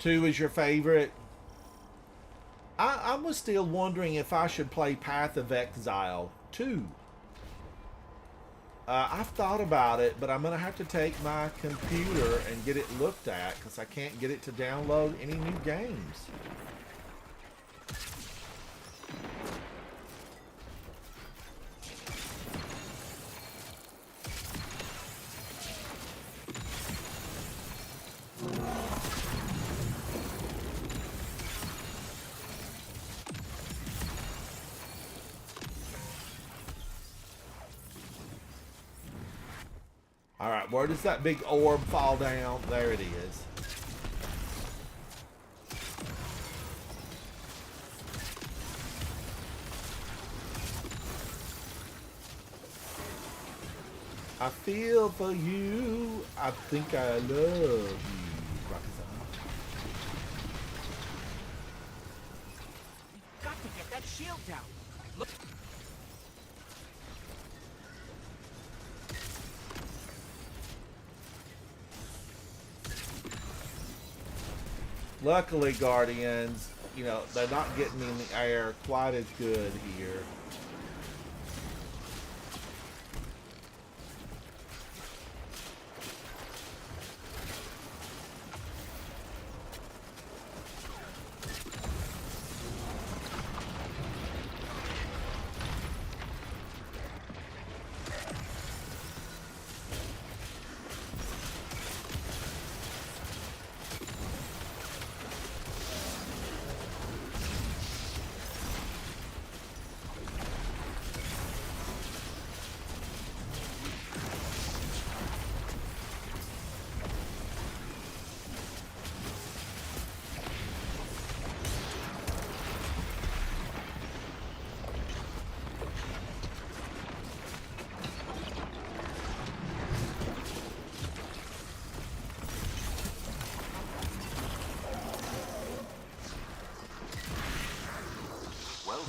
Two is your favorite. I was still wondering if I should play Path of Exile 2. I've thought about it, but I'm going to have to take my computer and get it looked at because I can't get it to download any new games. Alright, where does that big orb fall down? There it is. I feel for you. I think I love you, Rakazan. Got to get that shield down. Look. Luckily, Guardians, you know, they're not getting in the air quite as good here.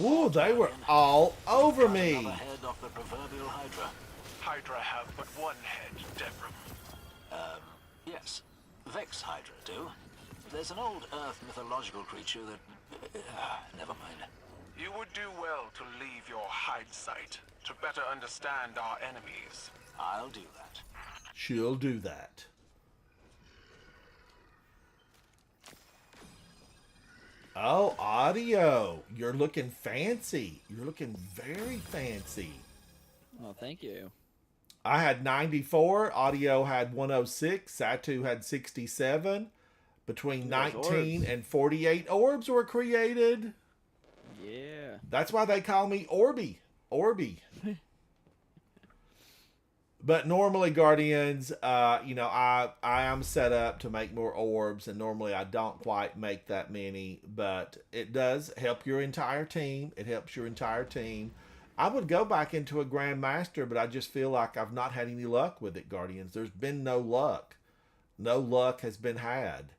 Ooh, they were all over me. Another head off the proverbial Hydra. Hydra have but one head, Devrim. Yes, Vex Hydra do. There's an old Earth mythological creature that... never mind. You would do well to leave your hide site to better understand our enemies. I'll do that. She'll do that. Oh, audio. You're looking fancy. You're looking very fancy. Oh, thank you. I had 94. Audio had 106. Satu had 67. Between 19 orbs. and 48 orbs were created. Yeah. That's why they call me Orby. Orby. But normally, Guardians, you know, I am set up to make more orbs, and normally I don't quite make that many, but it does help your entire team. It helps your entire team. I would go back into a Grandmaster, but I just feel like I've not had any luck with it, Guardians. There's been no luck. No luck has been had.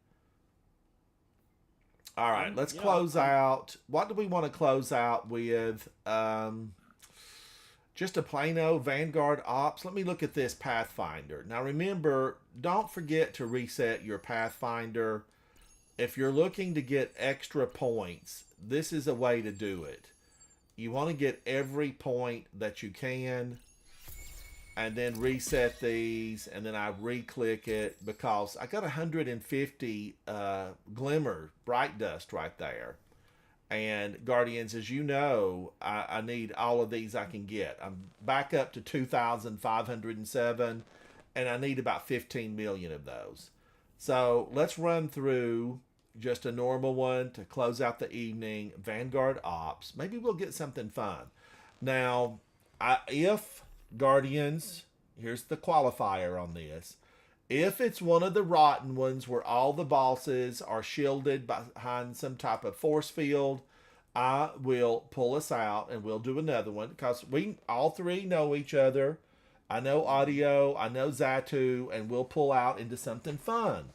All right, let's close out. What do we want to close out with? Just a plain old Vanguard Ops. Let me look at this Pathfinder. Now remember, don't forget to reset your Pathfinder. If you're looking to get extra points, this is a way to do it. You want to get every point that you can, and then reset these, and then I re-click it because I got 150 Glimmer Bright Dust right there. And Guardians, as you know, I need all of these I can get. I'm back up to 2,507, and I need about 15 million of those. So let's run through just a normal one to close out the evening. Vanguard Ops. Maybe we'll get something fun. Now, if Guardians, here's the qualifier on this. If it's one of the rotten ones where all the bosses are shielded behind some type of force field, I will pull us out and we'll do another one because we all three know each other. I know Audio, I know Zatu, and we'll pull out into something fun.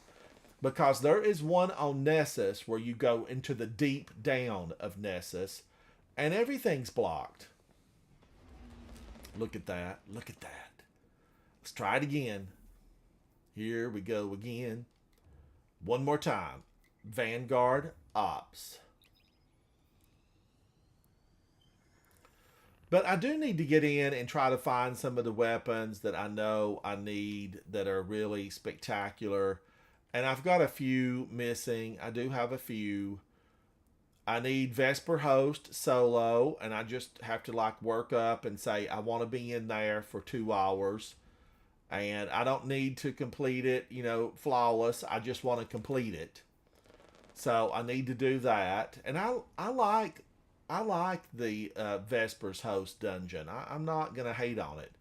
Because there is one on Nessus where you go into the deep down of Nessus and everything's blocked. Look at that. Look at that. Let's try it again. Here we go again. One more time. Vanguard Ops. But I do need to get in and try to find some of the weapons that I know I need that are really spectacular. And I've got a few missing. I do have a few. I need Vesper Host solo, and I just have to like work up and say I want to be in there for 2 hours. And I don't need to complete it, you know, flawless. I just want to complete it. So I need to do that. And I like the Vesper's Host dungeon. I'm not going to hate on it.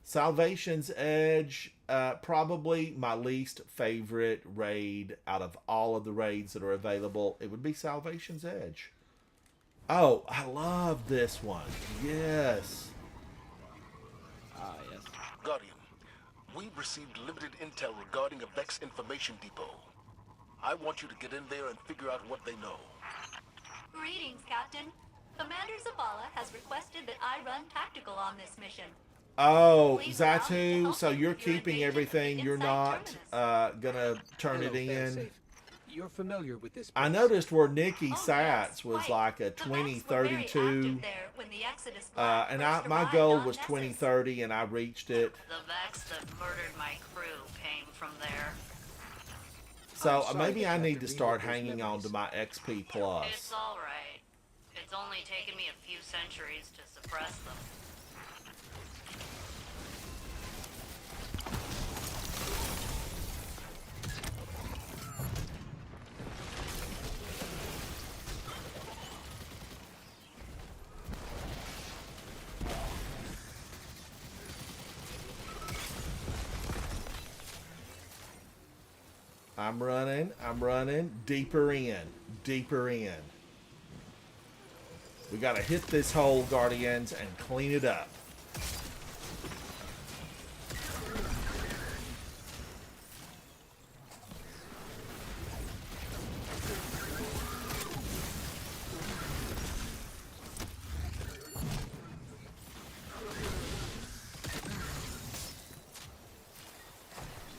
Salvation's Edge, probably my least favorite raid out of all of the raids that are available. It would be Salvation's Edge. Oh, I love this one. Yes. Ah, yes. Guardian, we've received limited intel regarding a Vex information depot. I want you to get in there and figure out what they know. Greetings, Captain. Commander Zavala has requested that I run tactical on this mission. Oh, Zatu, so you're keeping everything. You're not gonna turn it in. You're familiar with this I place. noticed where Nikki Oh, Sats yes, was quite. like a The Vex were very 2032. active there when the Exodus Black And first my arrived goal on was Nessus. 2030, and I reached it. The Vex that murdered my crew came from there. So I'm sorry maybe that I you need have to to start relive those hanging on to memories. my XP It's plus. alright. It's only taken me a few centuries to suppress them. I'm running deeper in, deeper in. We gotta hit this hole, Guardians, and clean it up.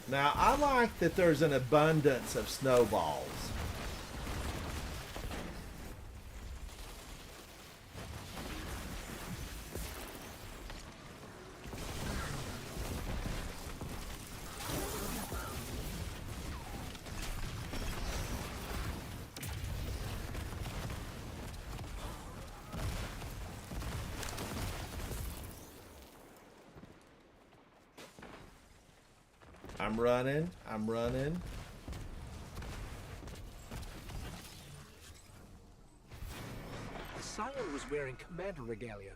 Now, I like that there's an abundance of snowballs. I'm running. The Scion was wearing commander regalia.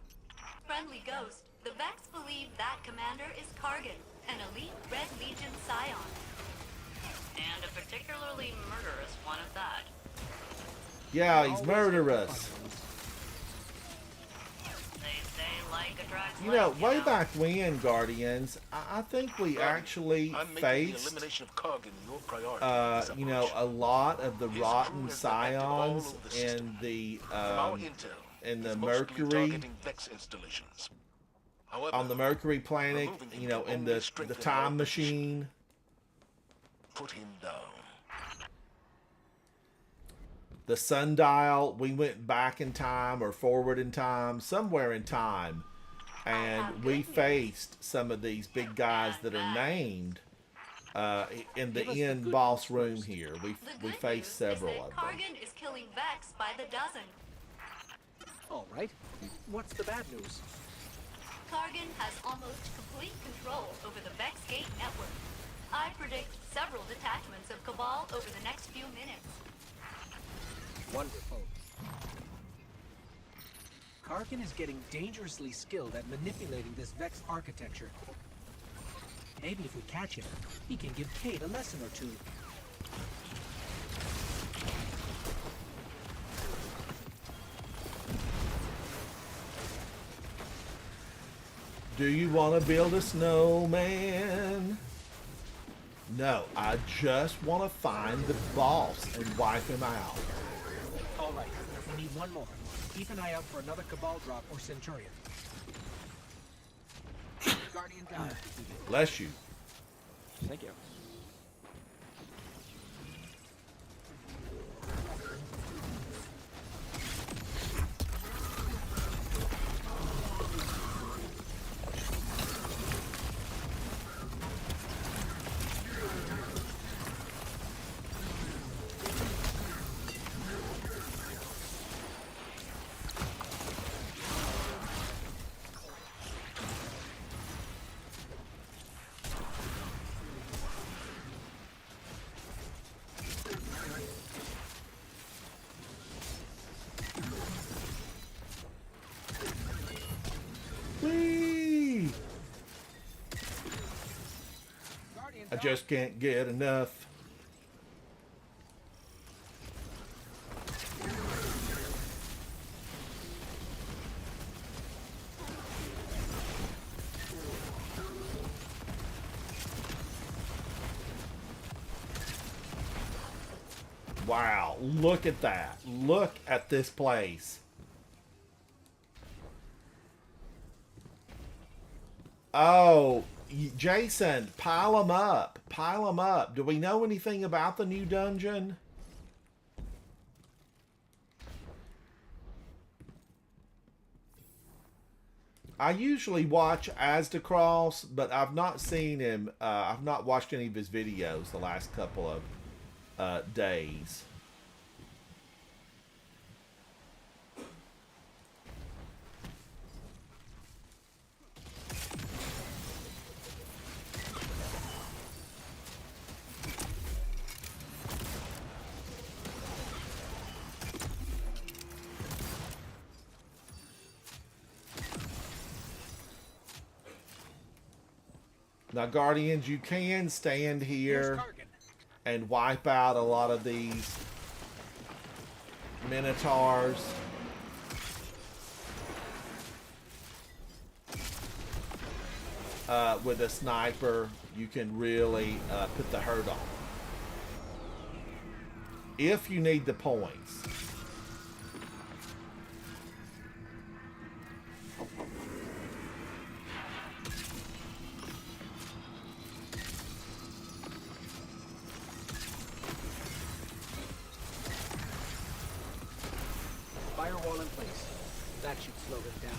Friendly Ghost, the Vex believe that commander is Kargan, an elite Red Legion Scion. And a particularly murderous one at that. Yeah, he's murderous. They say like attracts You know, like, way back when, Guardians, I think we Guardian, actually I'm making the faced, elimination of Kargan your priority. you know, a lot of the His rotten crew has been active all scions over the system. in the From our intel, in the he's mostly Mercury, targeting Vex installations. However, on the Mercury planet, removing him you know, will in only the strengthen our time position. machine. Put him down. The sundial, we went back in time or forward in time, somewhere in time, and we faced some of these big guys that are named in the end boss room here. The We good faced news several is of that them. Kargan is killing Vex by the dozen. All right. What's the bad news? Kargan has almost complete control over the Vex Gate network. I predict several detachments of Cabal over the next few minutes. Wonderful. Kargan is getting dangerously skilled at manipulating this Vex architecture. Maybe if we catch him, he can give Cade a lesson or two. Do you want to build a snowman? No, I just want to find the boss and wipe him out. All right. We need one more. Keep an eye out for another Cabal drop or Centurion. Guardian down. Bless you. Thank you. Whee! I just can't get enough. Wow, look at that. Look at this place. Oh, Jason, pile them up. Pile them up. Do we know anything about the new dungeon? I usually watch Asdacross, but I've not seen him. I've not watched any of his videos the last couple of days. Now, Guardians, you can stand here and wipe out a lot of these Minotaurs. With a sniper, you can really put the hurt on. If you need the points. Firewall in place. That should slow them down.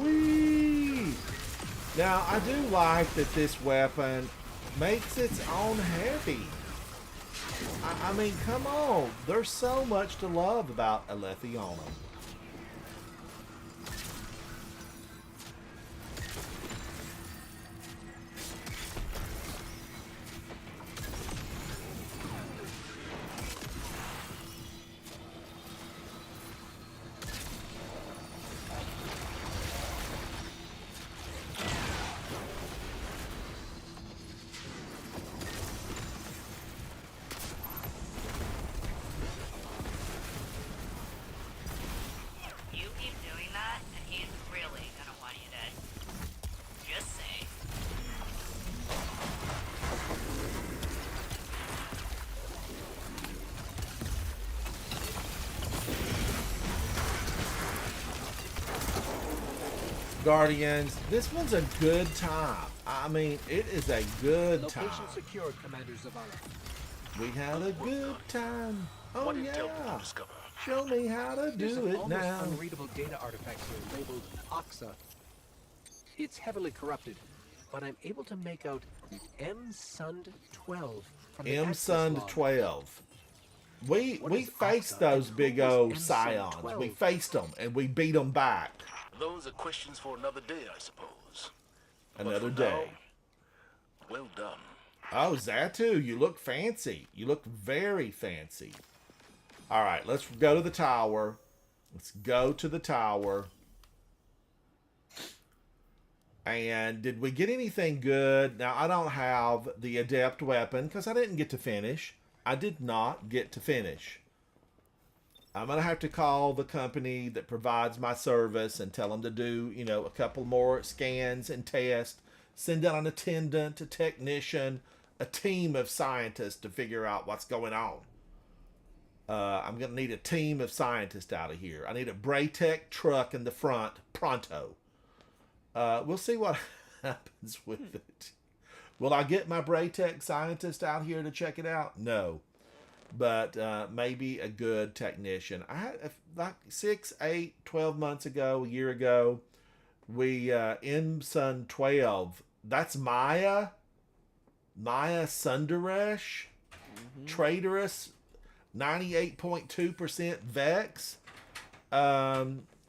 Whee! Now, I do like that this weapon makes its own heavy. I mean, come on. There's so much to love about Alethianum. You keep doing that, and he's really gonna want you dead. Just saying. Guardians, this one's a good time. I mean, it is a good Location time. secured, Commander Zavala. We had a good time. Oh, What intel did you yeah. discover? Show me how to There's do an it almost now. unreadable data artifact here labeled Oxa. It's heavily corrupted, but I'm able to make out M-Sund 12 from the access M-Sund log. 12. We is faced Oxa, those and big who was old M-Sund scions. 12? We faced them and we beat them back. Those are questions for another day, I suppose. But Another for day. now, well done. Oh, Zatu, you look fancy. You look very fancy. All right, let's go to the tower. Let's go to the tower. And did we get anything good? Now, I don't have the adept weapon because I didn't get to finish. I did not get to finish. I'm going to have to call the company that provides my service and tell them to do, you know, a couple more scans and tests. Send out an attendant, a technician, a team of scientists to figure out what's going on. I'm going to need a team of scientists out of here. I need a Braytech truck in the front, pronto. We'll see what happens with it. Will I get my Braytech scientist out here to check it out? No. But maybe a good technician. I had like 6, 8, 12 months ago, a year ago, we M-Sund 12. That's Maya Sundaresh, traitorous, 98.2% Vex.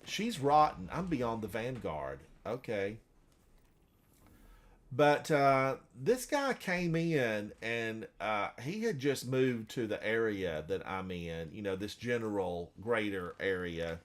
She's rotten. I'm beyond the Vanguard. Okay. But this guy came in and he had just moved to the area that I'm in, you know, this general greater area.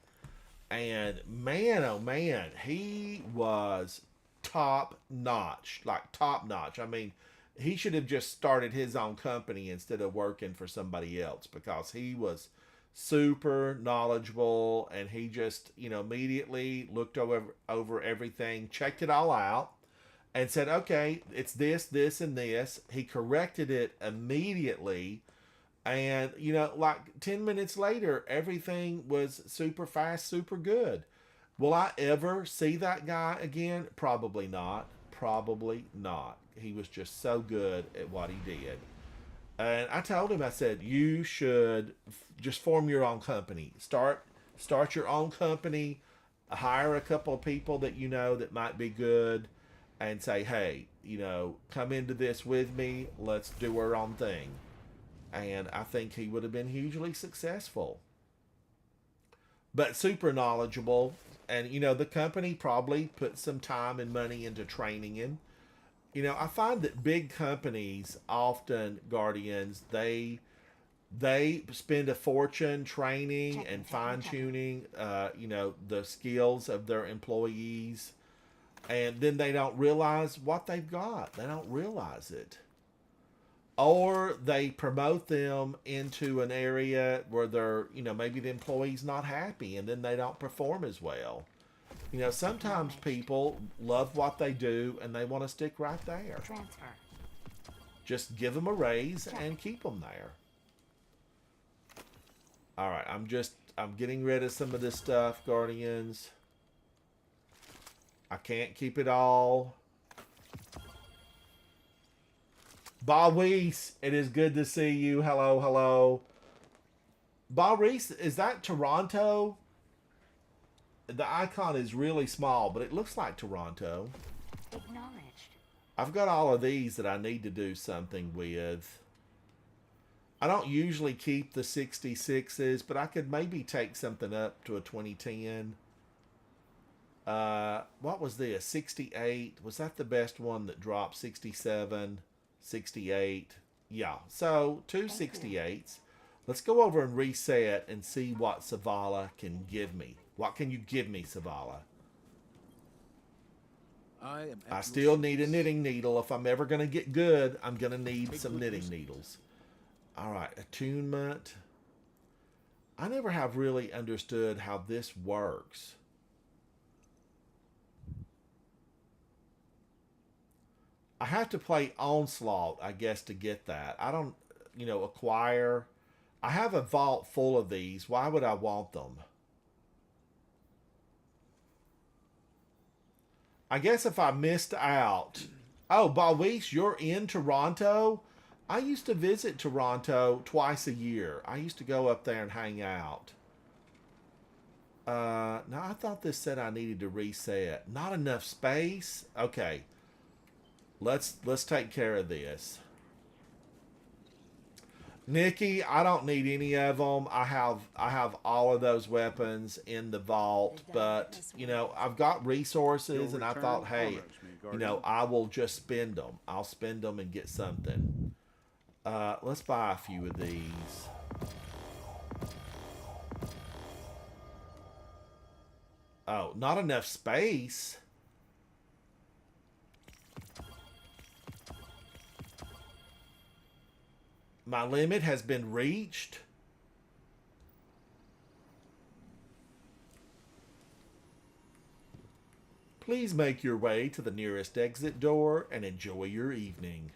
And man, oh man, he was top notch, like top notch. I mean, he should have just started his own company instead of working for somebody else because he was super knowledgeable and he just, you know, immediately looked over everything, checked it all out. And said, okay, it's this, this, and this. He corrected it immediately. And, you know, like 10 minutes later, everything was super fast, super good. Will I ever see that guy again? Probably not. Probably not. He was just so good at what he did. And I told him, I said, you should just form your own company. Start your own company. Hire a couple of people that you know that might be good, and say, hey, you know, come into this with me. Let's do our own thing. And I think he would have been hugely successful. But super knowledgeable. And, you know, the company probably put some time and money into training him. You know, I find that big companies often, Guardians, they spend a fortune training and fine-tuning, you know, the skills of their employees. And then they don't realize what they've got. They don't realize it. Or they promote them into an area where they're, you know, maybe the employee's not happy and then they don't perform as well. You know, sometimes people love what they do and they want to stick right there. Transfer. Just give them a raise and keep them there. All right, I'm getting rid of some of this stuff, Guardians. I can't keep it all. Bawis, it is good to see you. Hello, hello. Bawis, is that Toronto? The icon is really small, but it looks like Toronto. Acknowledged. I've got all of these that I need to do something with. I don't usually keep the 66s, but I could maybe take something up to a 2010. What was this? 68. Was that the best one that dropped? 67, 68. Yeah, so two 68s. Let's go over and reset and see what Savala can give me. What can you give me, Savala? I still need a knitting needle. If I'm ever going to get good, I'm going to need some knitting needles. All right, attunement. I never have really understood how this works. I have to play Onslaught, I guess, to get that. I don't, you know, acquire. I have a vault full of these. Why would I want them? I guess if I missed out. Oh, Bawis, you're in Toronto? I used to visit Toronto twice a year. I used to go up there and hang out. Now, I thought this said I needed to reset. Not enough space? Okay. Let's take care of this. Nikki, I don't need any of them. I have all of those weapons in the vault, but you know, I've got resources and I thought, hey, you know, I will just spend them. I'll spend them and get something. Let's buy a few of these. Oh, not enough space. My limit has been reached. Please make your way to the nearest exit door and enjoy your evening.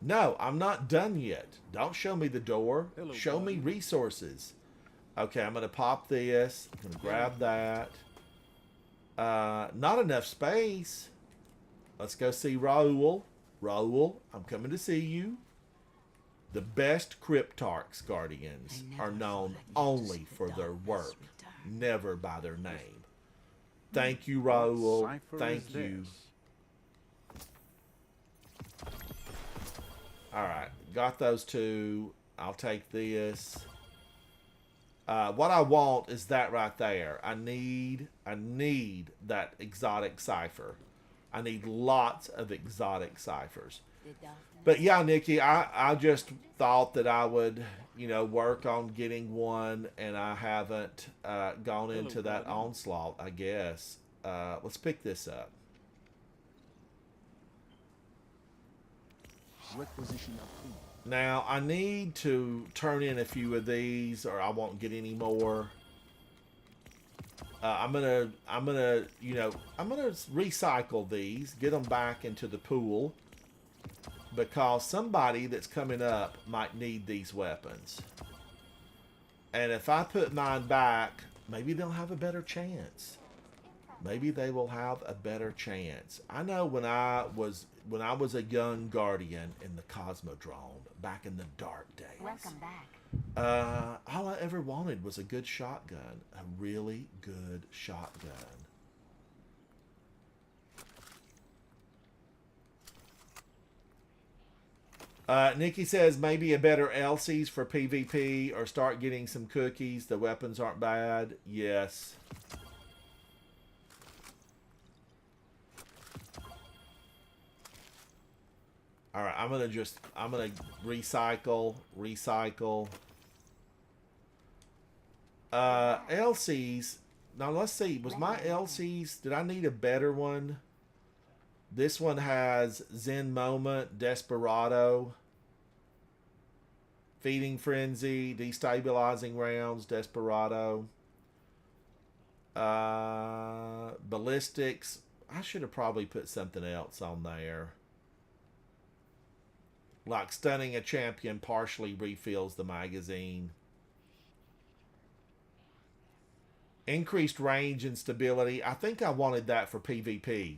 No, I'm not done yet. Don't show me the door. Show me resources. Okay, I'm going to pop this. I'm going to grab that. Not enough space. Let's go see Raoul. Raoul, I'm coming to see you. The best Cryptarchs, Guardians, are known only for their work, never by their name. Thank you, Raoul. Thank you. Alright, got those two. I'll take this. What I want is that right there. I need that exotic cipher. I need lots of exotic ciphers. But yeah, Nikki, I just thought that I would, you know, work on getting one, and I haven't gone into that onslaught, I guess. Let's pick this up. Now, I need to turn in a few of these, or I won't get any more. I'm gonna, you know, I'm gonna recycle these, get them back into the pool, because somebody that's coming up might need these weapons. And if I put mine back, maybe they'll have a better chance. Maybe they will have a better chance. I know when I was a young guardian in the Cosmodrome back in the dark days. Welcome back. All I ever wanted was a good shotgun, a really good shotgun. Nikki says maybe a better LCs for PvP or start getting some cookies. The weapons aren't bad. Yes. All right, I'm gonna recycle. LCs. Now let's see. Was my LCs? Did I need a better one? This one has Zen Moment, Desperado, Feeding Frenzy, Destabilizing Rounds, Desperado, Ballistics. I should have probably put something else on there. Like Stunning a Champion partially refills the magazine. Increased range and stability. I think I wanted that for PvP.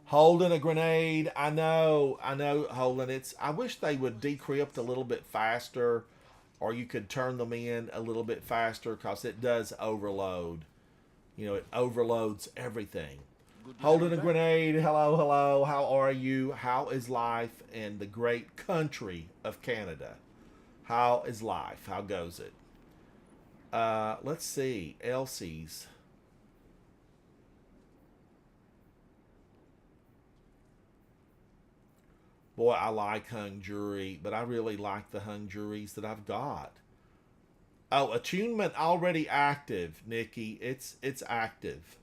Holding a grenade. I know, Holding. I wish they would decrypt a little bit faster, or you could turn them in a little bit faster, because it does overload. You know, it overloads everything. Holding a grenade. Hello, hello. How are you? How is life in the great country of Canada? How is life? How goes it? Let's see. Elsie's. Boy, I like hung jury, but I really like the hung juries that I've got. Oh, attunement already active, Nikki. It's active.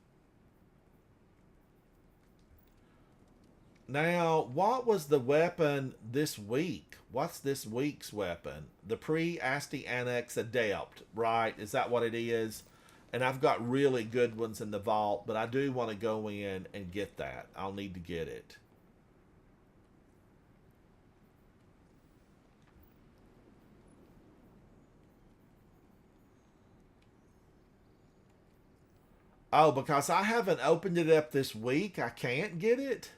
Now, what was the weapon this week? What's this week's weapon? The pre-Asti Annex Adept, right? Is that what it is? And I've got really good ones in the vault, but I do want to go in and get that. I'll need to get it. Oh, because I haven't opened it up this week, I can't get it?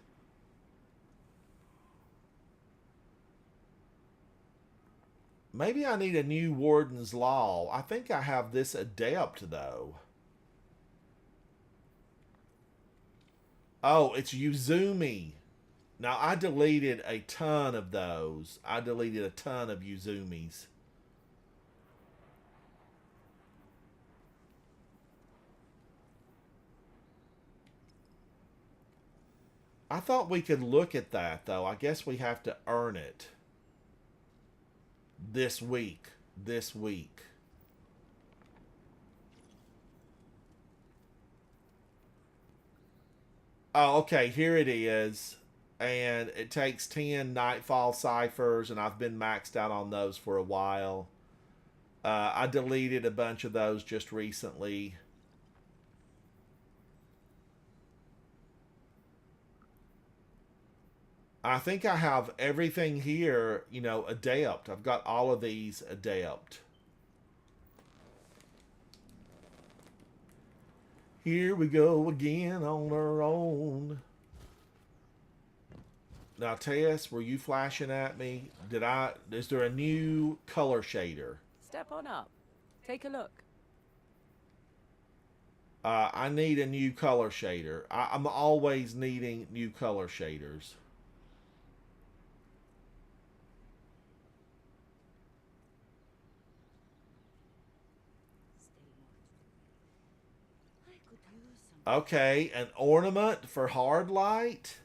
Maybe I need a new Warden's Law. I think I have this Adept, though. Oh, it's Uzumi. Now, I deleted a ton of those. I deleted a ton of Uzumis. I thought we could look at that, though. I guess we have to earn it. This week. Oh, okay, here it is. And it takes 10 Nightfall ciphers, and I've been maxed out on those for a while. I deleted a bunch of those just recently. I think I have everything here, you know, Adept. I've got all of these Adept. Here we go again on our own. Now, Tess, were you flashing at me? Is there a new color shader? Step on up. Take a look. I need a new color shader. I'm always needing new color shaders. Okay, an ornament for hard light.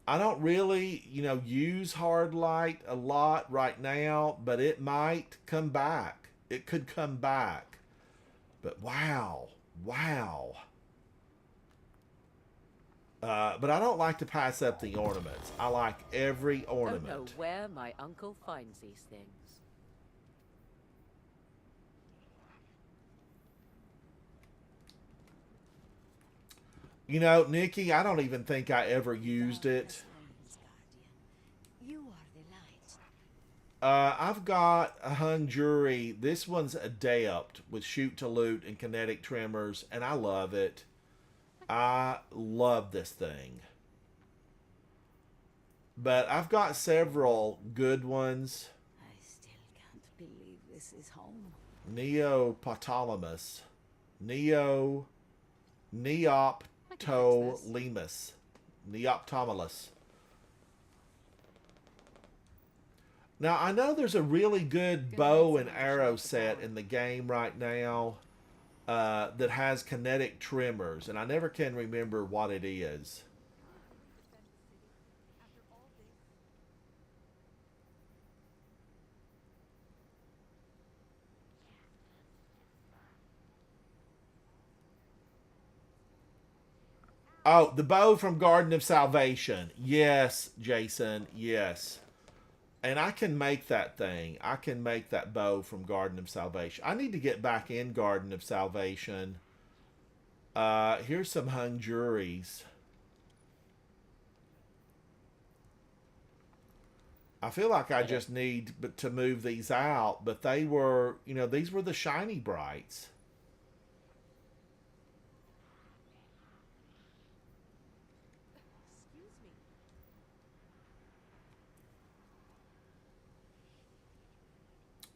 I don't really, you know, use hard light a lot right now, but it might come back. It could come back. But wow. But I don't like to pass up the ornaments. I like every ornament. Don't know where my uncle finds these things. You know, Nikki, I don't even think I ever used it. You are the light. I've got a hung jury. This one's adept with shoot to loot and kinetic tremors, and I love it. I love this thing. But I've got several good ones. I still can't believe this is home. Neoptolemus. Neoptolemus. Neoptolemus. Now, I know there's a really good bow and arrow set in the game right now that has kinetic tremors, and I never can remember what it is. Oh, the bow from Garden of Salvation. Yes, Jason, yes. And I can make that thing. I can make that bow from Garden of Salvation. I need to get back in Garden of Salvation. Here's some hung juries. I feel like I just need to move these out, but they were, you know, these were the shiny brights.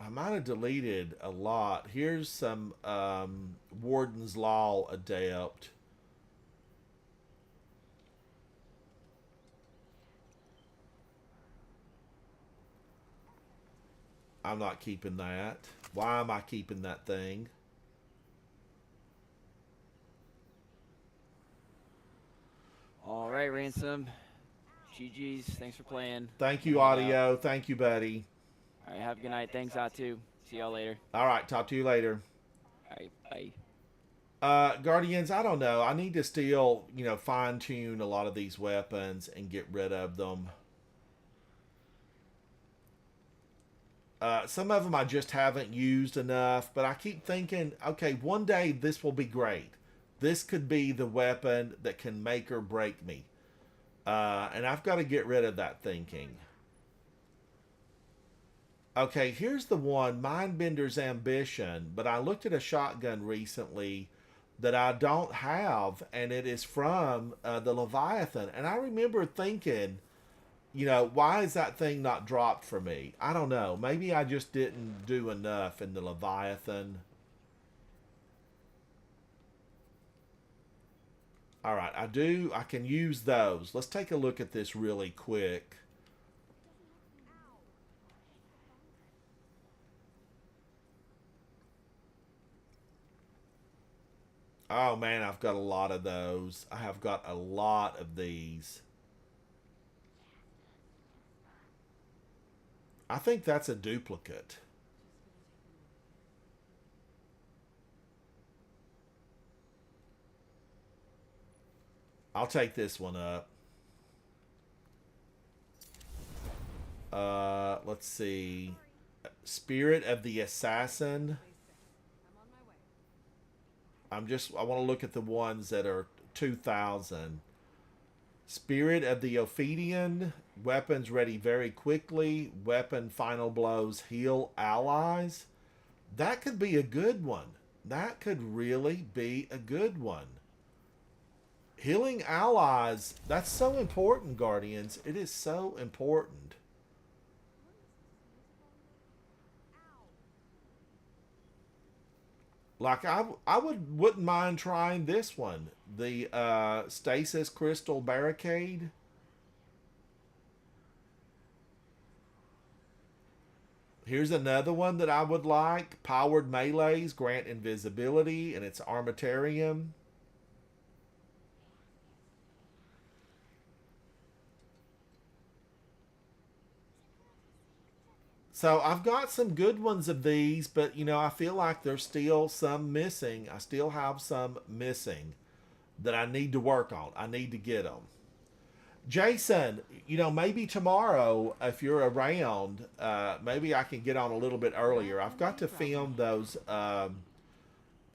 I might have deleted a lot. Here's some Warden's Law adept. I'm not keeping that. Why am I keeping that thing? All right, Ransom. GG's. Thanks for playing. Thank you, Audio. Thank you, buddy. All right, have a good night. Thanks, Atu. See y'all later. All right, talk to you later. All right, bye. Guardians, I don't know. I need to still, you know, fine-tune a lot of these weapons and get rid of them. Some of them I just haven't used enough, but I keep thinking, okay, one day this will be great. This could be the weapon that can make or break me. And I've got to get rid of that thinking. Okay, here's the one, Mindbender's Ambition, but I looked at a shotgun recently that I don't have, and it is from the Leviathan. And I remember thinking, you know, why is that thing not dropped for me? I don't know. Maybe I just didn't do enough in the Leviathan. All right, I can use those. Let's take a look at this really quick. Oh man, I've got a lot of those. I have got a lot of these. I think that's a duplicate. I'll take this one up. Let's see. Spirit of the Assassin. I want to look at the ones that are 2,000. Spirit of the Ophidian. Weapons ready very quickly. Weapon final blows heal allies. That could be a good one. That could really be a good one. Healing allies. That's so important, Guardians. It is so important. Like, I wouldn't mind trying this one. The Stasis Crystal Barricade. Here's another one that I would like. Powered Melees grant invisibility, and it's Armatarium. So I've got some good ones of these, but, you know, I feel like there's still some missing. I still have some missing that I need to work on. I need to get them. Jason, you know, maybe tomorrow, if you're around, maybe I can get on a little bit earlier. I've got to film those,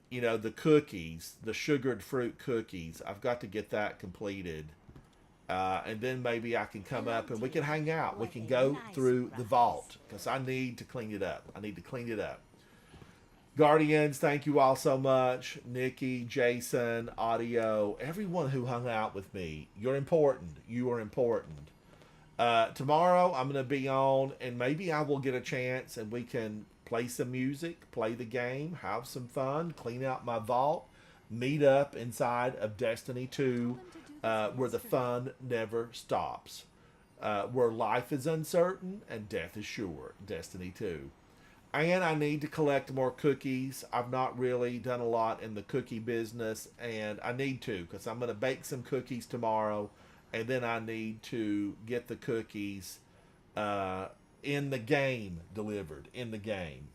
you know, the cookies, the sugared fruit cookies. I've got to get that completed. And then maybe I can come up and we can hang out. We can go through the vault because I need to clean it up. I need to clean it up. Guardians, thank you all so much. Nikki, Jason, Audio, everyone who hung out with me. You're important. You are important. Tomorrow I'm going to be on, and maybe I will get a chance and we can play some music, play the game, have some fun, clean out my vault, meet up inside of Destiny 2, where the fun never stops, where life is uncertain and death is sure. Destiny 2. And I need to collect more cookies. I've not really done a lot in the cookie business, and I need to, because I'm going to bake some cookies tomorrow, and then I need to get the cookies in the game delivered, in the game.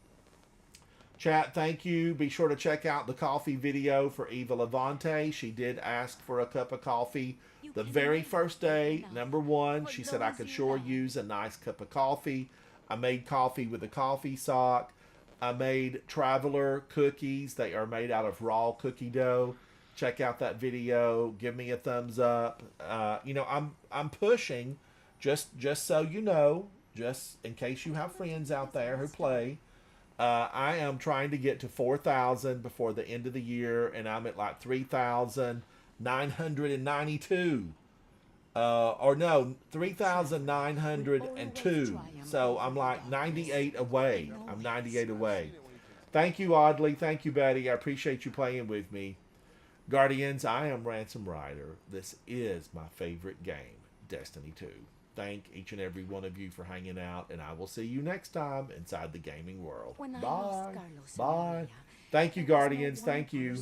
Chat, thank you. Be sure to check out the coffee video for Eva Levante. She did ask for a cup of coffee the very first day. Number one, she said I could sure use a nice cup of coffee. I made coffee with a coffee sock. I made Traveler cookies. They are made out of raw cookie dough. Check out that video. Give me a thumbs up. You know, I'm pushing, just so you know, just in case you have friends out there who play. I am trying to get to 4,000 before the end of the year, and I'm at like 3,992. Or no, 3,902. So I'm like 98 away. I'm 98 away. Thank you, Audley. Thank you, Betty. I appreciate you playing with me. Guardians, I am Ransom Rider. This is my favorite game, Destiny 2. Thank each and every one of you for hanging out, and I will see you next time inside the gaming world. Bye. Bye. Thank you, Guardians. Thank you.